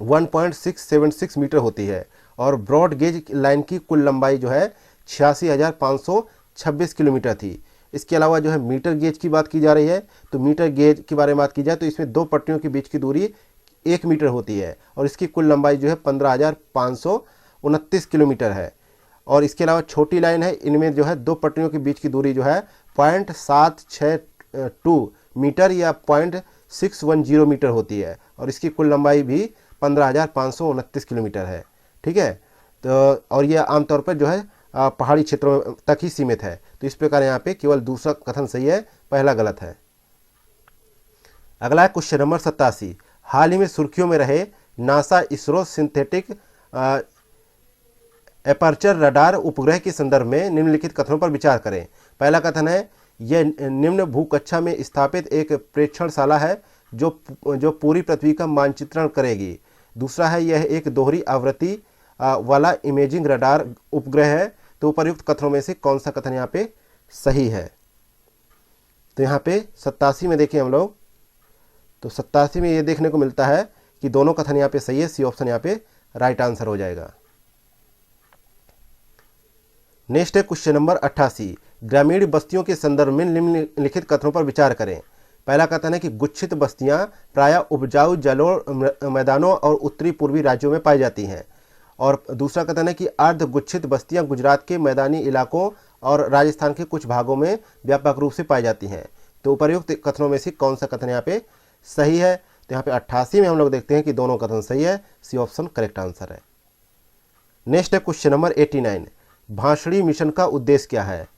1.676 मीटर होती है, और ब्रॉड गेज लाइन की कुल लंबाई जो है 86,526 किलोमीटर थी। इसके अलावा जो है मीटर गेज की बात की जा रही है। तो मीटर गेज के बारे में बात की जाए तो इसमें दो पटरियों के बीच की दूरी 1 मीटर होती है, और इसकी कुल लंबाई जो है 15,529 किलोमीटर है। और इसके अलावा छोटी लाइन है, इनमें जो है दो पटरियों के बीच की दूरी जो है 0.762 मीटर या 0.610 मीटर होती है, और इसकी कुल लंबाई भी 15,529 किलोमीटर है। ठीक है, तो और यह आमतौर पर जो है पहाड़ी क्षेत्रों तक ही सीमित है। तो इस प्रकार यहाँ पे केवल दूसरा कथन सही है, पहला गलत है। अगला है क्वेश्चन नंबर 87, हाल ही में सुर्खियों में रहे NASA ISRO synthetic aperture radar उपग्रह के संदर्भ में निम्नलिखित कथनों पर विचार करें। पहला कथन है यह निम्न भूकक्षा में स्थापित एक प्रेक्षणशाला है जो पूरी पृथ्वी का मानचित्रण करेगी। दूसरा है यह एक दोहरी आवृत्ति वाला इमेजिंग रडार उपग्रह है। तो उपर्युक्त कथनों में से कौन सा कथन यहाँ पे सही है। तो यहाँ पे 87 में देखें हम लोग, तो 87 में ये देखने को मिलता है कि दोनों कथन यहाँ पे सही है। सी ऑप्शन यहाँ पे राइट आंसर हो जाएगा। नेक्स्ट है क्वेश्चन नंबर 88, ग्रामीण बस्तियों के संदर्भ में निम्नलिखित कथनों पर विचार करें। पहला कथन है कि गुच्छित बस्तियां प्रायः उपजाऊ जलोढ़ मैदानों और उत्तरी पूर्वी राज्यों में पाई जाती हैं, और दूसरा कथन है कि अर्ध गुच्छित बस्तियां गुजरात के मैदानी इलाकों और राजस्थान के कुछ भागों में व्यापक रूप से पाई जाती हैं। तो उपर्युक्त कथनों में से कौन सा कथन यहाँ पे सही है। तो यहाँ पे 88 में हम लोग देखते हैं कि दोनों कथन सही है। सी ऑप्शन करेक्ट आंसर है। नेक्स्ट है क्वेश्चन नंबर 89, भाषणी मिशन का उद्देश्य क्या है।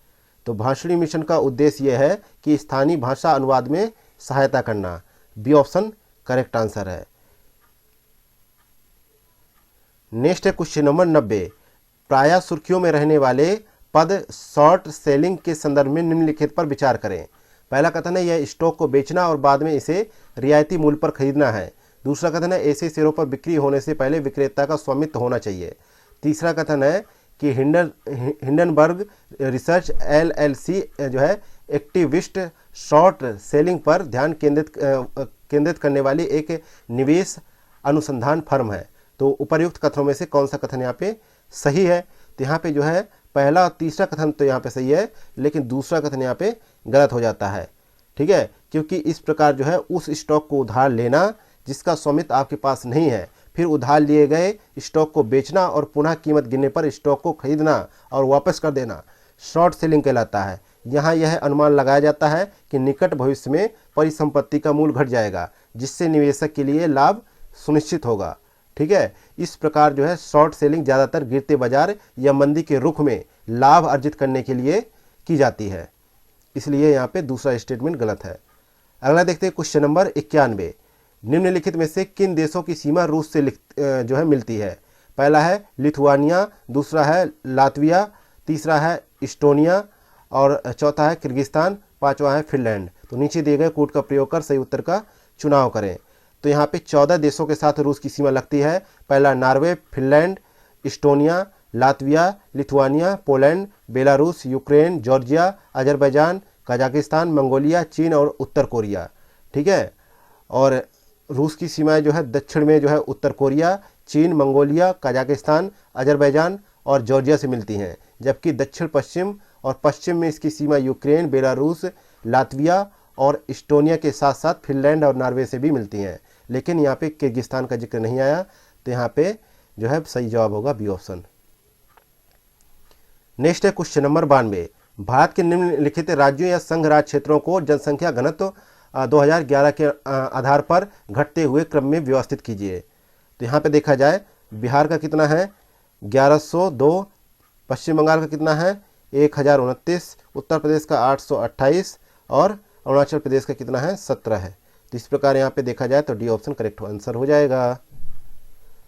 तो भाषणी मिशन का उद्देश्य यह है कि स्थानीय भाषा अनुवाद में सहायता करना। बी ऑप्शन करेक्ट आंसर है। नेक्स्ट है क्वेश्चन नंबर 90, प्रायः सुर्खियों में रहने वाले पद शॉर्ट सेलिंग के संदर्भ में निम्नलिखित पर विचार करें। पहला कथन है यह स्टॉक को बेचना और बाद में इसे रियायती मूल्य पर खरीदना है। दूसरा कथन है ऐसे शेयरों पर बिक्री होने से पहले विक्रेता का स्वामित्व होना चाहिए। तीसरा कथन है कि हिंडनबर्ग रिसर्च LLC जो है एक्टिविस्ट शॉर्ट सेलिंग पर ध्यान केंद्रित करने वाली एक निवेश अनुसंधान फर्म है। तो उपर्युक्त कथनों में से कौन सा कथन यहाँ पे सही है। तो यहाँ पे जो है पहला और तीसरा कथन तो यहाँ पे सही है, लेकिन दूसरा कथन यहाँ पे गलत हो जाता है। ठीक है, क्योंकि इस प्रकार जो है उस स्टॉक को उधार लेना जिसका स्वामित्व आपके पास नहीं है, फिर उधार लिए गए स्टॉक को बेचना और पुनः कीमत गिरने पर स्टॉक को खरीदना और वापस कर देना शॉर्ट सेलिंग कहलाता है। यहाँ यह अनुमान लगाया जाता है कि निकट भविष्य में परिसंपत्ति का मूल्य घट जाएगा, जिससे निवेशक के लिए लाभ सुनिश्चित होगा। ठीक है। इस प्रकार जो है शॉर्ट सेलिंग ज़्यादातर गिरते बाजार या मंदी के रुख में लाभ अर्जित करने के लिए की जाती है, इसलिए यहाँ पे दूसरा स्टेटमेंट गलत है। अगला देखते हैं क्वेश्चन नंबर 91। निम्नलिखित में से किन देशों की सीमा रूस से जो है मिलती है? पहला है लिथुआनिया, दूसरा है लातविया, तीसरा है इस्टोनिया और चौथा है किर्गिस्तान, पांचवा है फिनलैंड। तो नीचे दिए गए कोड का प्रयोग कर सही उत्तर का चुनाव करें। तो यहाँ पे 14 देशों के साथ रूस की सीमा लगती है। पहला Norway, Finland, Estonia, Latvia, Lithuania, Poland, Belarus, Ukraine, Georgia, Azerbaijan, Kazakhstan, Mongolia, चीन और उत्तर कोरिया। ठीक है। और रूस की सीमाएं जो है दक्षिण में जो है उत्तर कोरिया, चीन, मंगोलिया, कजाकिस्तान, अजरबैजान और जॉर्जिया से मिलती हैं, जबकि दक्षिण पश्चिम और पश्चिम में इसकी सीमा यूक्रेन, बेलारूस, लातविया और इस्टोनिया के साथ साथ फिनलैंड और नॉर्वे से भी मिलती हैं। लेकिन यहाँ पे किर्गिस्तान का जिक्र नहीं आया, तो यहाँ पे जो है सही जवाब होगा बी ऑप्शन। नेक्स्ट है क्वेश्चन नंबर 92। भारत के निम्नलिखित राज्यों या संघ राज्य क्षेत्रों को जनसंख्या घनत्व 2011 के आधार पर घटते हुए क्रम में व्यवस्थित कीजिए। तो यहाँ पे देखा जाए बिहार का कितना है 1102, पश्चिम बंगाल का कितना है 1029, उत्तर प्रदेश का 828 और अरुणाचल प्रदेश का कितना है 17 है। तो इस प्रकार यहाँ पे देखा जाए तो डी ऑप्शन करेक्ट आंसर हो जाएगा।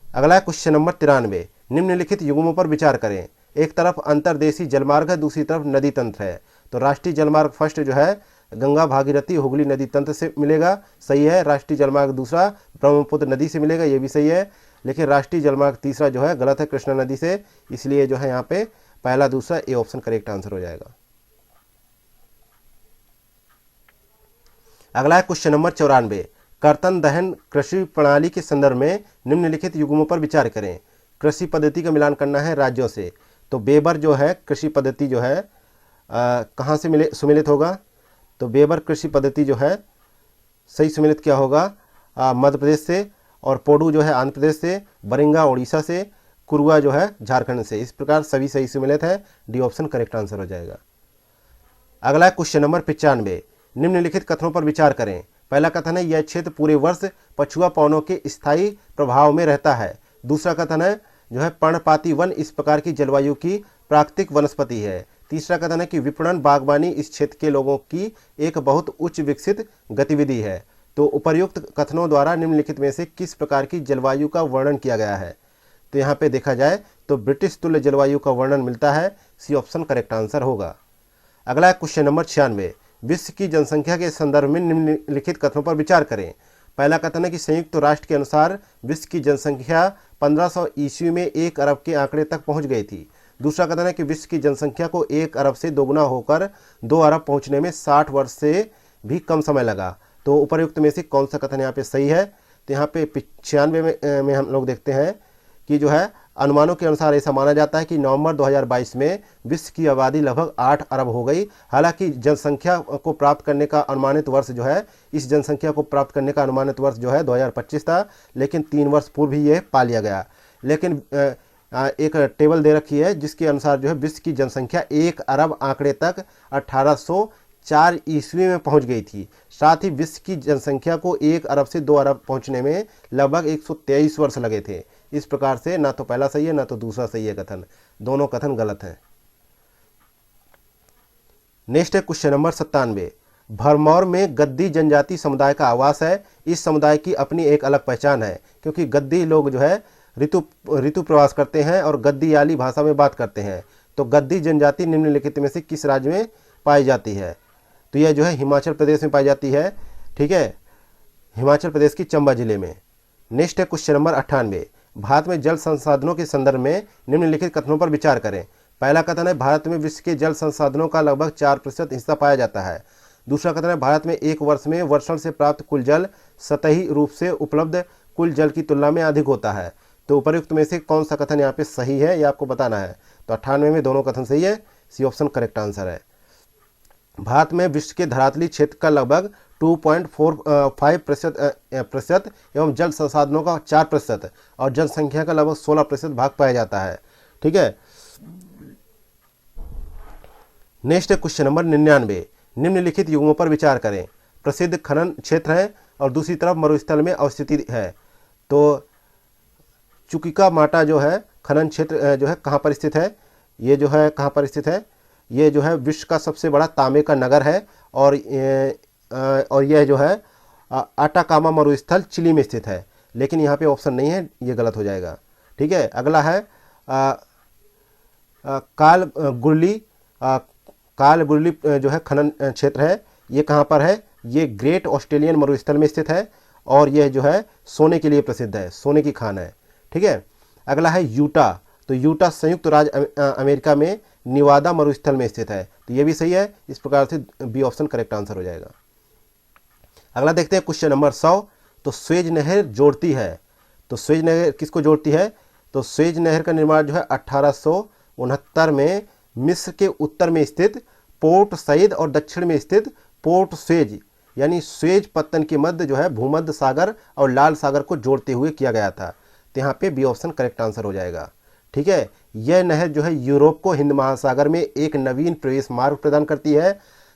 अगला है क्वेश्चन नंबर 93। निम्नलिखित युग्मों पर विचार करें। एक तरफ अंतर्देशीय जलमार्ग है, दूसरी तरफ नदी तंत्र है। तो राष्ट्रीय जलमार्ग फर्स्ट जो है गंगा भागीरथी हुगली नदी तंत्र से मिलेगा, सही है। राष्ट्रीय जलमार्ग दूसरा ब्रह्मपुत्र नदी से मिलेगा, ये भी सही है। लेकिन राष्ट्रीय जलमार्ग तीसरा जो है गलत है, कृष्णा नदी से, इसलिए जो है यहाँ पे पहला दूसरा ए ऑप्शन करेक्ट आंसर हो जाएगा। अगला है क्वेश्चन नंबर 94। कर्तन दहन कृषि प्रणाली के संदर्भ में निम्नलिखित युग्मों पर विचार करें। कृषि पद्धति का मिलान करना है राज्यों से। तो बेबर जो है कृषि पद्धति जो है कहाँ से सुमेलित होगा? तो बेबर कृषि पद्धति जो है सही सुमेलित क्या होगा? मध्य प्रदेश से, और पोडू जो है आंध्र प्रदेश से, बरिंगा उड़ीसा से, कुरुआ जो है झारखंड से। इस प्रकार सभी सही सुमेलित है, डी ऑप्शन करेक्ट आंसर हो जाएगा। अगला क्वेश्चन नंबर 95। निम्नलिखित कथनों पर विचार करें। पहला कथन है यह क्षेत्र पूरे वर्ष पछुआ पवनों के स्थायी प्रभाव में रहता है। दूसरा कथन है जो है पर्णपाती वन इस प्रकार की जलवायु की प्राकृतिक वनस्पति है। तीसरा कथन है कि विपणन बागवानी इस क्षेत्र के लोगों की एक बहुत उच्च विकसित गतिविधि है। तो उपर्युक्त कथनों द्वारा निम्नलिखित में से किस प्रकार की जलवायु का वर्णन किया गया है? तो यहाँ पे देखा जाए तो ब्रिटिश तुल्य जलवायु का वर्णन मिलता है, सी ऑप्शन करेक्ट आंसर होगा। अगला क्वेश्चन नंबर 96। विश्व की जनसंख्या के संदर्भ में निम्नलिखित कथनों पर विचार करें। पहला कथन है कि संयुक्त राष्ट्र के अनुसार विश्व की जनसंख्या 1500 ईस्वी में 1 अरब के आंकड़े तक पहुंच गई थी। दूसरा कथन है कि विश्व की जनसंख्या को 1 अरब से दोगुना होकर 2 अरब पहुंचने में 60 वर्ष से भी कम समय लगा। तो उपर्युक्त में से कौन सा कथन यहाँ पे सही है? तो यहाँ पे 95 में हम लोग देखते हैं कि जो है अनुमानों के अनुसार ऐसा माना जाता है कि नवंबर 2022 में विश्व की आबादी लगभग 8 अरब हो गई। हालांकि जनसंख्या को प्राप्त करने का अनुमानित वर्ष जो है इस जनसंख्या को प्राप्त करने का अनुमानित वर्ष जो है 2025 था, लेकिन 3 वर्ष पूर्व ही ये पा लिया गया। लेकिन एक टेबल दे रखी है जिसके अनुसार जो है विश्व की जनसंख्या 1 अरब आंकड़े तक 1804 ईस्वी में पहुंच गई थी। साथ ही विश्व की जनसंख्या को 1 अरब से 2 अरब पहुंचने में लगभग 123 वर्ष लगे थे। इस प्रकार से ना तो पहला सही है ना तो दूसरा सही है कथन, दोनों कथन गलत हैं। नेक्स्ट है क्वेश्चन नंबर 97। भरमौर में गद्दी जनजाति समुदाय का आवास है। इस समुदाय की अपनी एक अलग पहचान है क्योंकि गद्दी लोग जो है ऋतु प्रवास करते हैं और गद्दीयाली भाषा में बात करते हैं। तो गद्दी जनजाति निम्नलिखित में से किस राज्य में पाई जाती है? तो यह जो है हिमाचल प्रदेश में पाई जाती है। ठीक है, हिमाचल प्रदेश की चंबा जिले में। नेक्स्ट है क्वेश्चन नंबर 98। भारत में जल संसाधनों के संदर्भ में निम्नलिखित कथनों पर विचार करें। पहला कथन है भारत में विश्व के जल संसाधनों का लगभग 4% हिस्सा पाया जाता है। दूसरा कथन है भारत में एक वर्ष में वर्षण से प्राप्त कुल जल सतही रूप से उपलब्ध कुल जल की तुलना में अधिक होता है। तो उपर्युक्त में से कौन सा कथन यहाँ पे सही है, ये आपको बताना है। तो 98 में दोनों कथन सही है, सी ऑप्शन करेक्ट आंसर है। भारत में विश्व के धरातली क्षेत्र का लगभग 2.45% एवं जल संसाधनों का 4% और जनसंख्या का लगभग 16% भाग पाया जाता है। ठीक है। नेक्स्ट है क्वेश्चन नंबर 99। निम्नलिखित युग्मों पर विचार करें। प्रसिद्ध खनन क्षेत्र है और दूसरी तरफ मरुस्थल में अवस्थित है। तो चुकिकामाटा जो है खनन क्षेत्र जो है कहाँ पर स्थित है, ये जो है कहाँ पर स्थित है, ये जो है विश्व का सबसे बड़ा तांबे का नगर है और यह जो है आटाकामा मरुस्थल चिली में स्थित है। लेकिन यहाँ पे ऑप्शन नहीं है, ये गलत हो जाएगा। ठीक है, अगला है कालगुरली जो है खनन क्षेत्र है, ये कहाँ पर है, ये ग्रेट ऑस्ट्रेलियन मरुस्थल में स्थित है और यह जो है सोने के लिए प्रसिद्ध है, सोने की खान है। ठीक है, अगला है यूटा, तो यूटा संयुक्त राज्य अमेरिका में निवादा मरुस्थल में स्थित है, तो ये भी सही है। इस प्रकार से बी ऑप्शन करेक्ट आंसर हो जाएगा। अगला देखते हैं क्वेश्चन नंबर 100। तो स्वेज नहर जोड़ती है, तो स्वेज नहर किसको जोड़ती है, तो स्वेज नहर का निर्माण जो है 1869 में मिस्र के उत्तर में स्थित पोर्ट सईद और दक्षिण में स्थित पोर्ट स्वेज यानी स्वेज पत्तन के मध्य जो है भूमध्य सागर और लाल सागर को जोड़ते हुए किया गया था। तो यहाँ पे बी ऑप्शन करेक्ट आंसर हो जाएगा। ठीक है, यह नहर जो है यूरोप को हिंद महासागर में एक नवीन प्रवेश मार्ग प्रदान करती है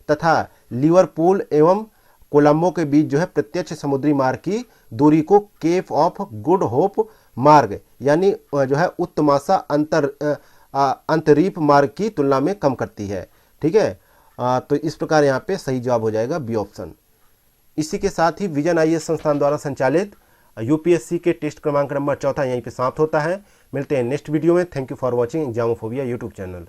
तथा लिवरपूल एवं कोलंबो के बीच जो है प्रत्यक्ष समुद्री मार्ग की दूरी को केप ऑफ गुड होप मार्ग यानी जो है उत्तमाशा अंतरीप मार्ग की तुलना में कम करती है। ठीक है, तो इस प्रकार यहाँ पे सही जवाब हो जाएगा बी ऑप्शन। इसी के साथ ही विजन आईएएस संस्थान द्वारा संचालित यूपीएससी के टेस्ट क्रमांक नंबर 4 यहीं पे समाप्त होता है। मिलते हैं नेक्स्ट वीडियो में। Thank you for watching examophobia YouTube channel.